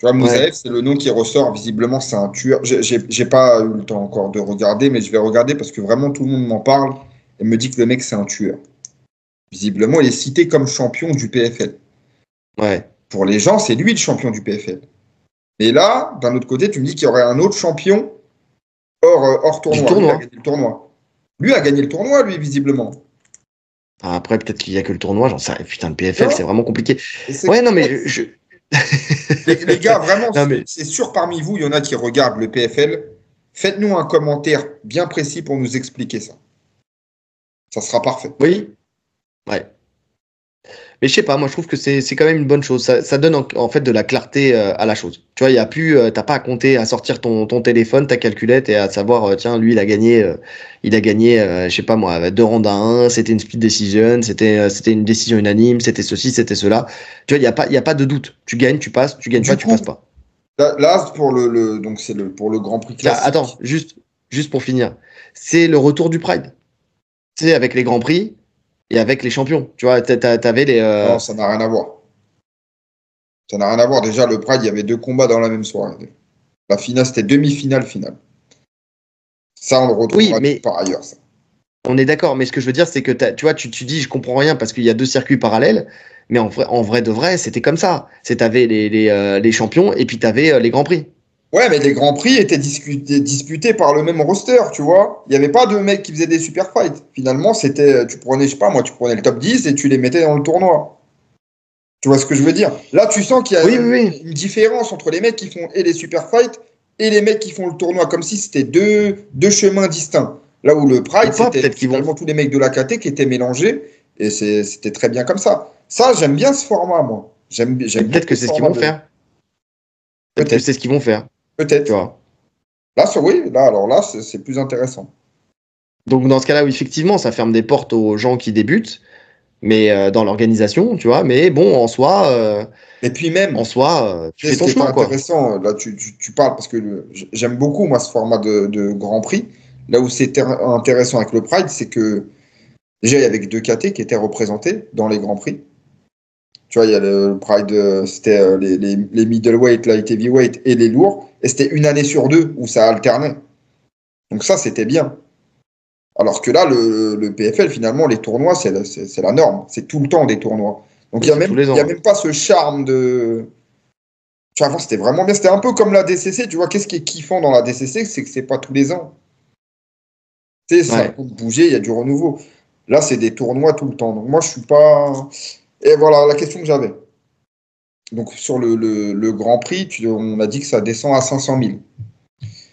Tu vois, Ouais. Mouzaev, c'est le nom qui ressort. Visiblement, c'est un tueur. J'ai pas eu le temps encore de regarder, mais je vais regarder parce que vraiment tout le monde m'en parle et me dit que le mec, c'est un tueur. Visiblement, il est cité comme champion du PFL. Ouais. Pour les gens, c'est lui le champion du PFL. Mais là, d'un autre côté, tu me dis qu'il y aurait un autre champion hors tournoi. Du tournoi. Lui a gagné le tournoi. Lui a gagné le tournoi, lui, visiblement. Après, peut-être qu'il y a que le tournoi, j'en sais rien. Putain, le PFL, Non. c'est vraiment compliqué. C'est Ouais, non, mais je... les gars, vraiment, non, mais... c'est sûr parmi vous, il y en a qui regardent le PFL. Faites-nous un commentaire bien précis pour nous expliquer ça. Ça sera parfait. Oui, ouais. Mais je sais pas, moi je trouve que c'est quand même une bonne chose. Ça donne en fait de la clarté à la chose. Tu vois, il y a plus, t'as pas à compter, à sortir ton téléphone, ta calculette et à savoir, tiens, lui il a gagné, je sais pas moi, 2 rounds à 1, c'était une split decision, c'était une décision unanime, c'était ceci, c'était cela. Tu vois, il y a pas de doute. Tu gagnes, tu passes, tu gagnes pas, tu passes pas. Là pour donc c'est pour le Grand Prix classique. Attends, juste pour finir, c'est le retour du Pride. Tu sais, avec les Grands Prix. Et avec les champions, tu vois, t'avais les... Non, ça n'a rien à voir. Ça n'a rien à voir. Déjà, le Pride, il y avait 2 combats dans la même soirée. La finale, c'était demi-finale, finale. Ça, on le retrouvera par ailleurs. Ça. On est d'accord, mais ce que je veux dire, c'est que tu vois, tu dis, je comprends rien parce qu'il y a 2 circuits parallèles, mais en vrai de vrai, c'était comme ça. T'avais les champions et puis t'avais les Grands Prix. Ouais, mais les Grands Prix étaient disputés par le même roster, tu vois. Il n'y avait pas de mecs qui faisaient des super fights. Finalement, c'était, tu prenais, je sais pas moi, tu prenais le top 10 et tu les mettais dans le tournoi. Tu vois ce que je veux dire? Là, tu sens qu'il y a une différence entre les mecs qui font et les super fights et les mecs qui font le tournoi, comme si c'était deux chemins distincts. Là où le Pride, c'était finalement tous les mecs de la KT qui étaient mélangés et c'était très bien comme ça. Ça, j'aime bien ce format, moi. J'aime peut-être que c'est ce qu'ils vont faire. Peut-être que c'est ce qu'ils vont faire. Peut-être. Tu vois. Là, c'est plus intéressant. Donc, dans ce cas-là, oui, effectivement, ça ferme des portes aux gens qui débutent, mais dans l'organisation, tu vois. Mais bon, en soi. Et puis même. En soi, tu fais ton chemin, quoi. C'est intéressant. Là, tu parles parce que j'aime beaucoup, moi, ce format de Grand Prix. Là où c'est intéressant avec le Pride, c'est que déjà, il y avait 2 KT qui étaient représentés dans les Grands Prix. Tu vois, il y a le Pride, c'était les middleweight, light heavyweight et les lourds. Et c'était une année sur 2 où ça alternait. Donc ça, c'était bien. Alors que là, le PFL, finalement, les tournois, c'est la norme. C'est tout le temps des tournois. Donc il n'y a même pas ce charme de... Tu vois, avant, c'était vraiment bien. C'était un peu comme la DCC. Tu vois, qu'est-ce qui est kiffant dans la DCC? C'est que c'est pas tous les ans. Tu sais, ça peut bouger, il y a du renouveau. Là, c'est des tournois tout le temps. Donc moi, je suis pas... Et voilà la question que j'avais. Donc sur le Grand Prix, on a dit que ça descend à 500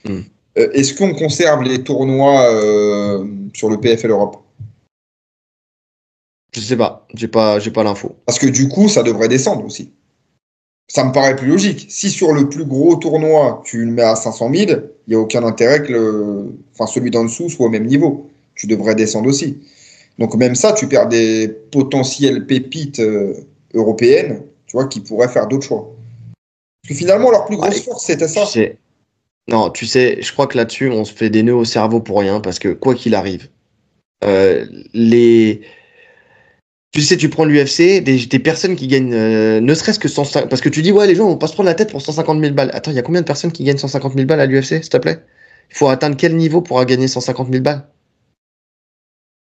000. Est-ce qu'on conserve les tournois sur le PFL Europe? Je sais pas, j'ai pas l'info. Parce que du coup, ça devrait descendre aussi. Ça me paraît plus logique. Si sur le plus gros tournoi, tu le mets à 500 000, il n'y a aucun intérêt que celui d'en dessous soit au même niveau. Tu devrais descendre aussi. Donc même ça, tu perds des potentielles pépites européennes, tu vois, qui pourraient faire d'autres choix. Parce que finalement, leur plus grosse force, c'était ça. Non, tu sais, je crois que là-dessus, on se fait des nœuds au cerveau pour rien, parce que quoi qu'il arrive, tu sais, tu prends l'UFC, des personnes qui gagnent ne serait-ce que 150... Parce que tu dis, ouais, les gens vont pas se prendre la tête pour 150 000 balles. Attends, il y a combien de personnes qui gagnent 150 000 balles à l'UFC, s'il te plaît? Il faut atteindre quel niveau pour gagner 150 000 balles?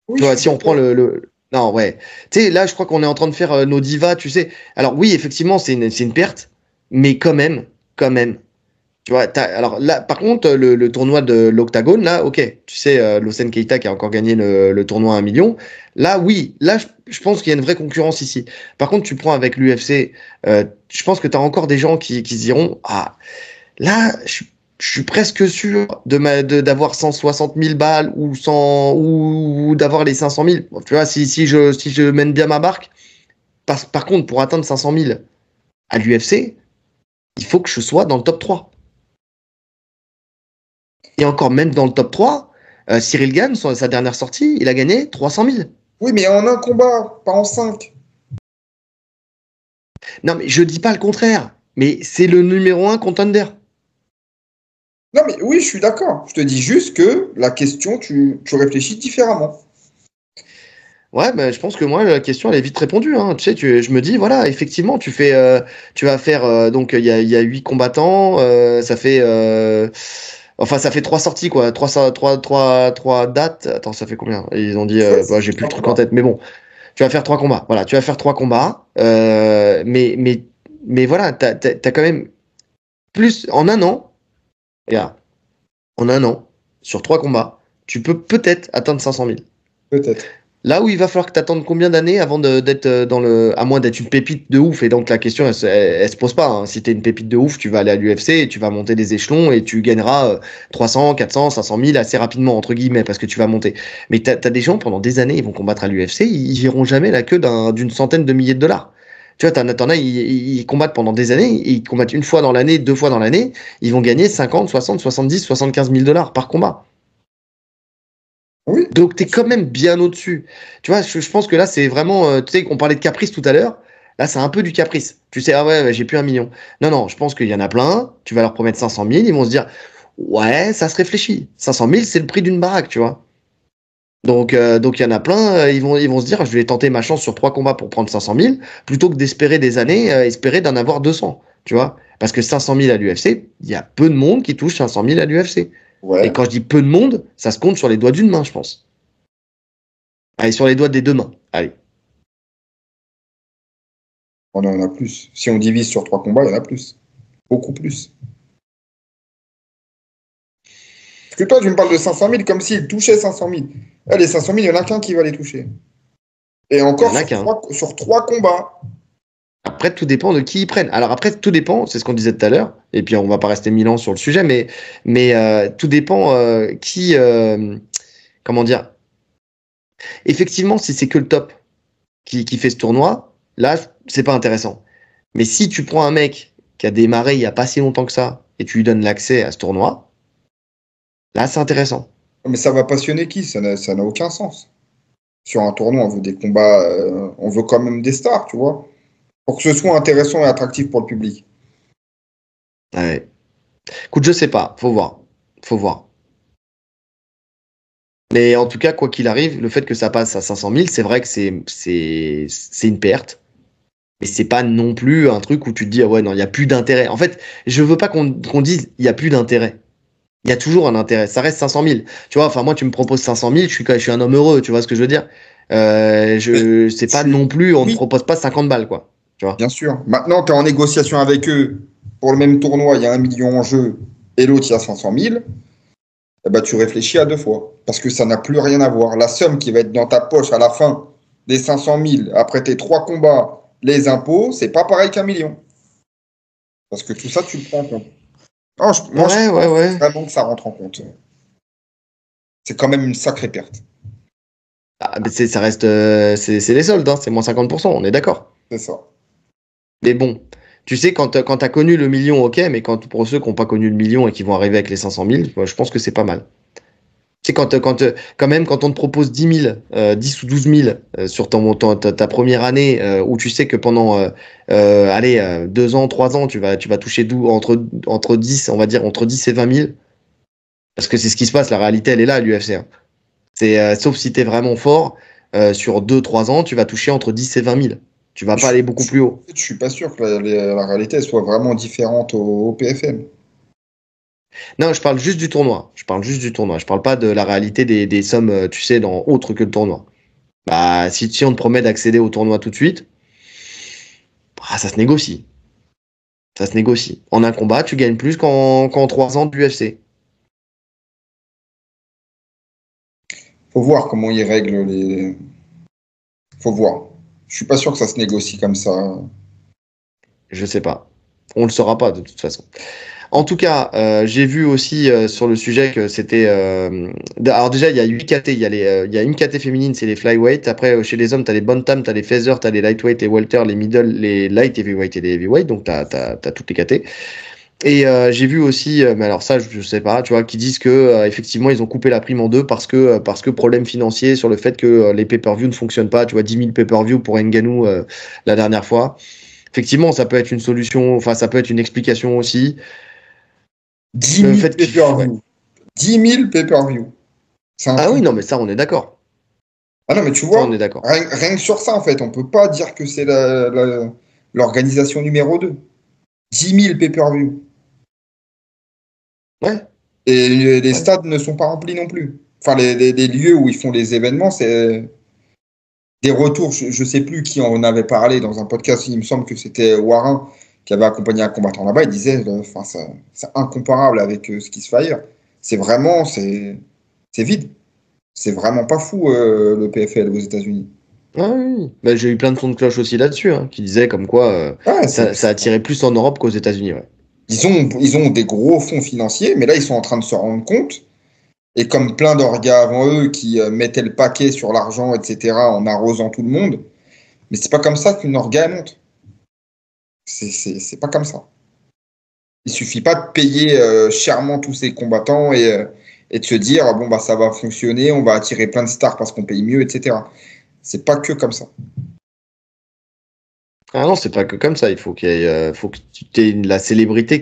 Oui, tu vois, si on prend Non, ouais. Tu sais, là, je crois qu'on est en train de faire nos divas, tu sais. Alors oui, effectivement, c'est une perte, mais quand même. Tu vois, alors là, par contre, le tournoi de l'Octagone, là, ok, tu sais, Lawson Keita qui a encore gagné le tournoi à 1 million. Là, oui, là, je pense qu'il y a une vraie concurrence ici. Par contre, tu prends avec l'UFC, je pense que tu as encore des gens qui se diront, ah, là, je suis presque sûr d'avoir 160 000 balles ou d'avoir les 500 000. Tu vois, si je mène bien ma barque, par contre, pour atteindre 500 000 à l'UFC, il faut que je sois dans le top 3. Et encore, même dans le top 3, Cyril Gane, sa dernière sortie, il a gagné 300 000. Oui, mais en un combat, pas en 5. Non, mais je dis pas le contraire. Mais c'est le numéro 1 contender. Non, mais oui, je suis d'accord. Je te dis juste que la question, tu réfléchis différemment. Ouais, je pense que moi, la question, elle est vite répondue. Hein. Tu sais, je me dis, voilà, effectivement, tu vas faire... donc, il y a 8 combattants. Ça fait 3 sorties, quoi. 3 dates. Attends, ça fait combien? Ils ont dit... j'ai plus le truc en tête. Mais bon, tu vas faire 3 combats. Voilà, tu vas faire 3 combats. Mais voilà, t'as quand même Plus, en un an, regarde, en un an, sur 3 combats, tu peux peut-être atteindre 500 000. Peut-être. Là où il va falloir que tu attendes combien d'années avant d'être dans le. À moins d'être une pépite de ouf. Et donc la question, elle se pose pas. Hein. Si tu es une pépite de ouf, tu vas aller à l'UFC et tu vas monter des échelons et tu gagneras 300, 400, 500 000 assez rapidement, entre guillemets, parce que tu vas monter. Mais tu as des gens pendant des années, ils vont combattre à l'UFC, ils verront jamais la queue d'une centaine de milliers de dollars. Tu vois, t'en as, ils combattent pendant des années, ils combattent une fois dans l'année, 2 fois dans l'année, ils vont gagner 50, 60, 70, 75 000 dollars par combat. Oui. Donc, tu es quand même bien au-dessus. Tu vois, je pense que là, c'est vraiment. Tu sais, on parlait de caprice tout à l'heure. Là, c'est un peu du caprice. Tu sais, ah ouais, j'ai plus 1 million. Non, non, je pense qu'il y en a plein. Tu vas leur promettre 500 000. Ils vont se dire, ouais, ça se réfléchit. 500 000, c'est le prix d'une baraque, tu vois. Donc, il y en a plein. Ils vont se dire, je vais tenter ma chance sur 3 combats pour prendre 500 000 plutôt que d'espérer des années, espérer d'en avoir 200. Tu vois. Parce que 500 000 à l'UFC, il y a peu de monde qui touche 500 000 à l'UFC. Ouais. Et quand je dis peu de monde, ça se compte sur les doigts d'une main, je pense. Allez, sur les doigts des 2 mains. Allez. On en a plus. Si on divise sur 3 combats, il y en a plus. Beaucoup plus. Parce que toi, tu me parles de 500 000 comme s'il touchait 500 000. Eh, les 500 000, il n'y en a qu'un qui va les toucher. Et encore sur 3 combats. Après, tout dépend de qui ils prennent. Alors après, tout dépend, c'est ce qu'on disait tout à l'heure, et puis on va pas rester 1000 ans sur le sujet, mais tout dépend qui... comment dire. Effectivement, si c'est que le top qui fait ce tournoi, là, c'est pas intéressant. Mais si tu prends un mec qui a démarré il y a pas si longtemps que ça, et tu lui donnes l'accès à ce tournoi, là, c'est intéressant. Mais ça va passionner qui? Ça n'a aucun sens. Sur un tournoi, on veut des combats, on veut quand même des stars, tu vois, pour que ce soit intéressant et attractif pour le public. Ouais. Écoute, je sais pas, faut voir. Faut voir. Mais en tout cas, quoi qu'il arrive, le fait que ça passe à 500 000, c'est vrai que c'est une perte. Mais c'est pas non plus un truc où tu te dis, ah ouais, non, il n'y a plus d'intérêt. En fait, je veux pas qu'on dise, il n'y a plus d'intérêt. Il y a toujours un intérêt. Ça reste 500 000. Tu vois, enfin, moi, tu me proposes 500 000, je suis un homme heureux, tu vois ce que je veux dire? C'est pas non plus, on ne propose pas 50 balles, quoi. Tu vois? Bien sûr. Maintenant, tu es en négociation avec eux pour le même tournoi, il y a 1 million en jeu et l'autre, il y a 500 000. Eh ben, tu réfléchis à 2 fois. Parce que ça n'a plus rien à voir. La somme qui va être dans ta poche à la fin des 500 000, après tes 3 combats, les impôts, c'est pas pareil qu'1 million. Parce que tout ça, tu le prends en compte. Non, je pense vraiment que ça rentre en compte. C'est quand même une sacrée perte. Ah, mais ça reste. C'est les soldes, hein, c'est moins 50%, on est d'accord. C'est ça. Mais bon, tu sais, quand t'as connu le million, ok, mais pour ceux qui n'ont pas connu le million et qui vont arriver avec les 500 000, moi, je pense que c'est pas mal. Tu sais, quand même, quand on te propose 10 000, 10 ou 12 000 sur ta première année, où tu sais que pendant, allez, 2 ans, 3 ans, tu vas toucher entre 10, on va dire, entre 10 et 20 000, parce que c'est ce qui se passe, la réalité, elle est là à l'UFC. Hein. Sauf si tu es vraiment fort, sur 2-3 ans, tu vas toucher entre 10 et 20 000. Tu vas pas aller beaucoup plus haut. Je suis pas sûr que la réalité elle soit vraiment différente au PFM. Non, je parle juste du tournoi. Je parle pas de la réalité des sommes, tu sais, dans autre que le tournoi. Bah, si on te promet d'accéder au tournoi tout de suite, ça se négocie. Ça se négocie. En un combat, tu gagnes plus qu'en 3 ans de l'UFC. Faut voir comment ils règlent les. Faut voir. Je suis pas sûr que ça se négocie comme ça. Je sais pas. On le saura pas de toute façon. En tout cas, j'ai vu aussi sur le sujet que c'était. Alors déjà, il y a 8 KT. Il y a une KT féminine, c'est les flyweight. Après, chez les hommes, tu as les bantam, tu as les feather, tu as les lightweight, les welter, les middle, les light heavyweight et les heavyweight. Donc, tu as toutes les KT. Et j'ai vu aussi, mais alors ça, je sais pas, tu vois, qui disent que effectivement, ils ont coupé la prime en deux parce que problème financier sur le fait que les pay-per-view ne fonctionnent pas. Tu vois, 10 000 pay-per-view pour Ngannou la dernière fois. Effectivement, ça peut être une solution, enfin, ça peut être une explication aussi. 10 000 pay-per-view. 10 000 pay-per-view. Ah oui, non, mais ça, on est d'accord. Ah non, mais tu vois, ça, on est d'accord. Rien que sur ça, en fait, on peut pas dire que c'est l'organisation numéro 2. 10 000 pay-per-view. Ouais. Et les stades ne sont pas remplis non plus. Enfin, les lieux où ils font les événements, c'est des retours. Je ne sais plus qui en avait parlé dans un podcast. Il me semble que c'était Warren qui avait accompagné un combattant là-bas, il disait, enfin, c'est incomparable avec ce qui se fait ailleurs. C'est vraiment, c'est vide. C'est vraiment pas fou le PFL aux États-Unis. Ah oui. Bah, j'ai eu plein de sons de cloche aussi là-dessus, hein, qui disaient comme quoi Ouais, ça attirait plus en Europe qu'aux États-Unis. Ouais. ils ont des gros fonds financiers, mais là, ils sont en train de se rendre compte. Et comme plein d'orgas avant eux qui mettaient le paquet sur l'argent, etc., en arrosant tout le monde, mais c'est pas comme ça qu'une orga monte. C'est pas comme ça. Il suffit pas de payer chèrement tous ces combattants et de se dire bon bah ça va fonctionner, on va attirer plein de stars parce qu'on paye mieux, etc. C'est pas que comme ça. Ah non, c'est pas que comme ça. Il faut faut que tu aies la célébrité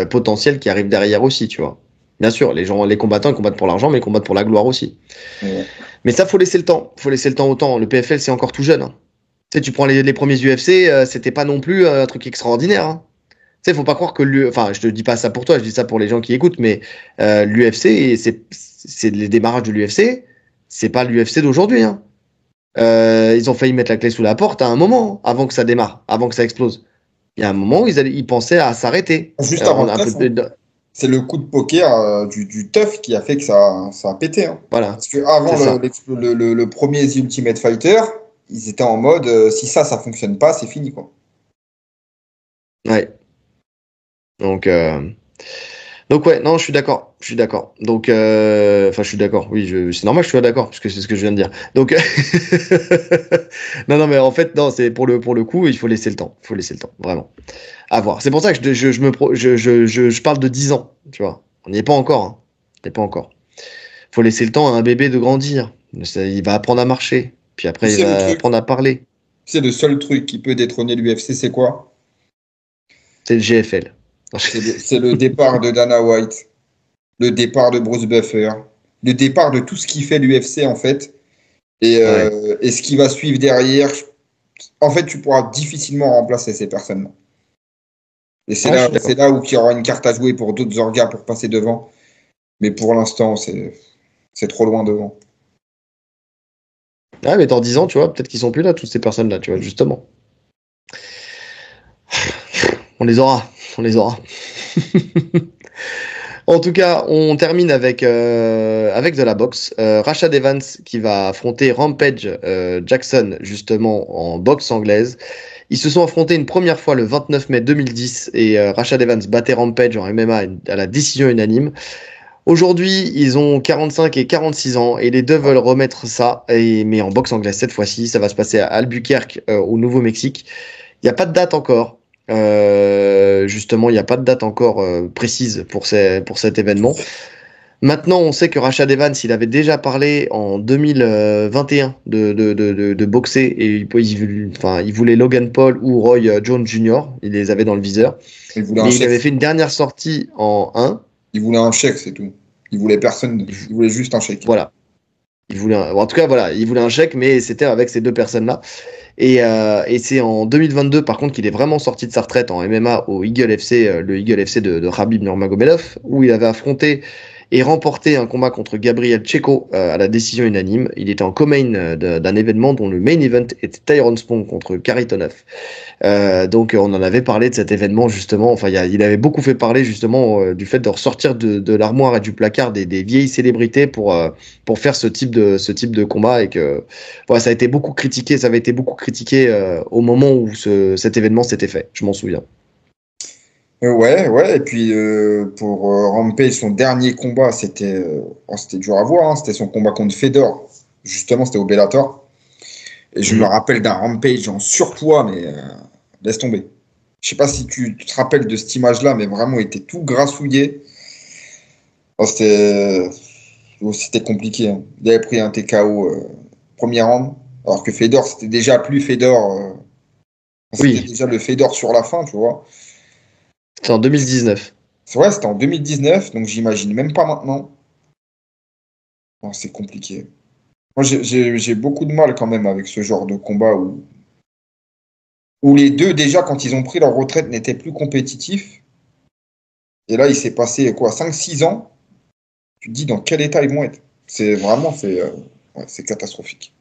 potentielle qui arrive derrière aussi, tu vois. Bien sûr, les combattants, ils combattent pour l'argent, mais ils combattent pour la gloire aussi. Ouais. Mais ça, faut laisser le temps. Faut laisser le temps au temps. Le PFL, c'est encore tout jeune, hein. Tu sais, tu prends les premiers UFC, c'était pas non plus un truc extraordinaire, hein. Tu sais, faut pas croire que enfin, je te dis pas ça pour toi, je dis ça pour les gens qui écoutent, mais l'UFC, c'est les démarrages de l'UFC, c'est pas l'UFC d'aujourd'hui, hein. Ils ont failli mettre la clé sous la porte à un moment, avant que ça démarre, avant que ça explose. Il y a un moment où ils pensaient à s'arrêter. Juste avant le Un peu TUF, hein. C'est le coup de poker du TUF qui a fait que ça a pété, hein. Voilà, Parce que avant c'est ça. le premier The Ultimate Fighter, ils étaient en mode si ça fonctionne pas, c'est fini quoi. Ouais. Donc ouais, non, je suis d'accord, Donc, enfin, je suis d'accord. Oui, c'est normal que je sois d'accord parce que c'est ce que je viens de dire. Donc, non, mais en fait, non, c'est pour le coup, il faut laisser le temps. Il faut laisser le temps, vraiment. À voir. C'est pour ça que je parle de 10 ans, tu vois. On n'y est pas encore, hein. On n'y est pas encore. Faut laisser le temps à un bébé de grandir. Il va apprendre à marcher. Puis Tu après, il sais le va truc, apprendre à parler. c'est le seul truc qui peut détrôner l'UFC, c'est quoi? C'est le GFL. C'est le départ de Dana White, le départ de Bruce Buffer, le départ de tout ce qui fait l'UFC en fait, Ouais. et ce qui va suivre derrière. En fait, tu pourras difficilement remplacer ces personnes-là. Et Ouais, je suis c'est d'accord. là où il y aura une carte à jouer pour d'autres orgas pour passer devant. Mais pour l'instant, c'est trop loin devant. Ouais, mais dans 10 ans, tu vois, peut-être qu'ils sont plus là, toutes ces personnes-là, tu vois, justement. On les aura. On les aura. En tout cas, on termine avec de la boxe. Rashad Evans qui va affronter Rampage Jackson, justement, en boxe anglaise. Ils se sont affrontés une première fois le 29 mai 2010 et Rashad Evans battait Rampage en MMA à la décision unanime. Aujourd'hui, ils ont 45 et 46 ans et les deux veulent remettre ça, mais en boxe anglaise cette fois-ci. Ça va se passer à Albuquerque, au Nouveau-Mexique. Il n'y a pas de date encore. Justement, il n'y a pas de date encore précise pour cet événement. Maintenant, on sait que Rashad Evans, il avait déjà parlé en 2021 de boxer et il voulait Logan Paul ou Roy Jones Jr. Il les avait dans le viseur. Il voulait un Mais il chèque. avait fait une dernière sortie en 1. Il voulait un chèque, c'est tout. Il voulait personne. Il voulait juste un chèque. Voilà. En tout cas, voilà, il voulait un chèque, mais c'était avec ces deux personnes-là. Et c'est en 2022, par contre, qu'il est vraiment sorti de sa retraite en MMA au Eagle FC, le Eagle FC de Khabib Nurmagomedov, où il avait affronté et remporté un combat contre Gabriel Checo à la décision unanime. Il était en co-main d'un événement dont le main event était Tyrone Spong contre Kharitonov. Donc on en avait parlé de cet événement justement. Enfin, il avait beaucoup fait parler justement du fait de ressortir de l'armoire et du placard des vieilles célébrités pour faire ce type de combat et que voilà, ça a été beaucoup critiqué. Ça avait été beaucoup critiqué au moment où cet événement s'était fait. Je m'en souviens. Ouais. Et puis pour Rampage, son dernier combat, c'était dur à voir, hein. C'était son combat contre Fedor. Justement, c'était au Bellator. Et je me Mhm. rappelle d'un Rampage en surpoids, mais laisse tomber. Je sais pas si tu te rappelles de cette image-là, mais vraiment, il était tout grassouillé. Oh, c'était compliqué, hein. Il avait pris un TKO premier round, alors que Fedor, c'était déjà plus Fedor. C'était Oui, déjà le Fedor sur la fin, tu vois. c'était en 2019. C'est vrai, c'était en 2019, donc j'imagine même pas maintenant. Oh, c'est compliqué. Moi, j'ai beaucoup de mal quand même avec ce genre de combat où les deux, déjà, quand ils ont pris leur retraite, n'étaient plus compétitifs. Et là, il s'est passé quoi, 5 6 ans. Tu te dis dans quel état ils vont être. C'est vraiment, ouais, c'est catastrophique.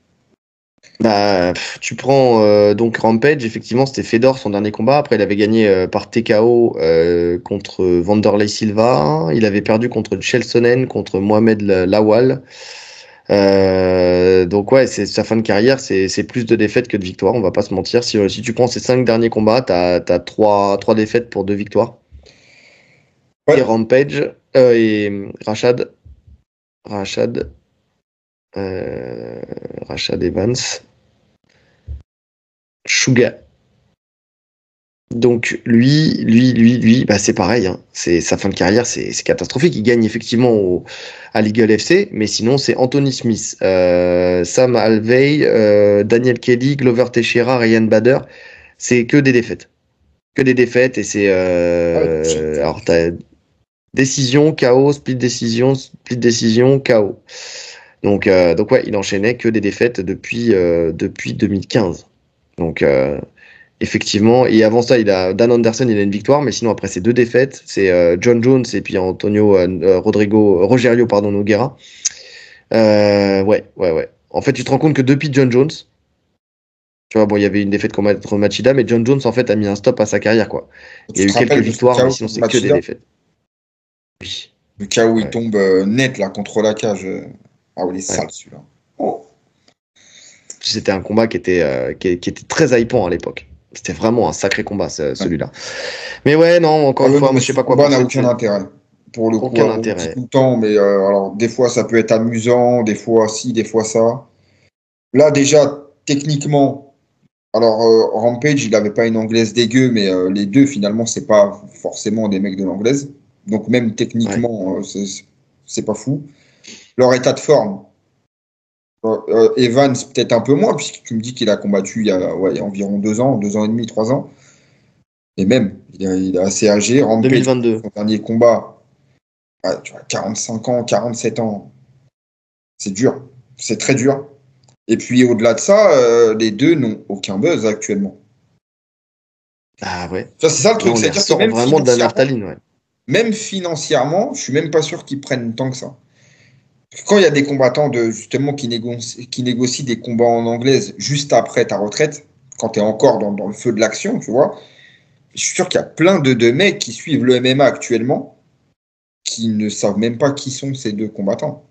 Bah, tu prends donc Rampage, effectivement, c'était Fedor son dernier combat. Après, il avait gagné par TKO contre Wanderlei Silva. Il avait perdu contre Chelsonen, contre Mohamed Lawal. Donc ouais, c'est sa fin de carrière, c'est plus de défaites que de victoires, on va pas se mentir. Si tu prends ses 5 derniers combats, t'as trois défaites pour 2 victoires. Et Ouais, Rampage et Rashad, euh, Rashad Evans, Suga. Donc lui, bah c'est pareil, hein. C'est sa fin de carrière, c'est catastrophique. Il gagne effectivement à l'Eagle FC, mais sinon c'est Anthony Smith, Sam Alvey, Daniel Kelly, Glover Teixeira, Ryan Bader. C'est que des défaites et c'est ouais, alors t'as décision, KO, split décision, KO. Donc ouais, il enchaînait que des défaites depuis 2015. Donc effectivement, et avant ça, Dan Anderson, il a une victoire, mais sinon après c'est 2 défaites, c'est John Jones et puis Rogerio pardon Nogueira. Ouais. En fait, tu te rends compte que depuis John Jones, tu vois, bon, il y avait une défaite contre Machida, mais John Jones en fait a mis un stop à sa carrière quoi. Il y tu a te eu quelques rappelles de ce victoires, mais chaos sinon contre c'est que des Machida? défaites. Oui. Le cas où il Ouais. tombe net là contre la cage. Ah oui, il est Ouais. sale celui-là. Oh. C'était un combat qui était très hypant à l'époque. C'était vraiment un sacré combat Ouais. celui-là. Mais ouais, non, encore Ah une ouais, non, fois, mais moi je sais ce pas quoi combat n'a penser de aucun cette. intérêt. Pour le coup, Aucun on le dit intérêt. tout le temps, mais alors des fois ça peut être amusant, des fois ci, des fois ça. Là déjà, techniquement, alors Rampage, il n'avait pas une anglaise dégueu, mais les deux finalement, c'est pas forcément des mecs de l'anglaise. Donc même Ouais. techniquement, c'est pas fou. Leur état de forme, Evans peut-être un peu moins, puisque tu me dis qu'il a combattu il y a environ 2 ans, 2 ans et demi, 3 ans. Et même, il est assez âgé. Rampage, 2022. son dernier combat, tu vois, 45 ans, 47 ans. C'est dur. C'est très dur. Et puis au-delà de ça, les deux n'ont aucun buzz actuellement. Ah ouais. Ça, c'est ça le Là, truc. on les C'est-à-dire que ressort vraiment de la naphtaline, ouais. même financièrement, je suis même pas sûr qu'ils prennent tant que ça. Quand il y a des combattants justement qui négocient des combats en anglaise juste après ta retraite, quand tu es encore dans le feu de l'action, tu vois, je suis sûr qu'il y a plein de mecs qui suivent le MMA actuellement qui ne savent même pas qui sont ces deux combattants.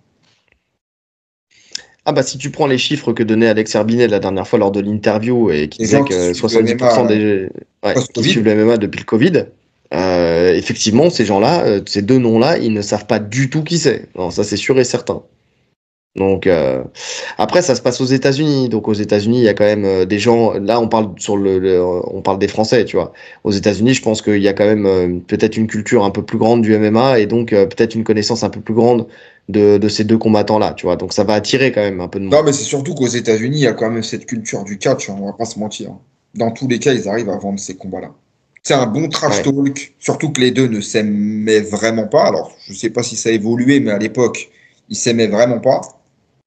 Ah bah si tu prends les chiffres que donnait Alex Herbinet la dernière fois lors de l'interview et qui Les disait gens qui que suivent le 70% MMA des qui post-Covid, suivent le MMA depuis le Covid, effectivement ces gens-là, ces deux noms-là, ils ne savent pas du tout qui c'est. Non, ça c'est sûr et certain. Donc après ça se passe aux États-Unis. Donc aux États-Unis, il y a quand même des gens. Là, on parle on parle des Français, tu vois. Aux États-Unis, je pense qu'il y a quand même peut-être une culture un peu plus grande du MMA et donc peut-être une connaissance un peu plus grande de ces deux combattants-là, tu vois. Donc ça va attirer quand même un peu de non, monde. mais c'est surtout qu'aux États-Unis, il y a quand même cette culture du catch, hein, on va pas se mentir. Dans tous les cas, ils arrivent à vendre ces combats-là. C'est un bon trash Ouais. talk, surtout que les deux ne s'aimaient vraiment pas. Alors, je sais pas si ça a évolué, mais à l'époque, ils s'aimaient vraiment pas.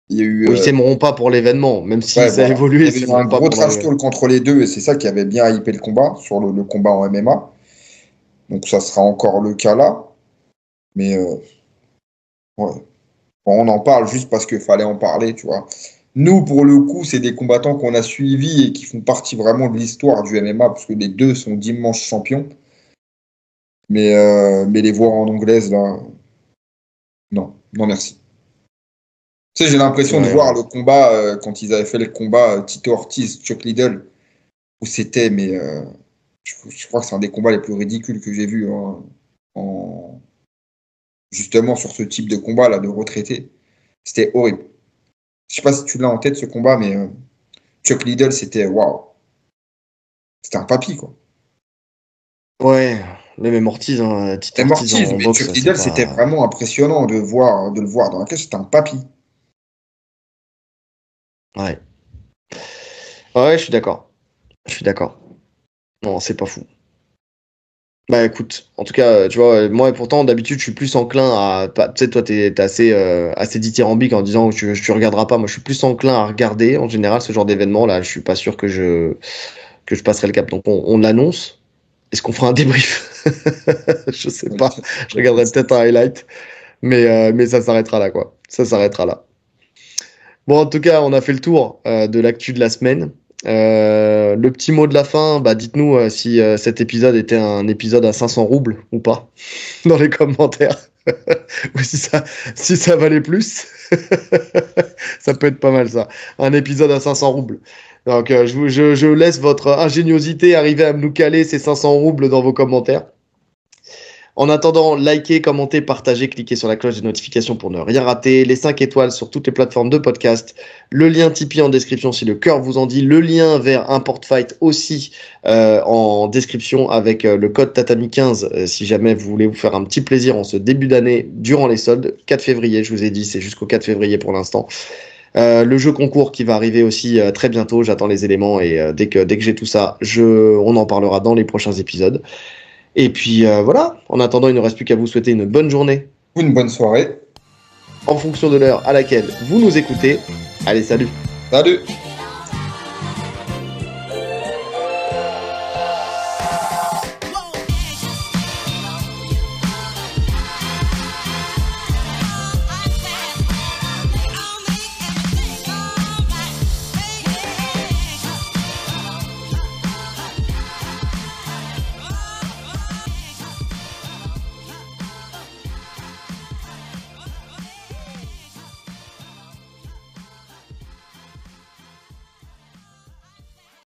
Il y a eu, Bon, ils s'aimeront pas pour l'événement, même si ouais, ça a voilà. évolué, Il y ils avait eu un s'aimeront pas gros pendant trash l'événement. talk entre les deux, et c'est ça qui avait bien hypé le combat, sur le combat en MMA. Donc, ça sera encore le cas là. Mais, ouais. Bon, on en parle juste parce qu'il fallait en parler, tu vois. Nous, pour le coup, c'est des combattants qu'on a suivis et qui font partie vraiment de l'histoire du MMA, parce que les deux sont d'immenses champions. Mais les voir en anglaise, là, non, non merci. Tu sais, j'ai l'impression de Ouais, voir le combat, quand ils avaient fait le combat Tito Ortiz, Chuck Liddell, où c'était, mais je crois que c'est un des combats les plus ridicules que j'ai vus, hein, en, justement sur ce type de combat, là, de retraité. C'était horrible. Je sais pas si tu l'as en tête, ce combat, mais Chuck Liddell, c'était waouh. C'était un papy, quoi. ouais, le même Ortiz, hein, Tito Même Ortiz Ortiz, en mais boxe, Chuck c'est Liddell, c'était pas. vraiment impressionnant de le voir dans la cage. C'était un papy. Ouais. Ouais, je suis d'accord. Je suis d'accord. Non, c'est pas fou. Bah écoute, en tout cas, tu vois, moi pourtant d'habitude je suis plus enclin à, tu sais, toi t'es assez dithyrambique en disant que tu regarderas pas. Moi je suis plus enclin à regarder en général ce genre d'événement là. Je suis pas sûr que je passerai le cap. Donc on l'annonce. Est-ce qu'on fera un débrief? Je sais Oui. pas. Je regarderai peut-être un highlight, mais ça s'arrêtera là quoi. Ça s'arrêtera là. Bon, en tout cas, on a fait le tour de l'actu de la semaine. Le petit mot de la fin, bah, dites-nous si cet épisode était un épisode à 500 roubles ou pas, dans les commentaires. Ou si ça valait plus. Ça peut être pas mal, ça. Un épisode à 500 roubles. Donc, je laisse votre ingéniosité arriver à nous caler ces 500 roubles dans vos commentaires. En attendant, likez, commentez, partagez, cliquez sur la cloche des notifications pour ne rien rater. Les 5 étoiles sur toutes les plateformes de podcast. Le lien Tipeee en description si le cœur vous en dit. Le lien vers Import Fight aussi en description avec le code Tatami15 si jamais vous voulez vous faire un petit plaisir en ce début d'année durant les soldes. 4 février, je vous ai dit, c'est jusqu'au 4 février pour l'instant. Le jeu concours qui va arriver aussi très bientôt. J'attends les éléments et dès que j'ai tout ça, on en parlera dans les prochains épisodes. Et puis voilà, en attendant, il ne reste plus qu'à vous souhaiter une bonne journée. Ou une bonne soirée. En fonction de l'heure à laquelle vous nous écoutez. Allez, salut! Salut!